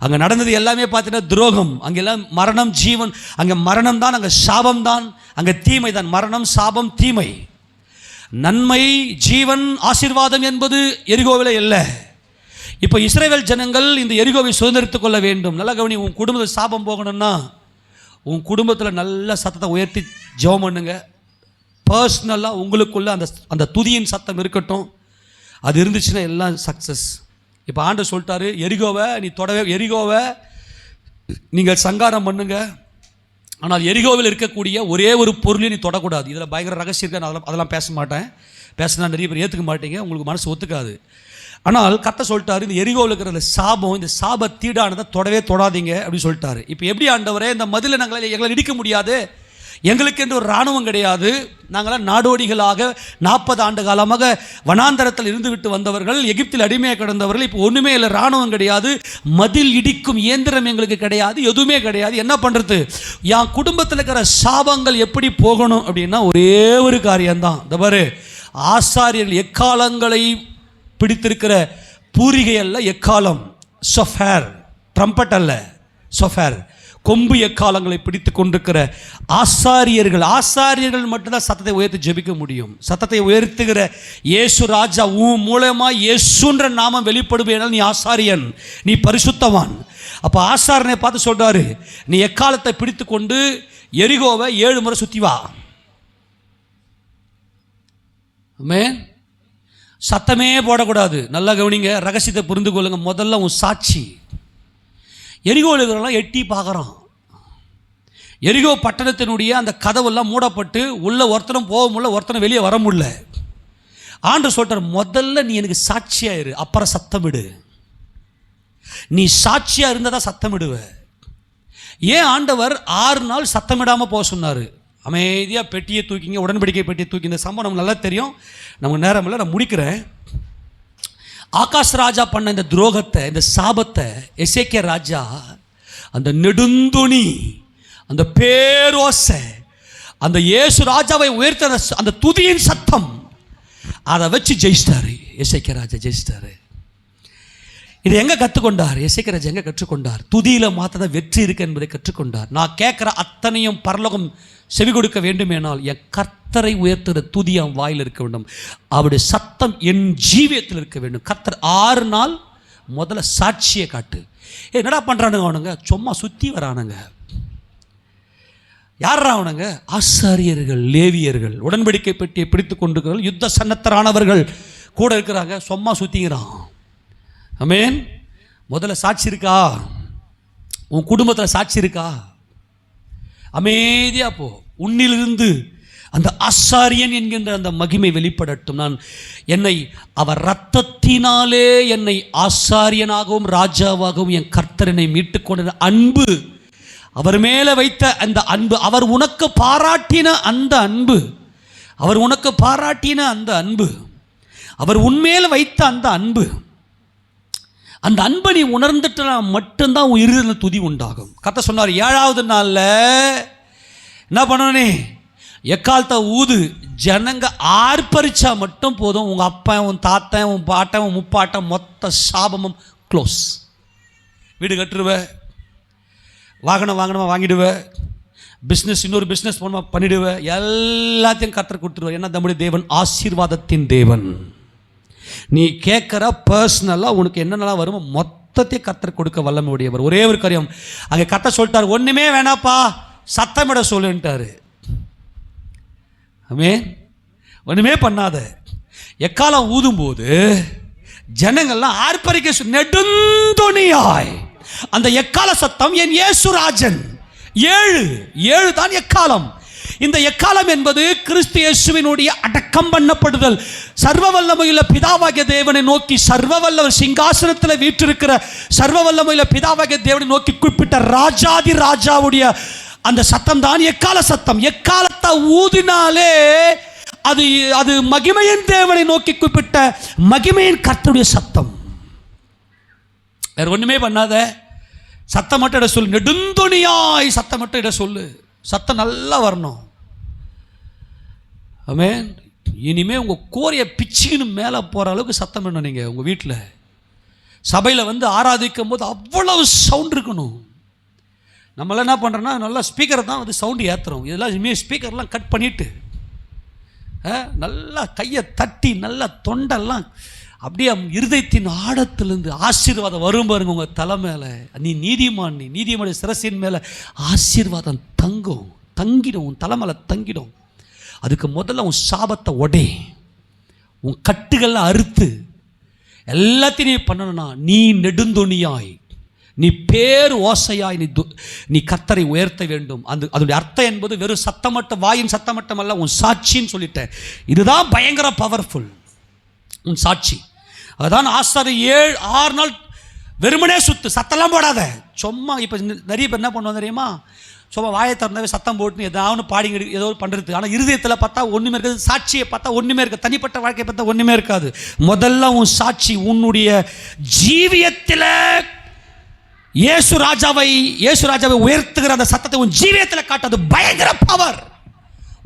அங்கே நடந்தது எல்லாமே பார்த்தீங்கன்னா துரோகம். அங்கெல்லாம் மரணம், ஜீவன். அங்கே மரணம் தான், அங்கே சாபம் தான், அங்கே தீமை தான். மரணம், சாபம், தீமை. நன்மை, ஜீவன், ஆசீர்வாதம் என்பது எரிகோவில் இல்லை. இப்போ இஸ்ரவேல் ஜனங்கள் இந்த எரிகோவை சுதந்திரித்துக் கொள்ள வேண்டும். நல்லா கவனி. உன் குடும்பத்தில் சாபம் போகணும்னா உன் குடும்பத்தில் நல்ல சத்தத்தை உயர்த்தி ஜெபம் பண்ணுங்க. பர்சனலாக உங்களுக்குள்ள அந்த துதியின் சத்தம் இருக்கட்டும். அது இருந்துச்சுன்னா எல்லாம் சக்ஸஸ். இப்போ ஆண்டவர் சொல்லிட்டாரு, எரிகோவை நீங்கள் சங்காரம் பண்ணுங்க, ஆனால் எரிகோவில் இருக்கக்கூடிய ஒரே ஒரு பொருளையும் நீ தொடக்கூடாது. இதில் பயங்கர ரகசியம் இருக்கு, நான் அதெல்லாம் பேச மாட்டேன். பேசினா நிறைய பேர் ஏற்றுக்க மாட்டீங்க, உங்களுக்கு மனசு ஒத்துக்காது. ஆனால் கர்த்தர் சொல்லிட்டாரு, இந்த எரிகோவில் இருக்கிற சாபம், இந்த சாப தீடானதை தொடாதீங்க அப்படின்னு சொல்லிட்டாரு. இப்போ எப்படி ஆண்டவரே, இந்த மதிலை எங்களை இடிக்க முடியாது, எங்களுக்கு என்று ஒரு இராணுவம் கிடையாது, நாங்களாம் நாடோடிகளாக 40 ஆண்டு காலமாக வனாந்தரத்தில் இருந்து விட்டு வந்தவர்கள், எகிப்தில் அடிமையாக கிடந்தவர்கள். இப்போ ஒன்றுமே இல்லை, இராணுவம் கிடையாது, மதில் இடிக்கும் இயந்திரம் எங்களுக்கு கிடையாது, எதுவுமே கிடையாது. என்ன பண்ணுறது? என் குடும்பத்தில் இருக்கிற சாபங்கள் எப்படி போகணும் அப்படின்னா ஒரே ஒரு காரியம்தான். இந்த பாரு, ஆசாரியர்கள் எக்காலங்களை பிடித்திருக்கிற பூரிகை அல்ல, எக்காலம் சொஃபேர், ட்ரம்பட் அல்ல, சொஃபேர், கொம்பு எக்காலங்களை பிடித்து கொண்டிருக்கிற ஆசாரியர்கள் மட்டும்தான் சத்தத்தை உயர்த்தி ஜெபிக்க முடியும். சத்தத்தை உயர்த்துகிற இயேசு ராஜா உன் மூலமா இயேசுன்ற நாமம் வெளிப்படுவேனால் நீ ஆசாரியன், நீ பரிசுத்தவான். அப்போ ஆசாரியனை பார்த்து சொல்றாரு, நீ எக்காலத்தை பிடித்து கொண்டு எரிகோவை 7 முறை சுற்றி வா. ஆமென். சத்தமே போடக்கூடாது. நல்லா கவனிங்க, ரகசியத்தை புரிந்து கொள்ளுங்க. முதல்ல உன் சாட்சி. எரிகோலாம் எட்டி பார்க்குறான். எரிகோ பட்டணத்தினுடைய அந்த கதவெல்லாம் மூடப்பட்டு உள்ள ஒருத்தனும் போக முடியல, ஒருத்தனும் வெளியே வர முடியல. ஆண்டவர் சொல்றார், முதல்ல நீ எனக்கு சாட்சியாயிரு, அப்புறம் சத்தமிடு. நீ சாட்சியா இருந்தாதான் சத்தமிடுவ. ஏன் ஆண்டவர் 6 நாள் சத்தமிடாமல் போக சொன்னார்? அமைதியாக பெட்டியை தூக்கிங்க, உடன்படிக்கை பெட்டியை தூக்கி. இந்த சம்பவம் நமக்கு நல்லா தெரியும், நமக்கு நேரம் இல்லை, நான் முடிக்கிறேன். ஆகாஷ் ராஜா பண்ண இந்த துரோகத்தை, இந்த சாபத்தை எசேக்கியா ராஜா அந்த நெடுந்துணி, அந்த பேரோசை, அந்த இயேசு ராஜாவை உயர்த்த அந்த துதியின் சத்தம், அதை வச்சு ஜெயிச்சிட்டாரு. எசேக்கியா ராஜா ஜெயிச்சிட்டாரு. இதை எங்கே கற்றுக்கொண்டார்? எசேக்கியா ராஜா எங்கே கற்றுக்கொண்டார்? துதியில் மாத்திரம் வெற்றி இருக்கு என்பதை கற்றுக்கொண்டார். நான் கேட்குற அத்தனையும் பரலோகம் செவி கொடுக்க வேண்டுமேனால் என் கர்த்தரை உயர்த்துகிற துதி என் வாயில் இருக்க வேண்டும், அவருடைய சத்தம் என் ஜீவியத்தில் இருக்க வேண்டும். கர்த்தர் 6 நாள் முதல்ல சாட்சியை காட்டு. என்னடா பண்ணுறானுங்க அவனுங்க? சும்மா சுற்றி வரானுங்க. யாரா அவனுங்க? ஆசாரியர்கள், லேவியர்கள், உடன்படிக்கை பெட்டியை பிடித்து கொண்டிருக்கிறார்கள், யுத்த சன்னத்தரானவர்கள் கூட இருக்கிறாங்க, சும்மா சுற்றிக்கிறான். ஆமென். முதல்ல சாட்சி இருக்கா? உன் குடும்பத்தில் சாட்சி இருக்கா? அமைதியாக போ. உன்னிலிருந்து அந்த ஆசாரியன் என்கின்ற அந்த மகிமை வெளிப்படட்டும். நான் என்னை அவர் இரத்தத்தினாலே என்னை ஆசாரியனாகவும் ராஜாவாகவும் என் கர்த்தர் என்னை மீட்டுக்கொண்ட அன்பு, அவர் மேலே வைத்த அந்த அன்பு, அவர் உனக்கு பாராட்டின அந்த அன்பு, அவர் உனக்கு பாராட்டின அந்த அன்பு, அவர் உன்மேல் வைத்த அந்த அன்பு, அந்த அன்பை நீ உணர்ந்துட்டா மட்டும்தான் உன் இருதயத்தில் துதி உண்டாகும். கர்த்தர் சொன்னார் 7வது நாளில் என்ன பண்ணனே, எக்காலத்தை ஊது, ஜனங்க ஆர்ப்பரிச்சா மட்டும் போதும், உங்கள் அப்பன், உன் தாத்தன், உன் பாட்டன், உன் முப்பாட்டன் மொத்த சாபமும் க்ளோஸ். வீடு கட்டுருவ, வாகனமாக வாங்கிடுவ, பிஸ்னஸ் இன்னொரு பிஸ்னஸ் பண்ணிடுவ, எல்லாத்தையும் கர்த்தர் கொடுத்துருவார். ஏன்னா நம்முடைய தேவன் ஆசீர்வாதத்தின் தேவன். நீ கேட்குற பர்சனலாக உனக்கு என்னென்னலாம் வருமோ மொத்தத்தையும் கர்த்தர் கொடுக்க வல்லமை உடையவர். ஒரே ஒரு காரியம் அங்கே கர்த்தர் சொல்லிட்டார், ஒன்றுமே வேணாப்பா சத்தமிட சொல்லுன்ட்டாரு. ஆமென். ஒன்றுமே பண்ணாத. எக்காலம் ஊதும்போது ஜனங்கள்லாம் ஆர்ப்பரிக்க நெடுந்தொனியாய் அந்த எக்கால சத்தம் என் இயேசுராஜன். 7 தான் எக்காலம். இந்த எக்காலம் என்பது கிறிஸ்து இயேசுவினுடைய அடக்கம் பண்ணப்படுதல். சர்வ வல்லமையுள்ள பிதாவாகிய தேவனை நோக்கி, சர்வ வல்லவர் சிங்காசனத்தில் வீற்றிருக்கிற சர்வ வல்லமையுள்ள பிதாவாகிய தேவனை நோக்கி குறிப்பிட்ட ராஜாதி ராஜாவுடைய அந்த சத்தம் தான் எக்கால சத்தம். எக்காலத்தை ஊதினாலே அது அது மகிமையின் தேவனை நோக்கி குறிப்பிட்ட மகிமையின் கர்த்தருடைய சத்தம். வேற ஒண்ணுமே பண்ணாத, சத்தம் மட்டும் இட சொல்லு, நெடுந்தொனியாய் சத்தம் மட்டும் இட சொல்லு. சத்தம் நல்லா வரணும். ஆமென். இனிமே உங்க கோரிய பிச்சுன்னு மேலே போற அளவுக்கு சத்தம் வேணும். நீங்க உங்க வீட்டில் சபையில் வந்து ஆராதிக்கும் போது அவ்வளவு சவுண்ட் இருக்கணும். நம்மளாம் என்ன பண்ணுறோன்னா நல்லா ஸ்பீக்கரை தான் வந்து சவுண்டு ஏற்றுறோம். இதெல்லாம் இனிமேல் ஸ்பீக்கர்லாம் கட் பண்ணிவிட்டு நல்லா கையை தட்டி நல்லா தொண்டெல்லாம் அப்படியே இருதயத்தின் ஆழத்திலிருந்து ஆசீர்வாதம் வரும் பாருங்க உங்கள் தலை மேலே. நீ நீதிமான், நீ நீதிமானுடைய சிரசின் மேலே ஆசீர்வாதம் தங்கிடும், உன் தலை மேலே தங்கிடும். அதுக்கு முதல்ல உன் சாபத்தை உடை, உன் கட்டுகளை அறுத்து எல்லாத்தையும் பண்ணணும்னா நீ நெடுந்தொனியாய், நீ பேர் ஓசையாய் நீ கர்த்தரை உயர்த்த வேண்டும். அதனுடைய அர்த்தம் என்பது வெறும் சத்தம் மட்டும், வாயின் சத்தம் மட்டும் அல்ல, உன் சாட்சின்னு சொல்லிட்டேன். இதுதான் பயங்கர பவர்ஃபுல், உன் சாட்சி. அதுதான் ஆசாரி 6 நாள் வெறுமனே சுத்து, சத்தம்லாம் போடாத. சும்மா இப்போ நிறைய பேர் என்ன பண்ணுவாங்க தெரியுமா, சும்மா வாயை திறந்தாவே சத்தம் போட்டுன்னு ஏதாவது பாடிங்க, ஏதோ பண்ணுறது. ஆனால் இருதயத்தில் பார்த்தா ஒன்றுமே இருக்காது, சாட்சியை பார்த்தா ஒன்றுமே இருக்காது, தனிப்பட்ட வாழ்க்கையை பார்த்தா ஒன்றுமே இருக்காது. முதல்ல உன் சாட்சி, உன்னுடைய ஜீவியத்தில் இயேசு ராஜாவை உயர்த்துகிற அந்த சத்தத்தை உன் ஜீவியத்தில் காட்டாது. பயங்கர பவர்.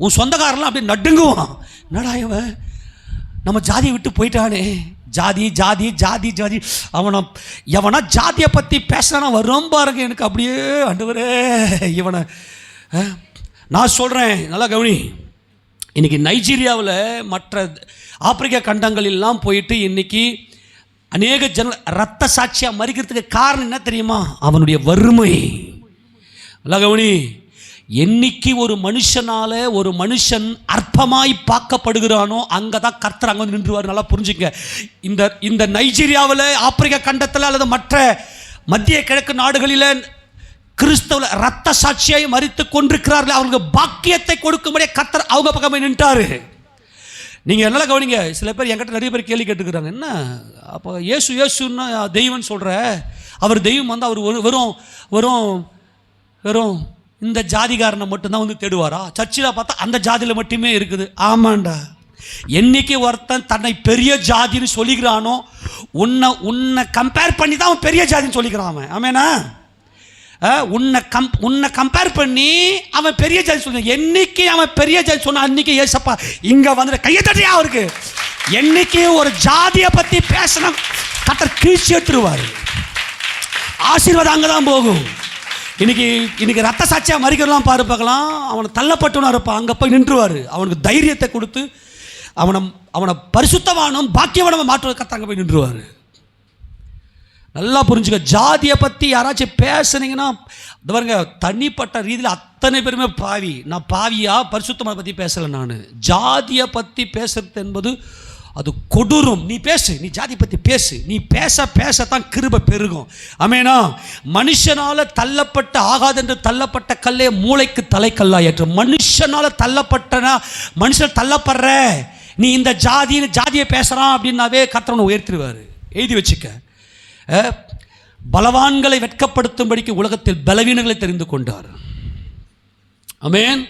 உன் சொந்தக்காரெல்லாம் அப்படியே நடுங்குவான். என்னடா இவன் நம்ம ஜாதியை விட்டு போயிட்டானே, ஜாதி ஜாதி ஜாதி ஜாதி, எவனா ஜாதியை பற்றி பேசினா வரும் பாருங்க எனக்கு அப்படியே, ஆண்டவரே இவனை. நான் சொல்கிறேன் நல்லா கவனி, இன்னைக்கு நைஜீரியாவில் மற்ற ஆப்பிரிக்கா கண்டங்களெல்லாம் போயிட்டு இன்னைக்கு அநேக ரத்த சாட்சியாக மறிக்கிறதுக்கு காரணம் என்ன தெரியுமா, அவனுடைய வறுமை. நல்லா கவனி, என்னைக்கு ஒரு மனுஷனால ஒரு மனுஷன் அற்பமாய் பார்க்கப்படுகிறானோ அங்கே தான் கர்த்தர் அங்கே வந்து நின்றுவார். நல்லா புரிஞ்சுங்க. இந்த நைஜீரியாவில், ஆப்பிரிக்கா கண்டத்தில் அல்லது மற்ற மத்திய கிழக்கு நாடுகளில் கிறிஸ்தவ ரத்த சாட்சியாய் மறித்து கொண்டிருக்கிறார்கள். அவங்களுக்கு பாக்கியத்தை கொடுக்கும்படியே கர்த்தர் அவங்க பக்கமே நின்றாரு. நீங்கள் நல்லா கவனிங்க. சில பேர் என்கிட்ட நிறைய பேர் கேள்வி கேட்டுக்கிறாங்க, என்ன அப்போ இயேசுன்னா தெய்வம்னு சொல்கிற, அவர் தெய்வம் வந்து அவர் வெறும் வெறும் வெறும் இந்த ஜாதிகாரனை மட்டும்தான் வந்து தேடுவாரா? சர்ச்சில் பார்த்தா அந்த ஜாதியில் மட்டுமே இருக்குது. ஆமாண்டா, என்னைக்கு ஒருத்தன் தன்னை பெரிய ஜாதின்னு சொல்லிக்கிறானோ உன்னை கம்பேர் பண்ணி தான் அவன் பெரிய ஜாதின்னு சொல்லிக்கிறான் அவன். ஆமேனா? உன்னை கம்பேர் பண்ணி அவன் பெரிய ஜாதி சொல்லுங்க. என்னைக்கு அவன் பெரிய ஜாதி சொன்னா அன்னைக்கு ஏசப்பா இங்க வந்து கையை தட்டியா அவருக்கு. என்னைக்கு ஒரு ஜாதியை பத்தி பேசணும் கர்த்தர் கீழ்ச்சி எடுத்துருவாரு. ஆசீர்வாதம் அங்கதான் போகும். இன்னைக்கு ரத்த சாட்சியா மறிக்கிறலாம் பாரு பார்க்கலாம். அவனை தள்ளப்பட்டுனா இருப்பான், அங்க போய் நின்றுவாரு. அவனுக்கு தைரியத்தை கொடுத்து அவனை பரிசுத்தவானும் பாக்கியவனும் மாற்றுவது கர்த்தர் அங்க போய் நின்றுவாரு. நல்லா புரிஞ்சுக்க. ஜாதியை பற்றி யாராச்சும் பேசுனீங்கன்னா பாருங்க, தனிப்பட்ட ரீதியில் அத்தனை பேருமே பாவி. நான் பாவியா பரிசுத்தமாக பற்றி பேசலை. நான் ஜாதியை பற்றி பேசுறது என்பது அது கொடூரம். நீ பேசு, நீ ஜாதி பற்றி பேசு, நீ பேசத்தான் கிருபை பெருகும். ஆமெனா. மனுஷனால் தள்ளப்பட்ட ஆகாதென்று தள்ளப்பட்ட கல்லே மூளைக்கு தலைக்கல்லா ஏற்று. மனுஷனால் தள்ளப்பட்டனா, மனுஷன் தள்ளப்படுற நீ இந்த ஜாதியை பேசுகிறான் அப்படின்னாவே கர்த்தர் உயர்த்திடுவார். எழுதி வச்சுக்க. பலவான்களை வெட்கப்படுத்தும்படிக்கு உலகத்தில் பலவீனங்களை தெரிந்து கொண்டார். ஆமென்,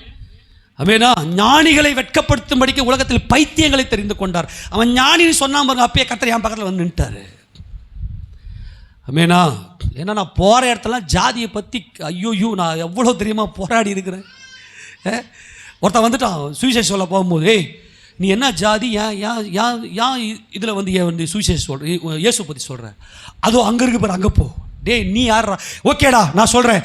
ஆமெனா. ஞானிகளை வெட்கப்படுத்தும்படிக்கு உலகத்தில் பைத்தியங்களை தெரிந்து கொண்டார். அவன் ஞானின்னு சொன்னான் பாருங்க, அப்பயே கர்த்தர் என் பக்கத்தில் வந்து நின்ட்டாரு. ஆமெனா. ஏன்னா நான் போகிற இடத்துலாம் ஜாதியை பற்றி ஐயோ நான் எவ்வளோ தெரியுமா போராடி இருக்கிறேன். ஒருத்தன் வந்துட்டான் சுவிசேஷம் சொல்ல போகும்போது, ஏய் நீ என்ன ஜாதி, ஏன் இதில் வந்து சுவிசேஷம் சொல்கிற, இயேசு பற்றி சொல்கிறேன், அதுவும் அங்கே இருக்கு பாரு, அங்கே போ. டே நீ யாரா? ஓகேடா நான் சொல்கிறேன்,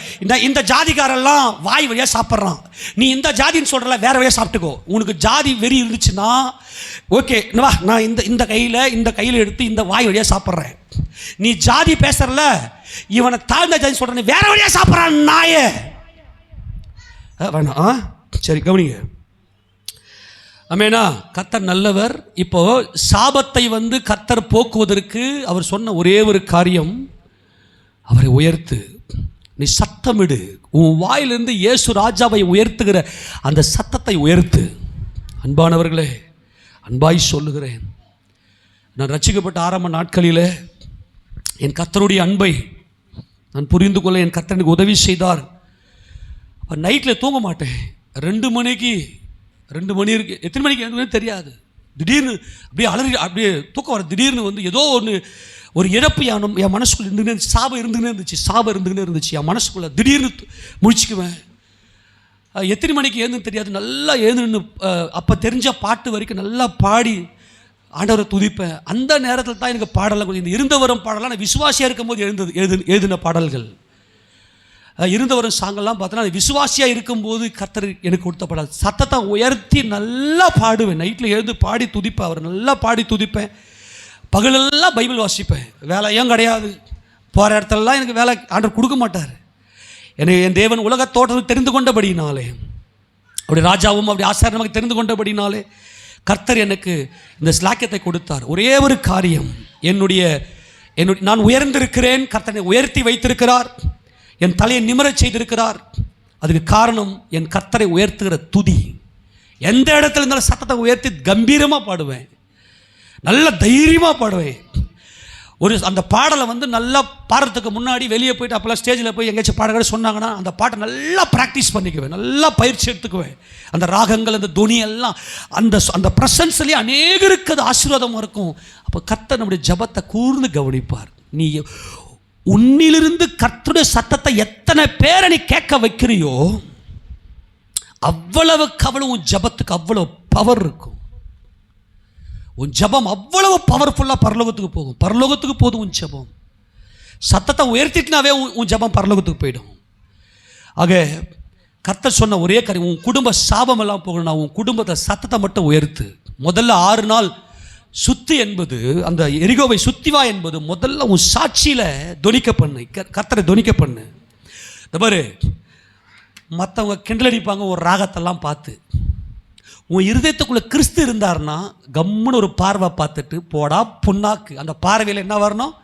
இந்த ஜாதிக்காரெல்லாம் வாய் வழியாக சாப்பிட்றான், நீ இந்த ஜாதின்னு சொல்கிறல வேற வழியாக சாப்பிட்டுக்கோ. உனக்கு ஜாதி வெறி இருந்துச்சுன்னா ஓகே வா, நான் இந்த கையில் எடுத்து இந்த வாய் வழியாக சாப்பிட்றேன். நீ ஜாதி பேசுறல, இவனை தாழ்ந்த ஜாதி சொல்கிறேன், வேற வழியாக சாப்பிட்றான் நாயே. வேணாம், சரி கவனிங்க. ஆமெனா. கர்த்தர் நல்லவர். இப்போ சாபத்தை வந்து கர்த்தர் போக்குவதற்கு அவர் சொன்ன ஒரே ஒரு காரியம், அவரை உயர்த்து. நீ சத்தமிடு, உன் வாயிலிருந்து இயேசு ராஜாவை உயர்த்துகிற அந்த சத்தத்தை உயர்த்து. அன்பானவர்களே, அன்பாய் சொல்லுகிறேன், நான் ரட்சிக்கப்பட்ட ஆரம்ப நாட்களில் என் கர்த்தருடைய அன்பை நான் புரிந்து கொள்ள என் கர்த்தர் எனக்கு உதவி செய்தார். நைட்டில் தூங்க மாட்டேன். 2 மணி இருக்கு, எத்தனை மணிக்கு எழுதுன்னு தெரியாது. திடீர்னு அப்படியே தூக்கம் வர. திடீர்னு வந்து ஏதோ ஒரு இழப்பு என் மனசுக்குள்ள இருந்துகிட்டே இருந்துச்சு. சாபம் இருந்துக்கிட்டே இருந்துச்சு என் மனசுக்குள்ளே. திடீர்னு முழிச்சுக்குவேன். எத்தனை மணிக்கு எழுதுன்னு தெரியாது. நல்லா எழுதுன்னு அப்போ தெரிஞ்ச பாட்டு வரைக்கும் நல்லா பாடி ஆண்டவரை துதிப்பேன். அந்த நேரத்தில் தான் எனக்கு பாடலாம், இந்த இருந்தவரும் பாடலாம் நான் விசுவாசியாக இருக்கும்போது எழுதின பாடல்கள். இருந்தவரும் சாங்கெல்லாம் பார்த்தோன்னா விசுவாசியாக இருக்கும்போது கர்த்தர் எனக்கு கொடுத்த பாடல். சத்தத்தை உயர்த்தி நல்லா பாடுவேன். நைட்டில் எழுந்து பாடி துதிப்பேன், அவர் நல்லா பாடி துதிப்பேன். பகலெல்லாம் பைபிள் வாசிப்பேன். வேலையும் கிடையாது. போகிற இடத்துலலாம் எனக்கு வேலை ஆண்டவர் கொடுக்க மாட்டார். எனக்கு என் தேவன் உலக தோற்றத்தை தெரிந்து கொண்டபடினாலே, அப்படி ராஜாவும் அப்படி ஆசாரியர் நமக்கு தெரிந்து கொண்டபடினாலே கர்த்தர் எனக்கு இந்த ஸ்லாக்கியத்தை கொடுத்தார். ஒரே ஒரு காரியம், என்னுடைய நான் உயர்ந்திருக்கிறேன், கர்த்தரை உயர்த்தி வைத்திருக்கிறார், என் தலையை நிமிரச் செய்திருக்கிறார். அதுக்கு காரணம் என் கர்த்தரை உயர்த்துகிற துதி. எந்த இடத்துல இருந்தாலும் சத்தத்தை உயர்த்தி கம்பீரமாக பாடுவேன், நல்ல தைரியமாக பாடுவேன். அந்த பாடலை வந்து நல்லா பாடுறதுக்கு முன்னாடி வெளியே போய்ட்டு அப்போல்லாம் ஸ்டேஜில் போய் எங்கேயாச்சும் பாடகர் சொன்னாங்கன்னா அந்த பாட்டை நல்லா ப்ராக்டிஸ் பண்ணிக்குவேன், நல்லா பயிற்சி எடுத்துக்குவேன். அந்த ராகங்கள், அந்த துணி எல்லாம் அந்த ப்ரெசன்ஸ்லேயே அநேகருக்கு அது ஆசீர்வாதமாக இருக்கும். அப்போ கர்த்தர் நம்முடைய ஜபத்தை கூர்ந்து கவனிப்பார். நீ உன்னிலிருந்து கர்த்தருடைய சத்தத்தை எத்தனை பேரை நீ கேட்க வைக்கிறியோ அவ்வளவுக்கு அவ்வளவு உன் ஜபத்துக்கு அவ்வளவு பவர் இருக்கும். உன் ஜபம் அவ்வளவு பவர்ஃபுல்லாக பரலோகத்துக்கு போகும். பரலோகத்துக்கு போதும் உன் ஜபம். சத்தத்தை உயர்த்திட்டுனாவே உன் ஜபம் பரலோகத்துக்கு போயிடும். ஆக கர்த்தர் சொன்ன ஒரே காரியம், உன் குடும்ப சாபம் எல்லாம் போகணும்னா உன் குடும்பத்தை சத்தத்தை மட்டும் உயர்த்து. முதல்ல 6 நாள் சுத்தி என்பது, அந்த எரிகோவை சுத்திவா என்பது முதல்ல உன் சாட்சியில் தொனிக்க பண்ணு, கர்த்தரை தொனிக்க பண்ணு. இந்த பாரு, மற்றவங்க கிண்டல் அடிப்பாங்க ஒரு ராகத்தெல்லாம் பார்த்து. உன் இருதயத்துக்குள்ளே கிறிஸ்து இருந்தார்னா கம்முன்னு ஒரு பார்வை பார்த்துட்டு போடா புண்ணாக்கு, அந்த பார்வையில் என்ன வரணும்,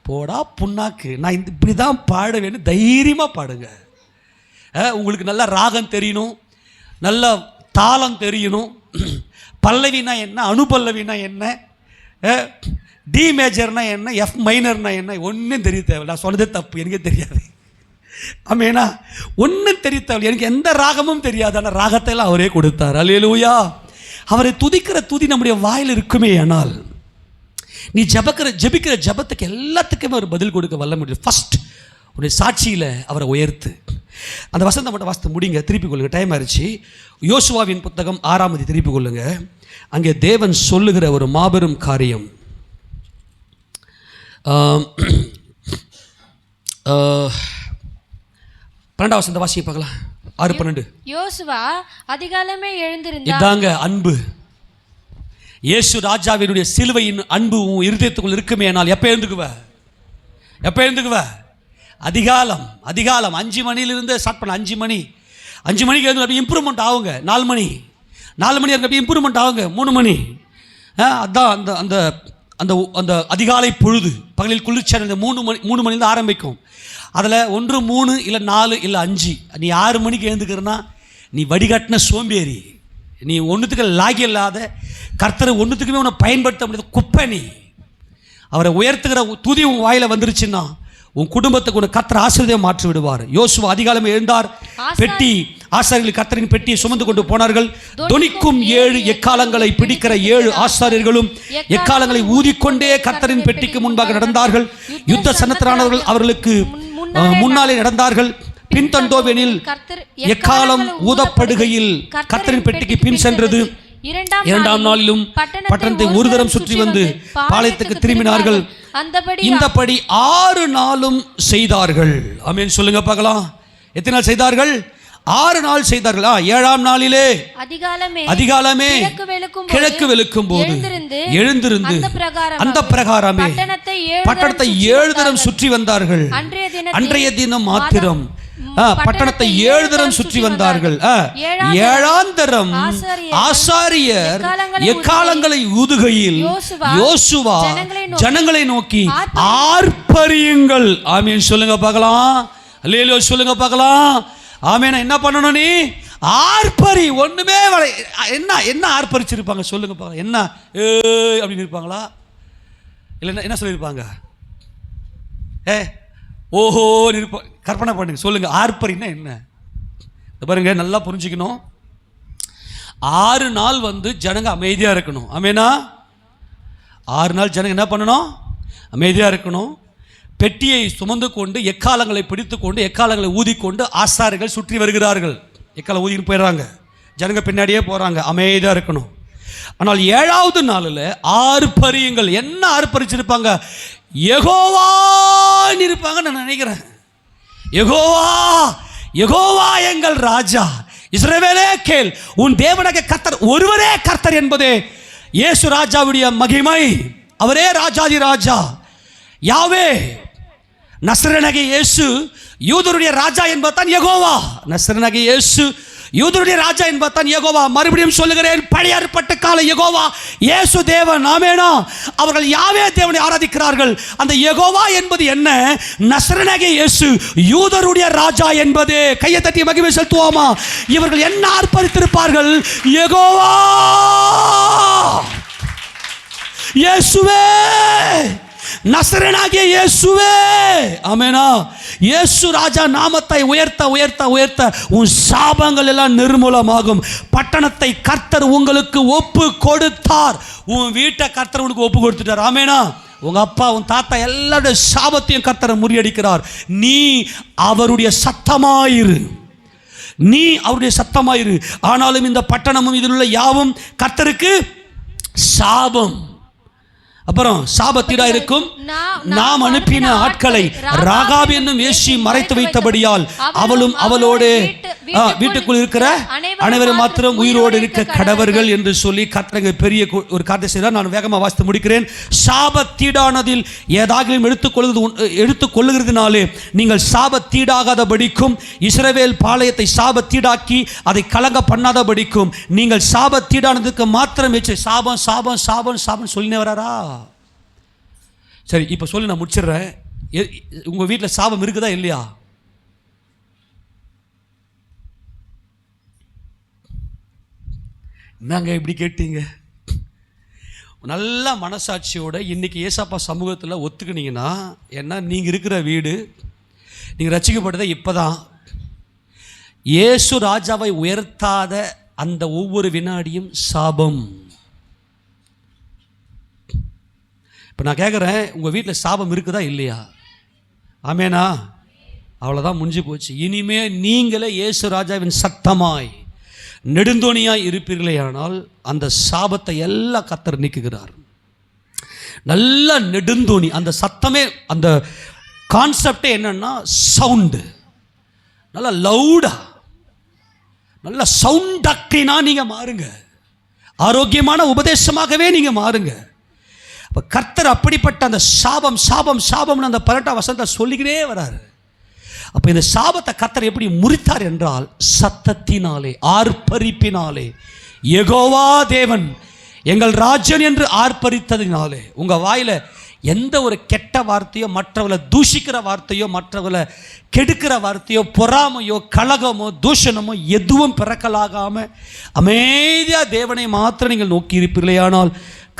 போடா புண்ணாக்கு, நான் இப்படி தான் பாடுவேன்னு தைரியமாக பாடுங்க. உங்களுக்கு நல்லா ராகம் தெரியணும், நல்ல தாளம் தெரியணும். பல்லவினா என்ன, அணுபல்லவினா என்ன, டி மேஜர்னா என்ன, எஃப் மைனர்னா என்ன, ஒன்றும் தெரிய தேவை. நான் சொன்னதே தப்பு, எனக்கே தெரியாது. ஆமேனா, ஒன்றும் தெரிய தேவை. எனக்கு எந்த ராகமும் தெரியாது, ஆனால் ராகத்தை எல்லாம் அவரே கொடுத்தார். அல்லேலூயா. அவரை துதிக்கிற துதி நம்முடைய வாயில் இருக்குமே. ஆனால் நீ ஜெபிக்கிற ஜபத்துக்கு எல்லாத்துக்குமே ஒரு பதில் கொடுக்க வல்ல முடியும். ஃபர்ஸ்ட் உன்னுடைய சாட்சியில் அவரை உயர்த்து. அந்த வசனத்தை மட்டும் வாசித்து முடிங்க, திருப்பிக் கொள்ளுங்க, டைம் ஆயிடுச்சு. யோசுவாவின் புத்தகம் 6ஆம் அதிகாரம் திருப்பிக் கொள்ளுங்க. அங்கே தேவன் சொல்லுகிற ஒரு மாபெரும் காரியம். 12ஆம் வசனத்தை வாசிக்க பார்க்கலாம். 6:12. யோசுவா அதிகாலமே எழுந்திருந்தார். இதாங்க அன்பு. இயேசு ராஜாவினுடைய சிலுவையின் அன்பு உன் இருதயத்துக்குள் இருக்குமே. ஆனால் எப்போ எழுந்துக்குவ? அதிகாலம் 5 மணிலிருந்து ஸ்டார்ட் பண்ண. 5 மணிக்கு எழுந்து அப்படி இம்ப்ரூவ்மெண்ட் ஆகுங்க. 4 மணி அப்படி இம்ப்ரூவ்மெண்ட் ஆகுங்க. 3 மணி அதான் அந்த அந்த அந்த அந்த அதிகாலை பொழுது, பகலில் குளிர்ச்சியான இந்த 3 மணிலேருந்து ஆரம்பிக்கும். அதில் 1, 3 இல்லை 4 இல்லை 5. நீ 6 மணிக்கு எழுந்துக்கிறனா நீ வடிகட்டின சோம்பேறி, நீ ஒன்றுத்துக்கு லாகி இல்லாத, கர்த்தரை ஒன்றுத்துக்குமே உன்னை பயன்படுத்த முடியாத குப்பை. நீ அவரை உயர்த்துகிற துதி உன் வாயில் வந்துருச்சுன்னா உன் குடும்பத்துக்கு உன்னை கர்த்தர் ஆசீர்வாதம் மாற்றி விடுவார். யோசுவா அதிகாலமே எழுந்தார், பெட்டி ஆசாரியர்கள் கர்த்தரின் பெட்டியை சுமந்து கொண்டு போனார்கள். தொனிக்கும் 7 எக்காலங்களை பிடிக்கிற 7 ஆசாரியர்களும் எக்காலங்களை ஊதிக்கொண்டே கர்த்தரின் பெட்டிக்கு முன்பாக நடந்தார்கள். யுத்த சன்னத்தரானவர்கள் அவர்களுக்கு முன்னாலே நடந்தார்கள். பின்தண்டோவெனில் எக்காலம் ஊதப்படுகையில் கர்த்தரின் பெட்டிக்கு பின் சென்றது. 2ஆம் நாளிலும் பட்டணத்தை ஒரு தரம் சுற்றி வந்து பாளையத்துக்கு திரும்பினார்கள். இந்தபடி 6 நாளும் செய்தார்கள். ஆமென் சொல்லுங்க பார்க்கலாம். எத்தனை நாள் செய்தார்கள்? 6 நாள் செய்தார்கள். 7ஆம் நாளிலே அதிகாலமே கிழக்கு வெளுக்கும் போது எழுந்திருந்து அந்த பிரகாரமே பட்டணத்தை 7 தரம் சுற்றி வந்தார்கள். அன்றைய தினம் மாத்திரம் பட்டணத்தை 7 தரம் சுற்றி வந்தார்கள். 7ஆம் தரம் ஆசாரியர் எக்காலங்களை ஊதுகையில் யோசுவா ஜனங்களை நோக்கி ஆர்ப்பரியுங்கள். ஆமென் சொல்லுங்க பார்க்கலாம். அல்லேலூயா சொல்லுங்க பார்க்கலாம். ஆமென். என்ன பண்ணணும்? நீ ஆர்ப்பரி. ஒண்ணுமே என்ன ஆர்ப்பரிச்சிருப்பாங்க சொல்லுங்க பார்க்கலாம். என்ன அப்படின்னு இருப்பாங்களா? இல்லை என்ன சொல்லியிருப்பாங்க? ஓஹோ இருப்ப கற்பனை பண்ணுங்க. சொல்லுங்க ஆர்ப்பரின்னா என்ன? பாருங்க, நல்லா புரிஞ்சுக்கணும். 6 நாள் ஜனங்க அமைதியாக இருக்கணும். ஆமேனா? 6 நாள் ஜனங்க என்ன பண்ணணும்? அமைதியாக இருக்கணும். பெட்டியை சுமந்து கொண்டு எக்காலங்களை பிடித்து கொண்டு எக்காலங்களை ஊதிக்கொண்டு ஆசாரிகள் சுற்றி வருகிறார்கள். எக்காலம் ஊதின்னு போயிடுறாங்க, ஜனங்க பின்னாடியே போகிறாங்க. அமைதியாக இருக்கணும். ஆனால் 7ஆவது நாளில் ஆர்ப்பரியுங்கள். என்ன ஆர்ப்பரிச்சிருப்பாங்க? யெகோவான்னு இருப்பாங்க நான் நினைக்கிறேன். யெகோவா, யெகோவா எங்கள் ராஜா, இஸ்ரவேலே கேள், உன் தேவனாகிய கர்த்தர் ஒருவரே கர்த்தர் என்பதே இயேசு ராஜாவுடைய மகிமை. அவரே ராஜாதி ராஜா. யாவே நசரேயனாகிய இயேசு யூதருடைய ராஜா என்பதுதான் யெகோவா. நசரேயனாகிய இயேசு யூதருடைய ராஜா என்பதுதான் யெகோவா. மறுபடியும் சொல்லுகிறேன், பழைய ஏற்பாட்டு கால யெகோவா இயேசு தேவன். ஆமெனா? அவர்கள் யாவே தேவனை ஆராதிக்கிறார்கள். அந்த யெகோவா என்பது என்ன? நசரேயனாகிய இயேசு யூதருடைய ராஜா என்பது. கையை தட்டி மகிமை செலுத்துவோமா? இவர்கள் என்ன ஆர்ப்பரித்திருப்பார்கள்? யெகோவா, இயேசுவே, நசரேயனாகிய இயேசுவே. ஆமெனா? இயேசு ராஜா நாமத்தை உயர்த்த உயர்த்த உயர்த்த உன் சாபங்கள் எல்லாம் நிர்மூலமாகும். பட்டணத்தை கர்த்தர் உங்களுக்கு ஒப்பு கொடுத்தார். உன் வீட்டை கர்த்தர் உனக்கு ஒப்பு கொடுத்துட்டார். ஆமெனா? உங்க அப்பா உன் தாத்தா எல்லாருடைய சாபத்தையும் கர்த்தர் முறியடிக்கிறார். நீ அவருடைய சத்தமாயிரு, நீ அவருடைய சத்தமாயிரு. ஆனாலும் இந்த பட்டணமும் இதில் உள்ள யாவும் கர்த்தருக்கு சாபம். அப்புறம் சாபத்தீடா இருக்கும். நாம் அனுப்பின ஆட்களை ராகாப் என்னும் வேசி மறைத்து வைத்தபடியால் அவளும் அவளோடு வீட்டுக்குள் இருக்கிற அனைவரும் மாத்திரம் உயிரோடு இருக்க கடவர்கள் என்று சொல்லி கர்த்தர் பெரிய ஒரு காரியத்தை செய்தார். நான் வேகமாக வாசித்து முடிக்கிறேன். சாபத்தீடானதில் ஏதாகிலும் எடுத்துக்கொள்ளுகிறதுனாலே நீங்கள் சாபத்தீடாகாதபடிக்கும் இஸ்ரவேல் பாளையத்தை சாபத்தீடாக்கி அதை கலங்க பண்ணாதபடிக்கும் நீங்கள் சாபத்தீடானதுக்கு மாத்திரம் வச்சு சாபம் சாபம் சாபம் சாபம் சொல்லினே வராரா? சரி, இப்போ சொல்லி நான் முடிச்சிடுறேன். உங்கள் வீட்டில் சாபம் இருக்குதா இல்லையா? என்னங்க இப்படி கேட்டீங்க? நல்ல மனசாட்சியோட இன்னைக்கு ஏசாப்பா சமூகத்தில் ஒத்துக்கினீங்கன்னா, ஏன்னா நீங்கள் இருக்கிற வீடு, நீங்கள் ரட்சிக்கப்பட்டதை இப்போ தான். இயேசு ராஜாவை உயர்த்தாத அந்த ஒவ்வொரு வினாடியும் சாபம். இப்போ நான் கேட்குறேன், உங்கள் வீட்டில் சாபம் இருக்குதா இல்லையா? ஆமேனா? அவ்வளோதான், முடிஞ்சு போச்சு. இனிமே நீங்களே இயேசு ராஜாவின் சத்தமாய் நெடுந்தோணியாய் இருப்பீர்களே ஆனால் அந்த சாபத்தை எல்லாம் கர்த்தர் நீக்குகிறார். நல்ல நெடுந்தோணி, அந்த சத்தமே, அந்த கான்செப்டே என்னன்னா சவுண்டு, நல்ல லவுடா, நல்ல சவுண்ட் டாக்டரினா நீங்கள் மாறுங்க. ஆரோக்கியமான உபதேசமாகவே நீங்கள் மாறுங்க. அப்போ கர்த்தர் அப்படிப்பட்ட அந்த சாபம் சாபம் சாபம்னு அந்த 18ஆம் வசனத்தை சொல்லிக்கிட்டே வராரு. அப்போ இந்த சாபத்தை கர்த்தர் எப்படி முறித்தார் என்றால் சத்தத்தினாலே, ஆர்ப்பரிப்பினாலே. யெகோவா தேவன் எங்கள் ராஜன் என்று ஆர்ப்பரித்ததினாலே. உங்கள் வாயில் எந்த ஒரு கெட்ட வார்த்தையோ, மற்றவளை தூஷிக்கிற வார்த்தையோ, மற்றவளை கெடுக்கிற வார்த்தையோ, பொறாமையோ, கலகமோ, தூஷணமோ எதுவும் பிறக்கலாகாமல் அமைதியாக தேவனை மாத்திரம் நீங்கள் நோக்கி இருப்பீர்களேயானால்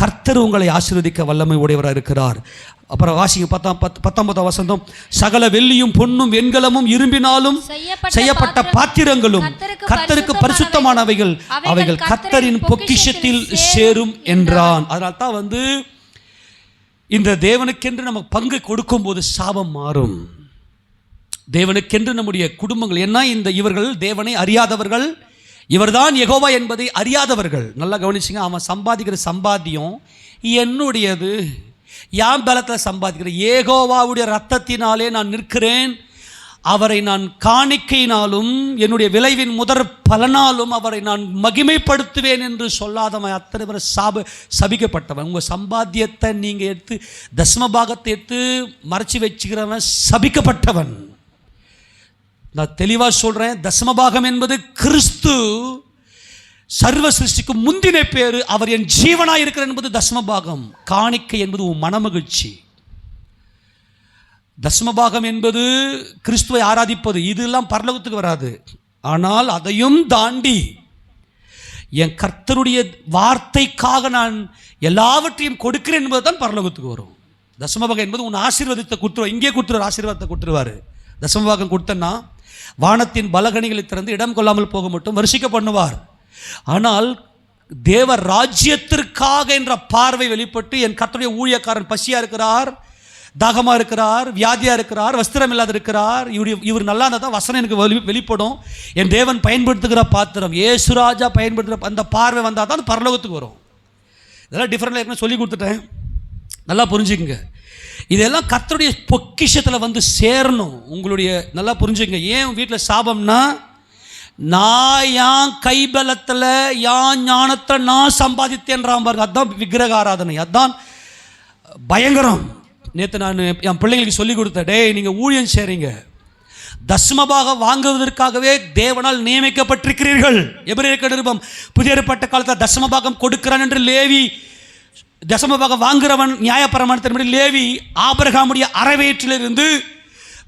கர்த்தர் உங்களை ஆசீர்வதிக்க வல்லமை உடையவராக இருக்கிறார். அப்புறம் வாசிங்க 19 வசனம். சகல வெள்ளியும் பொன்னும் வெண்கலமும் இரும்பினாலும் செய்யப்பட்ட பாத்திரங்களும் கர்த்தருக்கு பரிசுத்தமானவைகள், அவைகள் கர்த்தரின் பொக்கிஷத்தில் சேரும் என்றான். அதனால தான் இந்த தேவனுக்கென்று நம்ம பங்கு கொடுக்கும் போது சாபம் மாறும். தேவனுக்கென்று நம்முடைய குடும்பங்கள் என்ன, இவர்கள் தேவனை அறியாதவர்கள், இவர்தான் யெகோவா என்பதை அறியாதவர்கள். நல்லா கவனிச்சிங்க. அவன் சம்பாதிக்கிற சம்பாத்தியம் என்னுடையது, யாம் பலத்தில் சம்பாதிக்கிறேன், யெகோவாவுடைய ரத்தத்தினாலே நான் நிற்கிறேன், அவரை நான் காணிக்கையினாலும் என்னுடைய விளைவின் முதற் பலனாலும் அவரை நான் மகிமைப்படுத்துவேன் என்று சொல்லாதவன் அத்தனை பேர் சபிக்கப்பட்டவன். உங்கள் சம்பாத்தியத்தை நீங்கள் எடுத்து தசமபாகத்தை எடுத்து மறைச்சி வச்சுக்கிறவன் சபிக்கப்பட்டவன். நான் தெளிவாக சொல்கிறேன், தசமபாகம் என்பது கிறிஸ்து சர்வ சிருஷ்டிக்கு முந்தின பேர். அவர் என் ஜீவனாக இருக்கிறார் என்பது தசமபாகம். காணிக்கை என்பது உன் மனமகிழ்ச்சி. தசமபாகம் என்பது கிறிஸ்துவை ஆராதிப்பது. இதெல்லாம் பரலோகத்துக்கு வராது. ஆனால் அதையும் தாண்டி என் கர்த்தருடைய வார்த்தைக்காக நான் எல்லாவற்றையும் கொடுக்கிறேன் என்பது தான் பரலோகத்துக்கு வரும். தசமபாகம் என்பது உன் ஆசீர்வாதத்தை கொடுத்துருவார். இங்கே கொடுத்துருவார், ஆசீர்வாதத்தை கொடுத்துருவார். தசமபாகம் கொடுத்தன்னா வானத்தின் பலகணிகளை திறந்து இடம் கொள்ளாமல் போக மட்டும் வருஷிக்க பண்ணுவார். ஆனால் தேவ ராஜ்யத்திற்காக என்ற பார்வை வெளிப்பட்டு என் கர்த்தருடைய ஊழியக்காரன் பசியாக இருக்கிறார், தாகமாக இருக்கிறார், வியாதியாக இருக்கிறார், வஸ்திரம் இல்லாத இருக்கிறார், இவர் நல்லா இருந்தால் தான் வசனம் எனக்கு வெளிப்படும். என் தேவன் பயன்படுத்துகிற பாத்திரம், ஏசுராஜா பயன்படுத்துகிற அந்த பார்வை வந்தால் தான் பரலோகத்துக்கு வரும். இதெல்லாம் டிஃப்ரெண்ட்டாக இருக்குன்னு சொல்லி கொடுத்துட்டேன், நல்லா புரிஞ்சுக்குங்க. இதெல்லாம் கர்த்தருடைய பொக்கிஷத்தில் சேரணும். உங்களுடைய நல்லா புரிஞ்சுங்க. ஏன் வீட்டில் சாபம்னா, நான் என் கைபலத்தில் என் ஞானத்தை நான் சம்பாதித்தேன்றான் பாருங்க. அதுதான் விக்கிரக ஆராதனை, அதுதான் பயங்கரம். நேற்று நான் என் பிள்ளைங்களுக்கு சொல்லி கொடுத்தேன், டேய் நீங்கள் ஊழியம் செய்றீங்க, தசமபாக வாங்குவதற்காகவே தேவனால் நியமிக்கப்பட்டிருக்கிறீர்கள். எபிரேயர் நிருபம் புதிய ஏற்பாட்டு காலத்தில் தசமபாகம் கொடுக்கிறான் என்று லேவி, தசமபாகம் வாங்குறவன் நியாயப்பிரமாணத்தின்படி லேவி ஆபிரகாமுடைய அறவேற்றிலிருந்து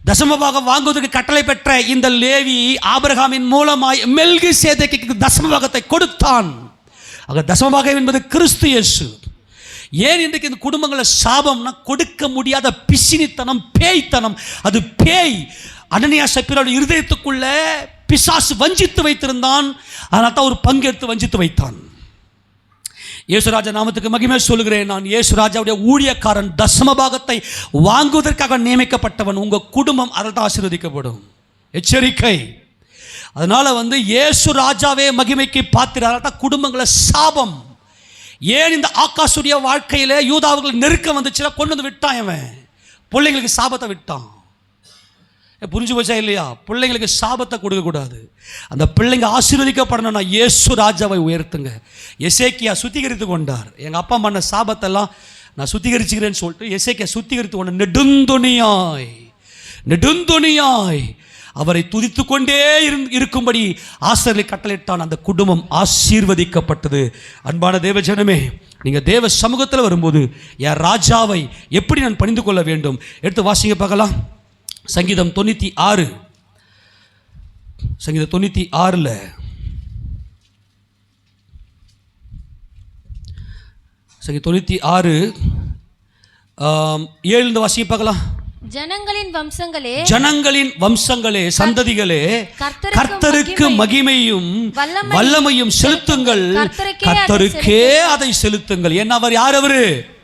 தசமபாகம் வாங்குவதற்கு கட்டளை பெற்ற இந்த லேவி ஆபிரகாமின் மூலமாய் மெல்கிசேதேக்குக்கு தசமபாகத்தை கொடுத்தான். ஆக தசமபாகம் என்பது கிறிஸ்து இயேசு. ஏன் இன்றைக்கு இந்த குடும்பங்களை சாபம்னா, கொடுக்க முடியாத பிசினித்தனம், பேய்த்தனம். அது பேய். அனனியா சப்பீராவுடைய இருதயத்துக்குள்ள பிசாசு வஞ்சித்து வைத்திருந்தான். அதனால தான் ஒரு பங்கு எடுத்து வஞ்சித்து வைத்தான். இயேசுராஜா நாமத்துக்கு மகிமை சொல்லுகிறேன். நான் இயேசுராஜாவுடைய ஊழியக்காரன், தசமபாகத்தை வாங்குவதற்காக நியமிக்கப்பட்டவன். உங்கள் குடும்பம் அதில் தான் ஆசீர்வதிக்கப்படும். எச்சரிக்கை. அதனால் இயேசுராஜாவே மகிமைக்கு பாத்திரம் தான் குடும்பங்களை சாபம். ஏன் இந்த ஆகாசுடைய வாழ்க்கையில் யூதாவுகள் நெருக்கம் வந்துச்சுன்னா கொண்டு வந்து விட்டான். அவன் பிள்ளைங்களுக்கு சாபத்தை விட்டான். புரிஞ்சு போச்சா இல்லையா? பிள்ளைங்களுக்கு சாபத்தை கொடுக்கக்கூடாது. அந்த பிள்ளைங்க ஆசீர்வதிக்கப்படணும்னா இயேசு ராஜாவை உயர்த்துங்க. எசேக்கியா சுத்திகரித்து கொண்டார். எங்கள் அப்பா பண்ண சாபத்தெல்லாம் நான் சுத்திகரிச்சுக்கிறேன்னு சொல்லிட்டு எசேக்கியா சுத்திகரித்து கொண்ட நெடுந்தொனியாய் அவரை துதித்து கொண்டே இருக்கும்படி ஆசிரியர்களை கட்டளையிட்டான். அந்த குடும்பம் ஆசீர்வதிக்கப்பட்டது. அன்பான தேவஜனமே, நீங்கள் தேவ சமூகத்தில் வரும்போது என் ராஜாவை எப்படி நான் பணிந்து கொள்ள வேண்டும்? எடுத்து வாசிங்க பார்க்கலாம். சங்கீதம் 96, சங்கீதம் 96 சங்கீதம் 96 7 வாசிங்க பார்க்கலாம். ஜனங்களின் வம்சங்களே சந்ததிகளே, கர்த்தருக்கு மகிமையும் வல்லமையும் செலுத்துங்கள், கர்த்தருக்கே அதை செலுத்துங்கள். என்ன அவர் யார்?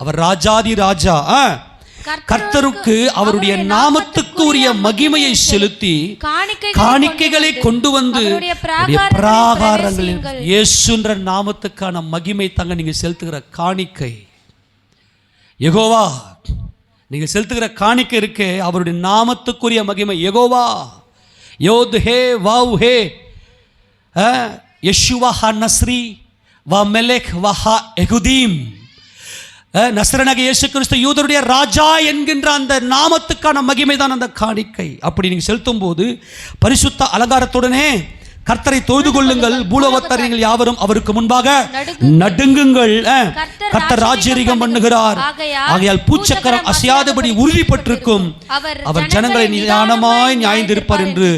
அவர் ராஜாதி ராஜா. கர்த்தருக்கு அவருடைய நாமத்துக்கு உரிய மகிமையை செலுத்தி காணிக்கைகளை கொண்டு வந்து பிராகாரங்களில் இயேசுன்ற நாமத்துக்கான மகிமை தாங்க நீங்க செலுத்துகிற காணிக்கை. யெகோவா நீங்கள் செலுத்துகிற காணிக்கை இருக்கே, அவருடைய நாமத்துக்குரிய மகிமை. யெகோவா யோத் ஹே வாவ் ஹே யெஷுவா ஹா நஸ்ரி வா மெலெக் வா ஹா எகுதீம். நஸ்ரனாகிய இயேசு கிறிஸ்து யூதருடைய ராஜா என்கின்ற அந்த நாமத்துக்கான மகிமை தான் அந்த காணிக்கை. அப்படி நீங்கள் செலுத்தும் போது பரிசுத்த அலங்காரத்துடனே கர்த்தரை தொழுது கொள்ளுங்கள், பூலோகத்தார் நீங்கள் யாவரும் அவருக்கு முன்பாக நடுங்குங்கள். கர்த்தர் ராஜ்யரீகம் பண்ணுகிறார், ஆகையால் பூச்சக்கரம் அசையாதபடி உறுதிப்பட்டிருக்கும். அவர் ஜனங்களை நிதானமாய் நியாயந்திருப்பார் என்று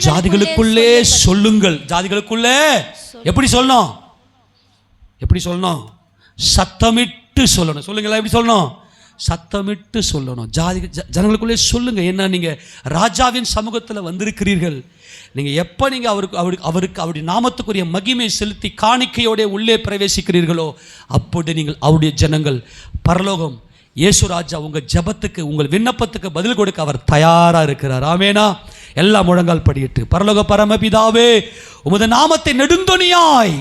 ஜாதிகளுக்குள்ளே சொல்லுங்கள். ஜாதிகளுக்குள்ளே எப்படி சொல்லணும்? எப்படி சொல்லணும்? சத்தமிட்டு சொல்லணும். சொல்லுங்களா? எப்படி சொல்லணும்? சத்தமிட்டு சொல்லணும். ஜனங்களுக்குள்ளே சொல்லுங்க. ஏன்னா நீங்க ராஜாவின் சமூகத்தில் வந்திருக்கிறீர்கள். நீங்க எப்ப நீங்க அவருக்கு அவருடைய நாமத்துக்குரிய மகிமை செலுத்தி காணிக்கையோட உள்ளே பிரவேசிக்கிறீர்களோ அப்போது நீங்கள் அவருடைய ஜனங்கள். பரலோகம் இயேசு ராஜா உங்க ஜெபத்துக்கு, உங்கள் விண்ணப்பத்துக்கு பதில் கொடுக்க அவர் தயாரா இருக்கிறார். ஆமேனா? எல்லாம் முழங்கால் படியிட்டு, பரலோக பரமபிதாவே, உமது நாமத்தை நெடுந்தொனியாய்